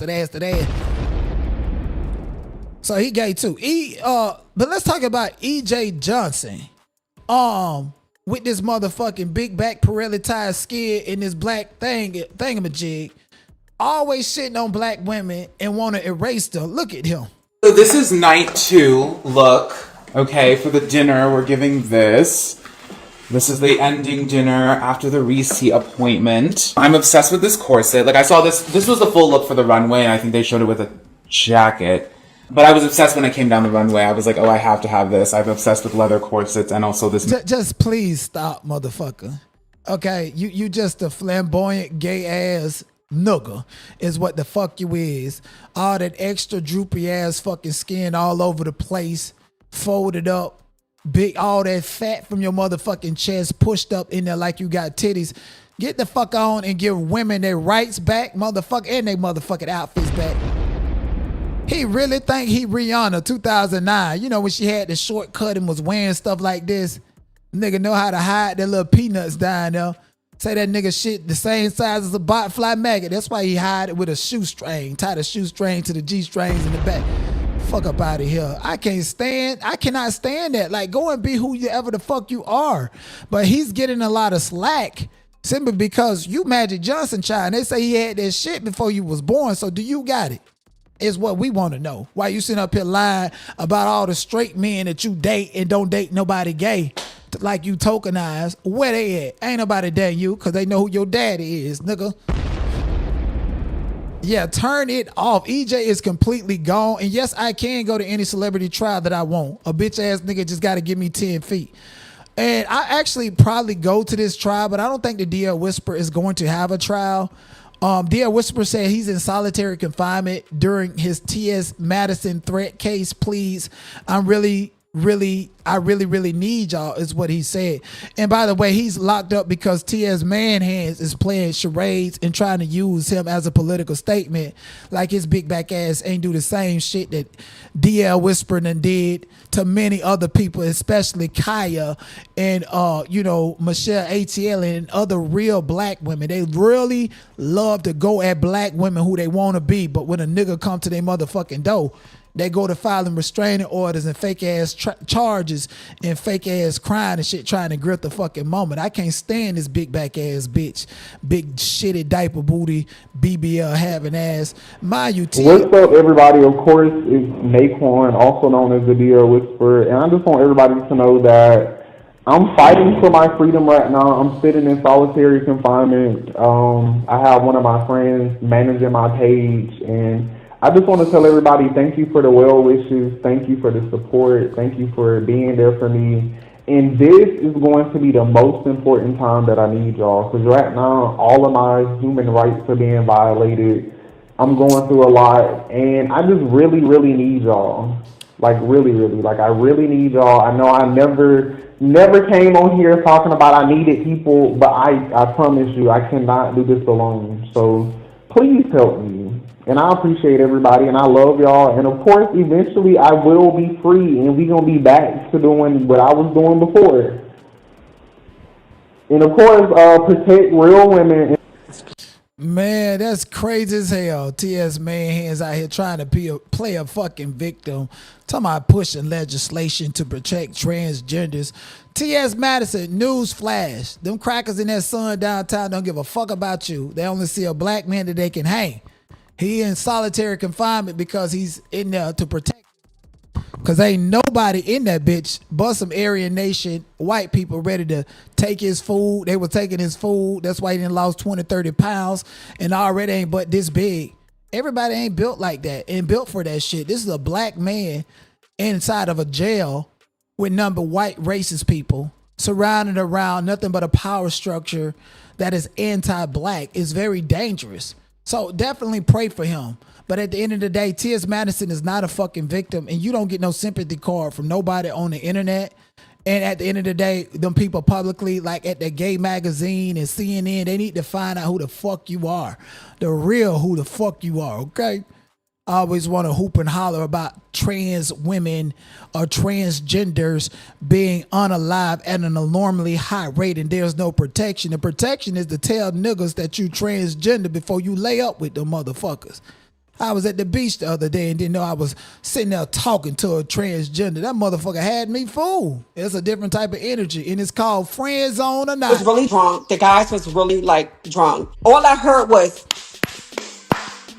So he gay too. But let's talk about E.J. Johnson. With this motherfucking big back Pirelli skin and this black thingamajig, always shitting on black women and want to erase them. Look at him. So this is night 2 look. Okay, for the dinner, we're giving this. This is the ending dinner after the Reese appointment. I'm obsessed with this corset. Like, I saw this. This was the full look for the runway, and I think they showed it with a jacket. But I was obsessed when I came down the runway. I was like, oh, I have to have this. I'm obsessed with leather corsets and also this. Just please stop, motherfucker. Okay, you just a flamboyant gay ass nigga is what the fuck you is. All that extra droopy ass fucking skin all over the place, folded up. Big, all that fat from your motherfucking chest pushed up in there like you got titties. Get the fuck on and give women their rights back, motherfucker, and their motherfucking outfits back. He really think he Rihanna 2009. You know when she had the short cut and was wearing stuff like this? Nigga know how to hide their little peanuts down there. Say that nigga shit the same size as a botfly maggot. That's why he hide it with a shoestring. Tie the shoestring to the G-strings in the back. Fuck up out of here. I cannot stand that. Like, go and be who you ever the fuck you are. But he's getting a lot of slack simply because you Magic Johnson child. They say he had that shit before you was born. So do you got it? Is what we want to know. Why you sitting up here lying about all the straight men that you date and don't date nobody gay? Like you tokenize. Where they at? Ain't nobody dating you because they know who your daddy is, nigga. Yeah, turn it off. EJ is completely gone. And yes, I can go to any celebrity trial that I want. A bitch ass nigga just got to give me 10 feet. And I actually probably go to this trial, but I don't think the DL Whisper is going to have a trial. DL Whisper said he's in solitary confinement during his T.S. Madison threat case. Please, I really need y'all is what he said. And by the way, he's locked up because T.S. Manhands is playing charades and trying to use him as a political statement. Like his big back ass ain't do the same shit that DL Whisper did to many other people, especially Kaya and Michelle ATL and other real black women. They really love to go at black women who they want to be, but when a nigga come to their motherfucking door, they go to filing restraining orders and fake ass charges and fake ass crying and shit trying to grip the fucking moment. I can't stand this big back ass bitch. Big shitty diaper booty, BBL having ass. Mind you, What's up, everybody? Of course, it's Naquan, also known as the DL Whisperer. And I just want everybody to know that I'm fighting for my freedom right now. I'm sitting in solitary confinement. I have one of my friends managing my page, and I just want to tell everybody thank you for the well wishes, thank you for the support, thank you for being there for me. And this is going to be the most important time that I need y'all, because right now all of my human rights are being violated. I'm going through a lot, and I just really need y'all. Like really. Like I really need y'all. I know I never came on here talking about I needed people, but I promise you I cannot do this alone. So please help me. And I appreciate everybody, and I love y'all. And of course, eventually I will be free, and we gonna be back to doing what I was doing before. And of course, protect real women. Man, that's crazy as hell. T.S. Manhands out here trying to play a fucking victim. Talking about pushing legislation to protect transgenders. T.S. Madison, news flash. Them crackers in that sun downtown don't give a fuck about you. They only see a black man that they can hang. He in solitary confinement because he's in there to protect. Because ain't nobody in that bitch but some Aryan Nation white people ready to take his food. They were taking his food. That's why he done lost 20, 30 pounds and already ain't but this big. Everybody ain't built like that and built for that shit. This is a black man inside of a jail with number white racist people surrounded around nothing but a power structure that is anti-black. Is very dangerous. So definitely pray for him. But at the end of the day, T.S. Madison is not a fucking victim, and you don't get no sympathy card from nobody on the internet. And at the end of the day, them people publicly, like at the gay magazine and CNN, they need to find out who the fuck you are. The real who the fuck you are, okay? I always want to hoop and holler about trans women or transgenders being unalive at an alarmingly high rate, and there's no protection. The protection is to tell niggas that you transgender before you lay up with them motherfuckers. I was at the beach the other day and didn't know I was sitting there talking to a transgender. That motherfucker had me fooled. It's a different type of energy, and it's called friend zone or not. Was really drunk. The guys was really like drunk. All I heard was,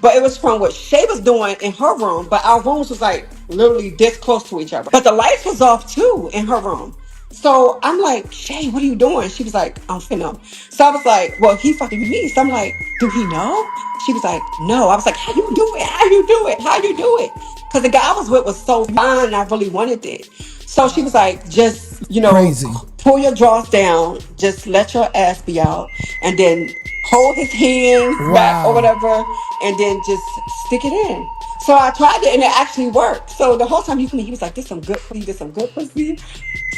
but it was from what Shay was doing in her room, but our rooms was like literally this close to each other. But the lights was off too in her room. So I'm like, Shay, what are you doing? She was like, I'm finna. So I was like, well, he fucking me. So I'm like, do he know? She was like, no. I was like, how you do it? How you do it? How you do it? Because the guy I was with was so fine and I really wanted it. So she was like, just, Crazy. pull your drawers down, just let your ass be out, and then hold his hands back or whatever, and then just stick it in. So I tried it and it actually worked. So the whole time he was like, this some good pussy, this some good pussy.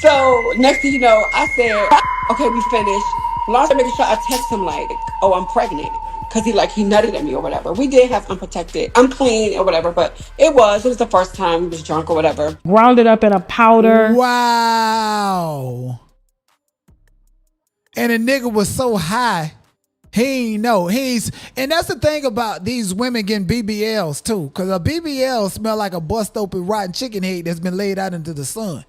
So next thing you know, I said, okay, we finished. Long time making sure I text him like, oh, I'm pregnant. Cause he nutted at me or whatever. We did have unprotected. I'm clean or whatever, but it was the first time he was drunk or whatever. Ground it up in a powder. Wow. And the nigga was so high, he ain't know. And that's the thing about these women getting BBLs too. Cause a BBL smell like a bust open rotten chicken head that's been laid out into the sun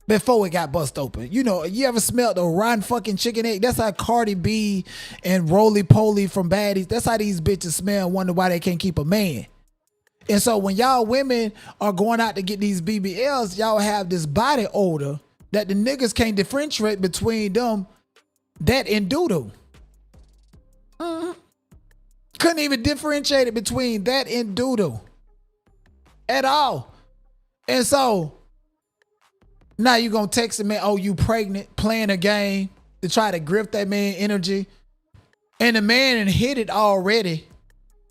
before it got bust open. You know, you ever smelled a rotten fucking chicken egg? That's how Cardi B and Roly Poly from Baddies, that's how these bitches smell and wonder why they can't keep a man. And so when y'all women are going out to get these BBLs, y'all have this body odor that the niggas can't differentiate between them, that and doodle. Couldn't even differentiate it between that and doodle at all. And so now you gonna text a man, oh, you pregnant, playing a game to try to grip that man energy. And the man had hit it already.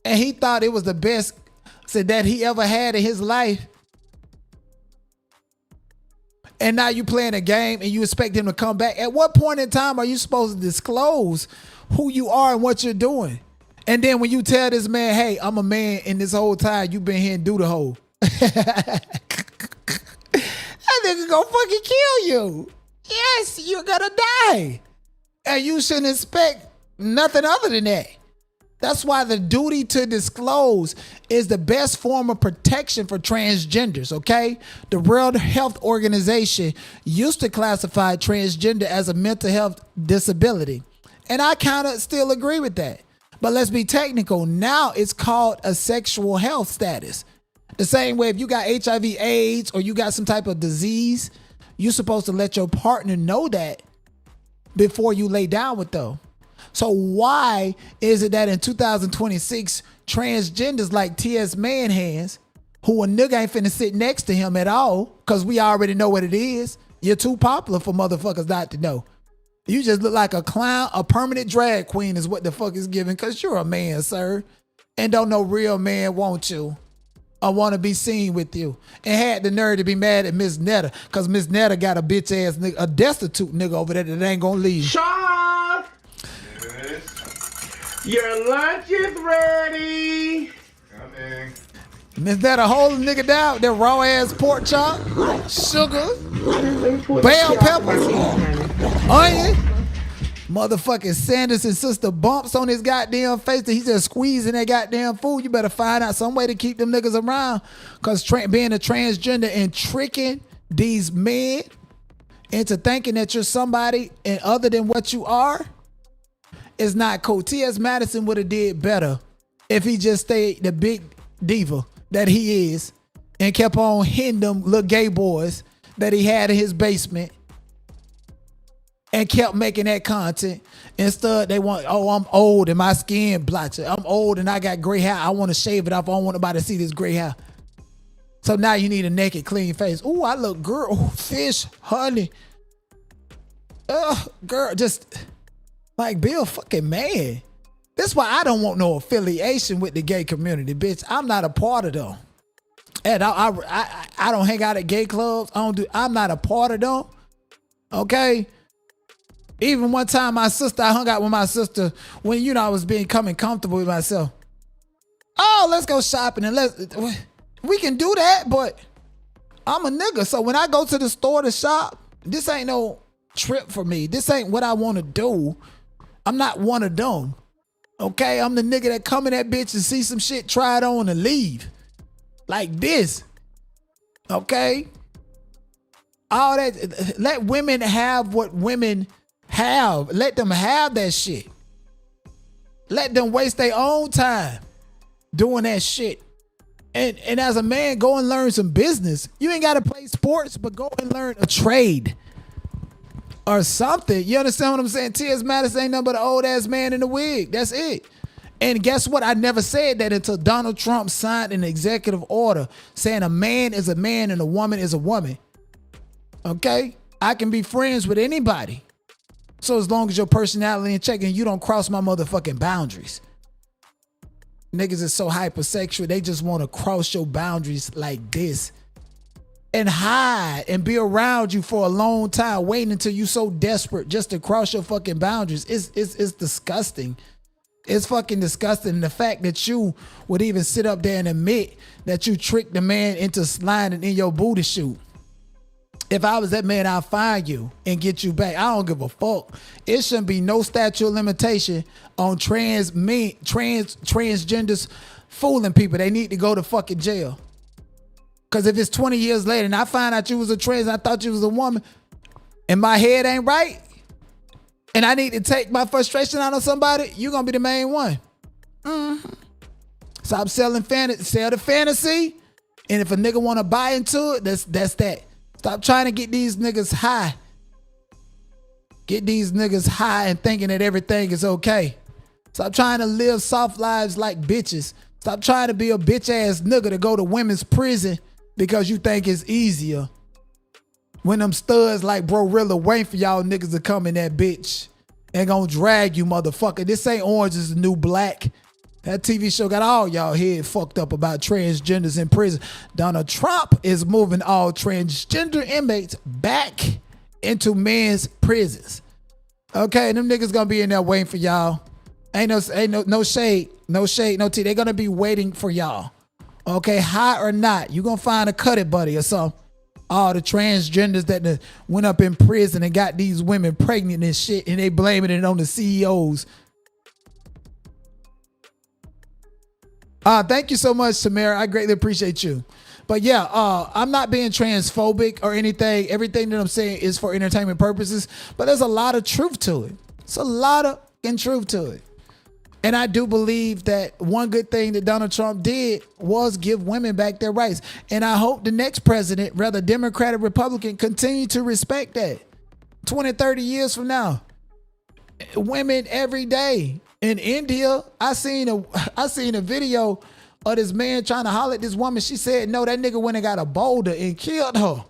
And he thought it was the best that he ever had in his life. And now you playing a game and you expect him to come back. At what point in time are you supposed to disclose who you are and what you're doing? And then when you tell this man, hey, I'm a man, and this whole time you've been here and do the whole. That nigga gonna fucking kill you. Yes, you're gonna die. And you shouldn't expect nothing other than that. That's why the duty to disclose is the best form of protection for transgenders, okay? The World Health Organization used to classify transgender as a mental health disability. And I kind of still agree with that. But let's be technical. Now it's called a sexual health status. The same way if you got HIV, AIDS, or you got some type of disease, you're supposed to let your partner know that before you lay down with them. So why is it that in 2026, transgenders like T.S. Manhands, who a nigga ain't finna sit next to him at all, because we already know what it is. You're too popular for motherfuckers not to know. You just look like a clown, a permanent drag queen is what the fuck is giving, because you're a man, sir. And don't no real man want you. I want to be seen with you. And had the nerve to be mad at Miss Netta, because Miss Netta got a bitch ass nigga, a destitute nigga over there that ain't gonna leave. Sean! Yes. Your lunch is ready. Coming. Miss Netta hold a nigga down, that raw ass pork chop, sugar, bell peppers, onion, motherfucking Sanders and sister bumps on his goddamn face that he's just squeezing that goddamn food. You better find out some way to keep them niggas around, because being a transgender and tricking these men into thinking that you're somebody and other than what you are is not cool. T.S. Madison would have did better if he just stayed the big diva that he is and kept on hitting them little gay boys that he had in his basement and kept making that content. Instead, they want, oh, I'm old and my skin blotched. I'm old and I got gray hair. I want to shave it off. I don't want nobody to see this gray hair. So now you need a naked, clean face. Ooh, I look girl. Ooh, fish, honey. Girl, just like be a fucking man. That's why I don't want no affiliation with the gay community, bitch. I'm not a part of them. And I don't hang out at gay clubs. I'm not a part of them. Okay? Even one time I hung out with my sister when, I was becoming comfortable with myself. Oh, let's go shopping and we can do that, but I'm a nigga. So when I go to the store to shop, this ain't no trip for me. This ain't what I want to do. I'm not one of them. Okay? I'm the nigga that come in that bitch and see some shit, try it on and leave. Like this. Okay? All that. Let women have what women have. Let them have that shit. Let them waste their own time doing that shit. And as a man, go and learn some business. You ain't got to play sports, but go and learn a trade or something. You understand what I'm saying? T.S. Madison ain't nothing but an old ass man in a wig. That's it. And guess what? I never said that until Donald Trump signed an executive order saying a man is a man and a woman is a woman. Okay? I can be friends with anybody. So as long as your personality in check and you don't cross my motherfucking boundaries. Niggas is so hypersexual, they just want to cross your boundaries like this and hide and be around you for a long time, waiting until you so desperate just to cross your fucking boundaries. It's disgusting. It's fucking disgusting. The fact that you would even sit up there and admit that you tricked the man into sliding in your booty shoot. If I was that man, I'll find you and get you back. I don't give a fuck. It shouldn't be no statute of limitation on transgenders fooling people. They need to go to fucking jail. Because if it's 20 years later and I find out you was a trans, I thought you was a woman, and my head ain't right, and I need to take my frustration out on somebody, you're going to be the main one. Mm-hmm. Stop selling fantasy. Sell the fantasy. And if a nigga want to buy into it, that's that. Stop trying to get these niggas high. Get these niggas high and thinking that everything is okay. Stop trying to live soft lives like bitches. Stop trying to be a bitch ass nigga to go to women's prison because you think it's easier. When them studs like Bro-Rilla waiting for y'all niggas to come in that bitch and gonna drag you, motherfucker. This ain't Orange is the New Black. That TV show got all y'all head fucked up about transgenders in prison. Donald Trump is moving all transgender inmates back into men's prisons. Okay, them niggas gonna be in there waiting for y'all. Ain't no shade, no tea. They're gonna be waiting for y'all. Okay, hot or not, you gonna find a cut it buddy or something. All the transgenders that went up in prison and got these women pregnant and shit, and they blaming it on the CEOs. Thank you so much, Samara. I greatly appreciate you. But yeah, I'm not being transphobic or anything. Everything that I'm saying is for entertainment purposes. But there's a lot of truth to it. It's a lot of truth to it. And I do believe that one good thing that Donald Trump did was give women back their rights. And I hope the next president, whether Democrat or Republican, continue to respect that. 20, 30 years from now. Women every day. In India, I seen a video of this man trying to holler at this woman. She said, no, that nigga went and got a boulder and killed her.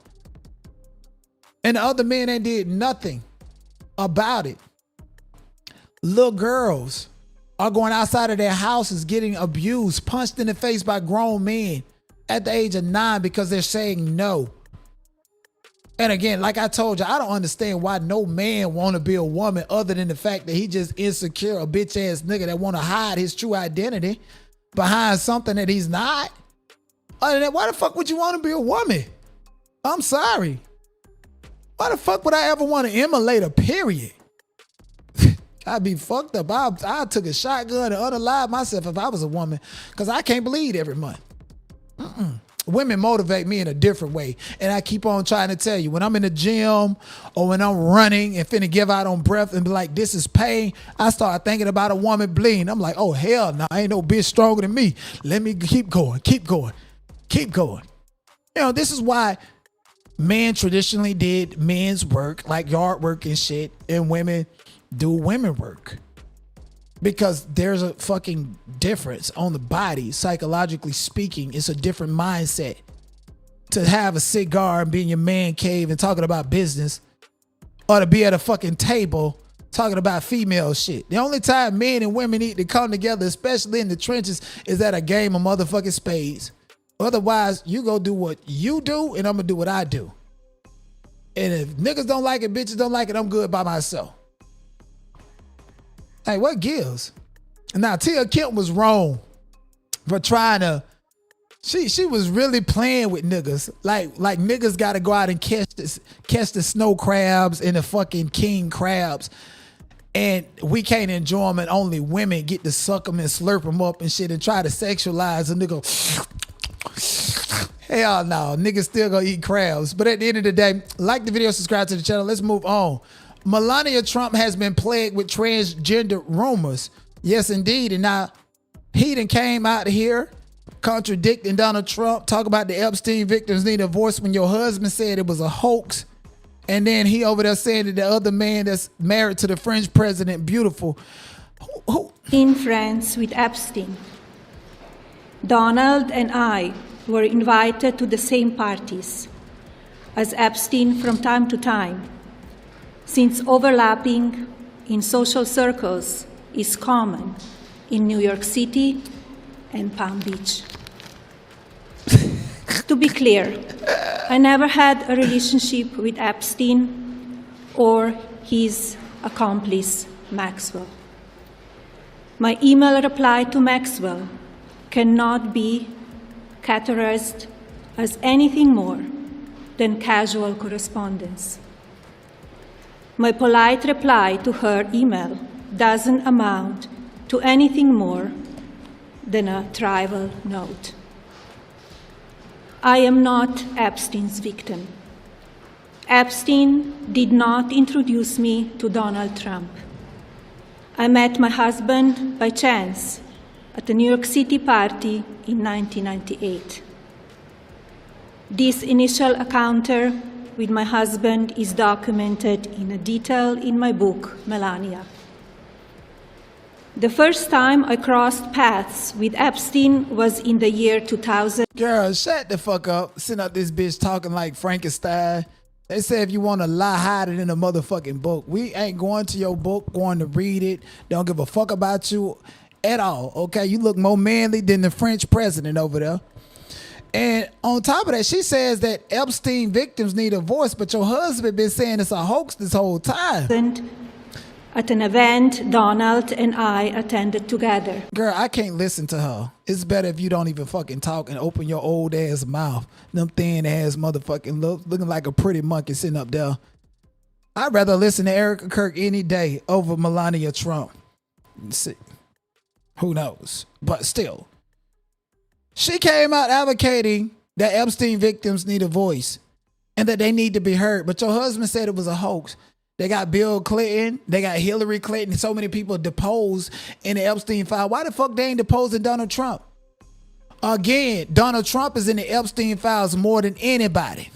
And the other men ain't did nothing about it. Little girls are going outside of their houses getting abused, punched in the face by grown men at the age of 9 because they're saying no. And again, like I told you, I don't understand why no man want to be a woman other than the fact that he just insecure, a bitch ass nigga that want to hide his true identity behind something that he's not. Other than that, why the fuck would you want to be a woman? I'm sorry. Why the fuck would I ever want to immolate a period? I'd be fucked up. I took a shotgun and unalive myself if I was a woman because I can't bleed every month. Women motivate me in a different way. And I keep on trying to tell you, when I'm in the gym or when I'm running and finna give out on breath and be like, this is pain, I start thinking about a woman bleeding. I'm like, oh, hell no, ain't no bitch stronger than me. Let me keep going. You know, this is why men traditionally did men's work, like yard work and shit, and women do women work. Because there's a fucking difference on the body, psychologically speaking. It's a different mindset to have a cigar and be in your man cave and talking about business, or to be at a fucking table talking about female shit. The only time men and women need to come together, especially in the trenches, is at a game of motherfucking spades. Otherwise, you go do what you do, and I'm gonna do what I do. And if niggas don't like it, bitches don't like it, I'm good by myself. Hey, what gives? Now, Tia Kemp was wrong for trying to. She was really playing with niggas. Like niggas got to go out and catch the snow crabs and the fucking king crabs, and we can't enjoy them, and only women get to suck them and slurp them up and shit and try to sexualize a nigga. Hell no, niggas still gonna eat crabs. But at the end of the day, like the video, subscribe to the channel. Let's move on. Melania Trump has been plagued with transgender rumors. Yes, indeed. And now he done came out here contradicting Donald Trump, talk about the Epstein victims need a voice when your husband said it was a hoax. And then he over there saying that the other man that's married to the French president, beautiful. In France with Epstein. Donald and I were invited to the same parties as Epstein from time to time, since overlapping in social circles is common in New York City and Palm Beach. To be clear, I never had a relationship with Epstein or his accomplice, Maxwell. My email reply to Maxwell cannot be categorized as anything more than casual correspondence. My polite reply to her email doesn't amount to anything more than a trivial note. I am not Epstein's victim. Epstein did not introduce me to Donald Trump. I met my husband by chance at a New York City party in 1998. This initial encounter with my husband is documented in detail in my book, Melania. The first time I crossed paths with Epstein was in the year 2000. Girl, shut the fuck up. Sitting up this bitch talking like Frankenstein. They say if you want to lie, hide it in a motherfucking book. We ain't going to your book, going to read it. Don't give a fuck about you at all, okay? You look more manly than the French president over there. And on top of that, she says that Epstein victims need a voice, but your husband been saying it's a hoax this whole time. At an event Donald and I attended together. Girl, I can't listen to her. It's better if you don't even fucking talk and open your old ass mouth. Them thin ass motherfucking looking like a pretty monkey sitting up there. I'd rather listen to Erica Kirk any day over Melania Trump. Who knows? But still. She came out advocating that Epstein victims need a voice and that they need to be heard. But your husband said it was a hoax. They got Bill Clinton. They got Hillary Clinton. So many people deposed in the Epstein file. Why the fuck they ain't deposing Donald Trump? Again, Donald Trump is in the Epstein files more than anybody.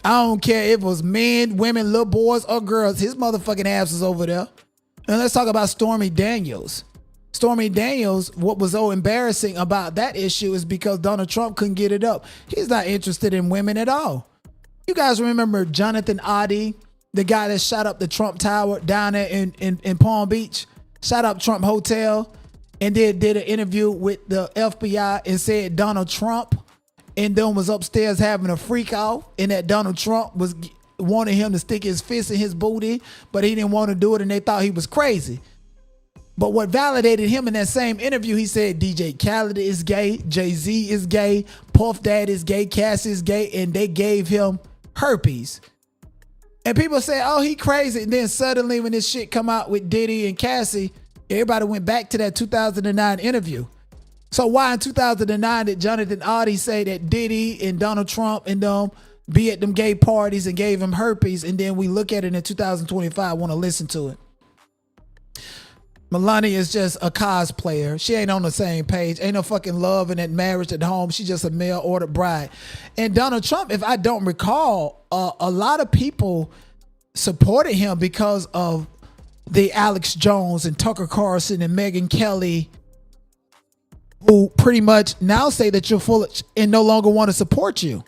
I don't care if it was men, women, little boys, or girls. His motherfucking ass is over there. And let's talk about Stormy Daniels. Stormy Daniels, what was so embarrassing about that issue is because Donald Trump couldn't get it up. He's not interested in women at all. You guys remember Jonathan Oddie, the guy that shot up the Trump Tower down there in Palm Beach, shot up Trump Hotel, and then did an interview with the FBI and said Donald Trump and then was upstairs having a freak out, and that Donald Trump was wanting him to stick his fist in his booty, but he didn't want to do it and they thought he was crazy. But what validated him in that same interview, he said DJ Khaled is gay, Jay-Z is gay, Puff Daddy is gay, Cass is gay, and they gave him herpes. And people say, oh, he crazy. And then suddenly when this shit come out with Diddy and Cassie, everybody went back to that 2009 interview. So why in 2009 did Jonathan Oddie say that Diddy and Donald Trump and them be at them gay parties and gave him herpes, and then we look at it in 2025, want to listen to it? Melania is just a cosplayer. She ain't on the same page. Ain't no fucking love in that marriage at home. She's just a mail-order bride. And Donald Trump, if I don't recall, a lot of people supported him because of the Alex Jones and Tucker Carlson and Megyn Kelly, who pretty much now say that you're full of and no longer want to support you.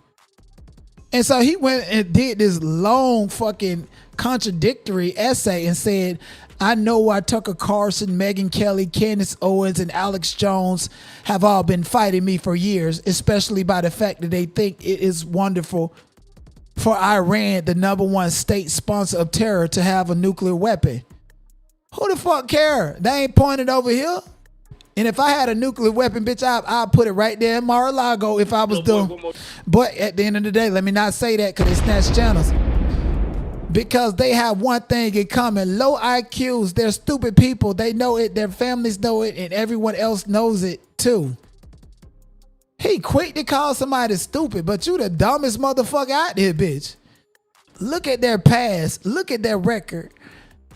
And so he went and did this long fucking contradictory essay and said, I know why Tucker Carlson, Megyn Kelly, Candace Owens, and Alex Jones have all been fighting me for years, especially by the fact that they think it is wonderful for Iran, the number one state sponsor of terror, to have a nuclear weapon. Who the fuck care? They ain't pointed over here. And if I had a nuclear weapon, bitch, I'd put it right there in Mar-a-Lago if I was doing. But at the end of the day, let me not say that because they snatch channels. Because they have one thing in common. Low IQs. They're stupid people. They know it. Their families know it. And everyone else knows it too. He quick to call somebody stupid. But you the dumbest motherfucker out there, bitch. Look at their past. Look at their record.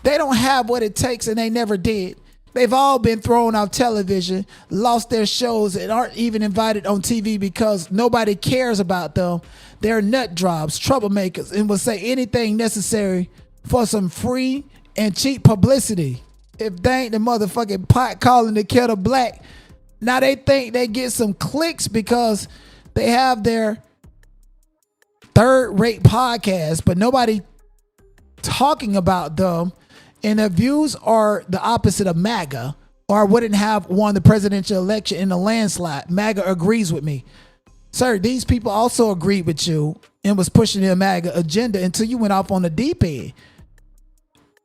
They don't have what it takes and they never did. They've all been thrown off television, lost their shows, and aren't even invited on TV because nobody cares about them. They're nut jobs, troublemakers, and will say anything necessary for some free and cheap publicity. If they ain't the motherfucking pot calling the kettle black, now they think they get some clicks because they have their third-rate podcast, but nobody talking about them. And their views are the opposite of MAGA, or wouldn't have won the presidential election in a landslide. MAGA agrees with me. Sir, these people also agreed with you and was pushing their MAGA agenda until you went off on the deep end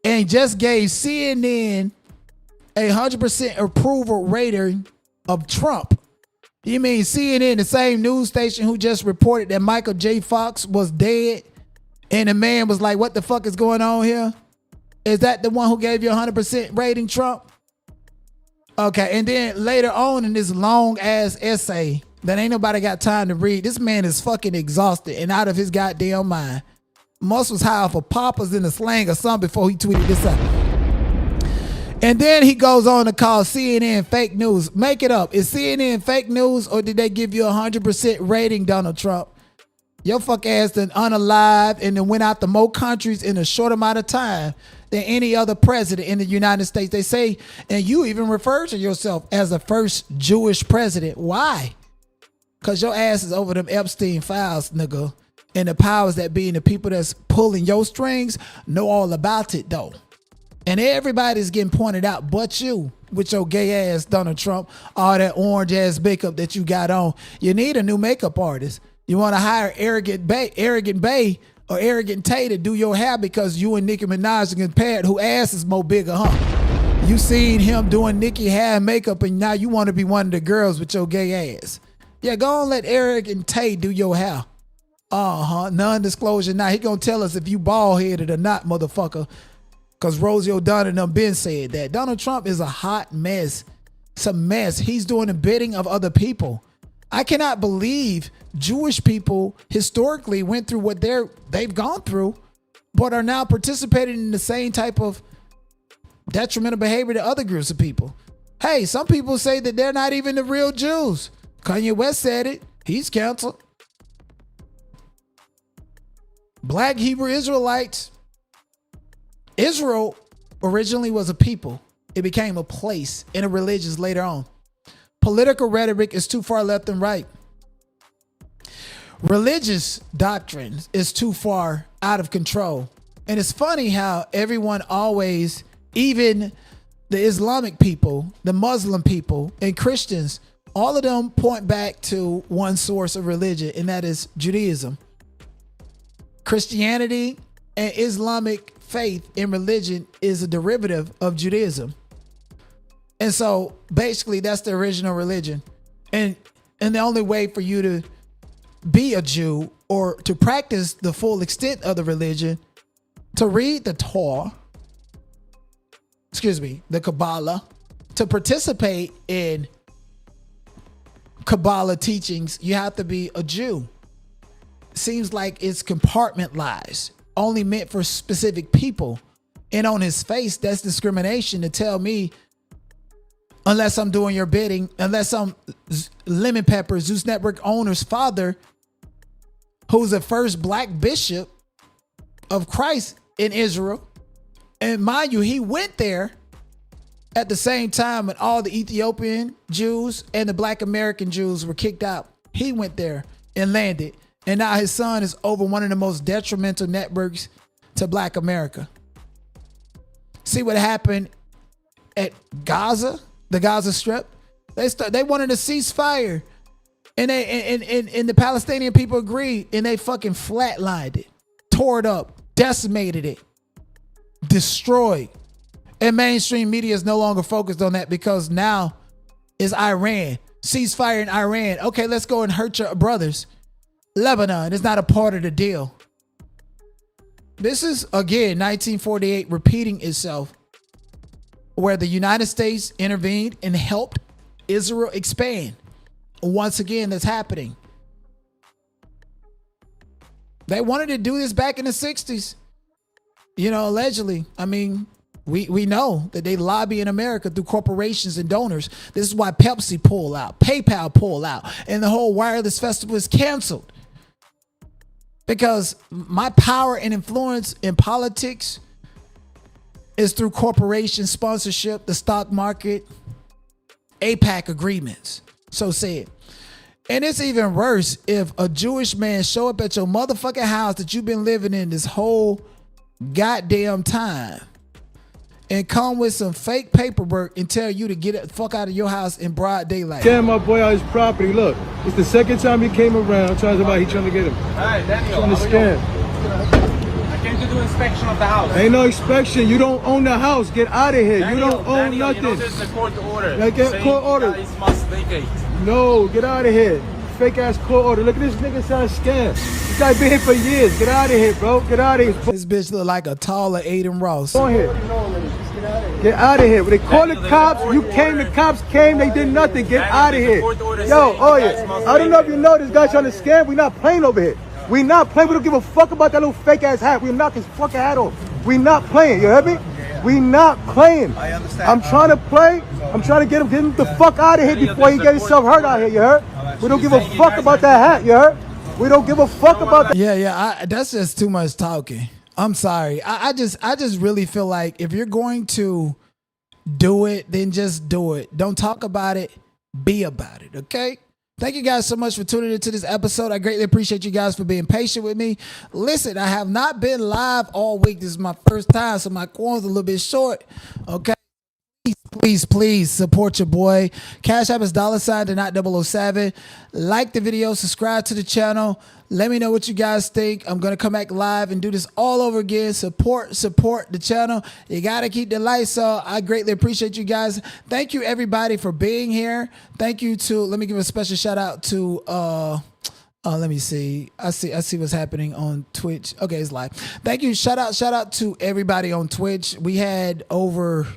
and just gave CNN 100% approval rating of Trump. You mean CNN, the same news station who just reported that Michael J. Fox was dead, and the man was like, what the fuck is going on here? Is that the one who gave you 100% rating, Trump? Okay, and then later on in this long ass essay that ain't nobody got time to read, this man is fucking exhausted and out of his goddamn mind. Must was high off of poppers in the slang or something before he tweeted this out. And then he goes on to call CNN fake news. Make it up. Is CNN fake news or did they give you 100% rating, Donald Trump? Your fuck ass done unalived and then went out to more countries in a short amount of time than any other president in the United States. They say, and you even refer to yourself as the first Jewish president. Why? Because your ass is over them Epstein files, nigga. And the powers that be and the people that's pulling your strings know all about it, though. And everybody's getting pointed out but you with your gay ass, Donald Trump, all that orange ass makeup that you got on. You need a new makeup artist. You want to hire Arrogant Bay or Arrogant Tay to do your hair because you and Nicki Minaj are compared, who ass is more bigger, huh? You seen him doing Nicki hair and makeup and now you want to be one of the girls with your gay ass. Yeah, go on, let Arrogant Tay do your hair. Non-disclosure. Now he gonna tell us if you bald-headed or not, motherfucker. Because Rosie O'Donnell and them been said that. Donald Trump is a hot mess. It's a mess. He's doing the bidding of other people. I cannot believe Jewish people historically went through what they've gone through, but are now participating in the same type of detrimental behavior to other groups of people. Hey, some people say that they're not even the real Jews. Kanye West said it. He's canceled. Black Hebrew Israelites. Israel originally was a people. It became a place and a religion later on. Political rhetoric is too far left and right. Religious doctrine is too far out of control. And it's funny how everyone always, even the Islamic people, the Muslim people, and Christians, all of them point back to one source of religion, and that is Judaism. Christianity and Islamic faith in religion is a derivative of Judaism. And so basically that's the original religion. And the only way for you to be a Jew or to practice the full extent of the religion, to read the Torah, the Kabbalah, to participate in Kabbalah teachings, you have to be a Jew. Seems like it's compartmentalized, only meant for specific people. And on his face, that's discrimination to tell me unless I'm doing your bidding, unless I'm Lemon Pepper, Zeus Network owner's father, who's the first black bishop of Christ in Israel. And mind you, he went there at the same time when all the Ethiopian Jews and the black American Jews were kicked out. He went there and landed. And now his son is over one of the most detrimental networks to black America. See what happened at Gaza, the Gaza Strip? They wanted a ceasefire. And the Palestinian people agreed, and they fucking flatlined it, tore it up, decimated it, destroyed. And mainstream media is no longer focused on that because now it's Iran. Ceasefire in Iran. Okay, let's go and hurt your brothers. Lebanon is not a part of the deal. This is, again, 1948 repeating itself, where the United States intervened and helped Israel expand. Once again, that's happening. They wanted to do this back in the 60s. You know, allegedly. I mean, we know that they lobby in America through corporations and donors. This is why Pepsi pulled out, PayPal pulled out, and the whole wireless festival is canceled. Because my power and influence in politics is through corporation sponsorship, the stock market, APAC agreements. So say it. And it's even worse if a Jewish man show up at your motherfucking house that you've been living in this whole goddamn time and come with some fake paperwork and tell you to get the fuck out of your house in broad daylight. Damn, my boy out his property. Look, it's the second time he came around trying to get him. Hi, Daniel. Trying to scam. I came to do inspection of the house. Ain't no inspection. You don't own the house. Get out of here. Daniel, you don't own Daniel, nothing. You know there's a court order. Like, get court order. Guys must vacate. No, get out of here. Fake ass court order. Look at this nigga trying to scam. This guy been here for years. Get out of here, bro. Get out of here. This bitch look like a taller Aiden Ross. Go ahead. Get out of here. When they call the cops, you came, the cops came, they did nothing. Get out of here. Yo, oh yeah. I don't know if you know this guy trying to scam. We not playing over here. We not playing. We don't give a fuck about that little fake ass hat. We knock his fucking hat off. We not playing. You heard me? We not playing. I understand. I'm trying to play. I'm trying to get him the fuck out of here before he get himself hurt out here. You heard? We don't give a fuck about that hat. You heard? We don't give a fuck about that. Yeah. That's just too much talking. I'm sorry. I just really feel like if you're going to do it, then just do it. Don't talk about it. Be about it. Okay? Thank you guys so much for tuning into this episode. I greatly appreciate you guys for being patient with me. Listen, I have not been live all week. This is my first time, so my quote's a little bit short. Okay? Please support your boy. Cash App is $, to not 007. Like the video, subscribe to the channel. Let me know what you guys think. I'm gonna come back live and do this all over again. Support the channel. You gotta keep the lights on. I greatly appreciate you guys. Thank you everybody for being here. Thank you to, let me give a special shout out to let me see. I see what's happening on Twitch. Okay, it's live. Thank you. Shout out to everybody on Twitch. We had over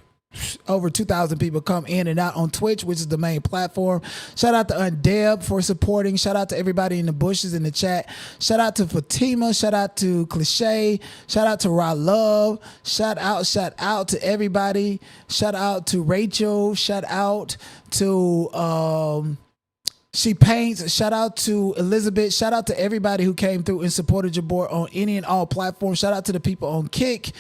2,000 people come in and out on Twitch, which is the main platform. Shout out to Undeb for supporting. Shout out to everybody in the bushes in the chat. Shout out to Fatima. Shout out to Cliche. Shout out to Raw Love. Shout out to everybody. Shout out to Rachel. Shout out to She Paints. Shout out to Elizabeth. Shout out to everybody who came through and supported your boy on any and all platforms. Shout out to the people on Kick.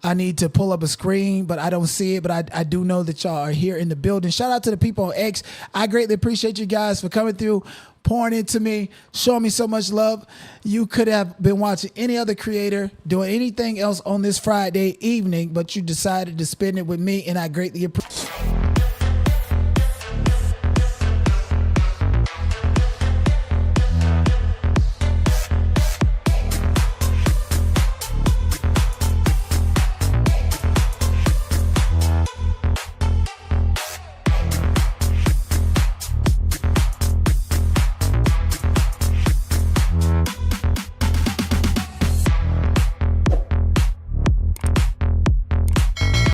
I need to pull up a screen, but I don't see it. But I do know that y'all are here in the building. Shout out to the people on X. I greatly appreciate you guys for coming through, pouring into me, showing me so much love. You could have been watching any other creator doing anything else on this Friday evening, but you decided to spend it with me, and I greatly appreciate it.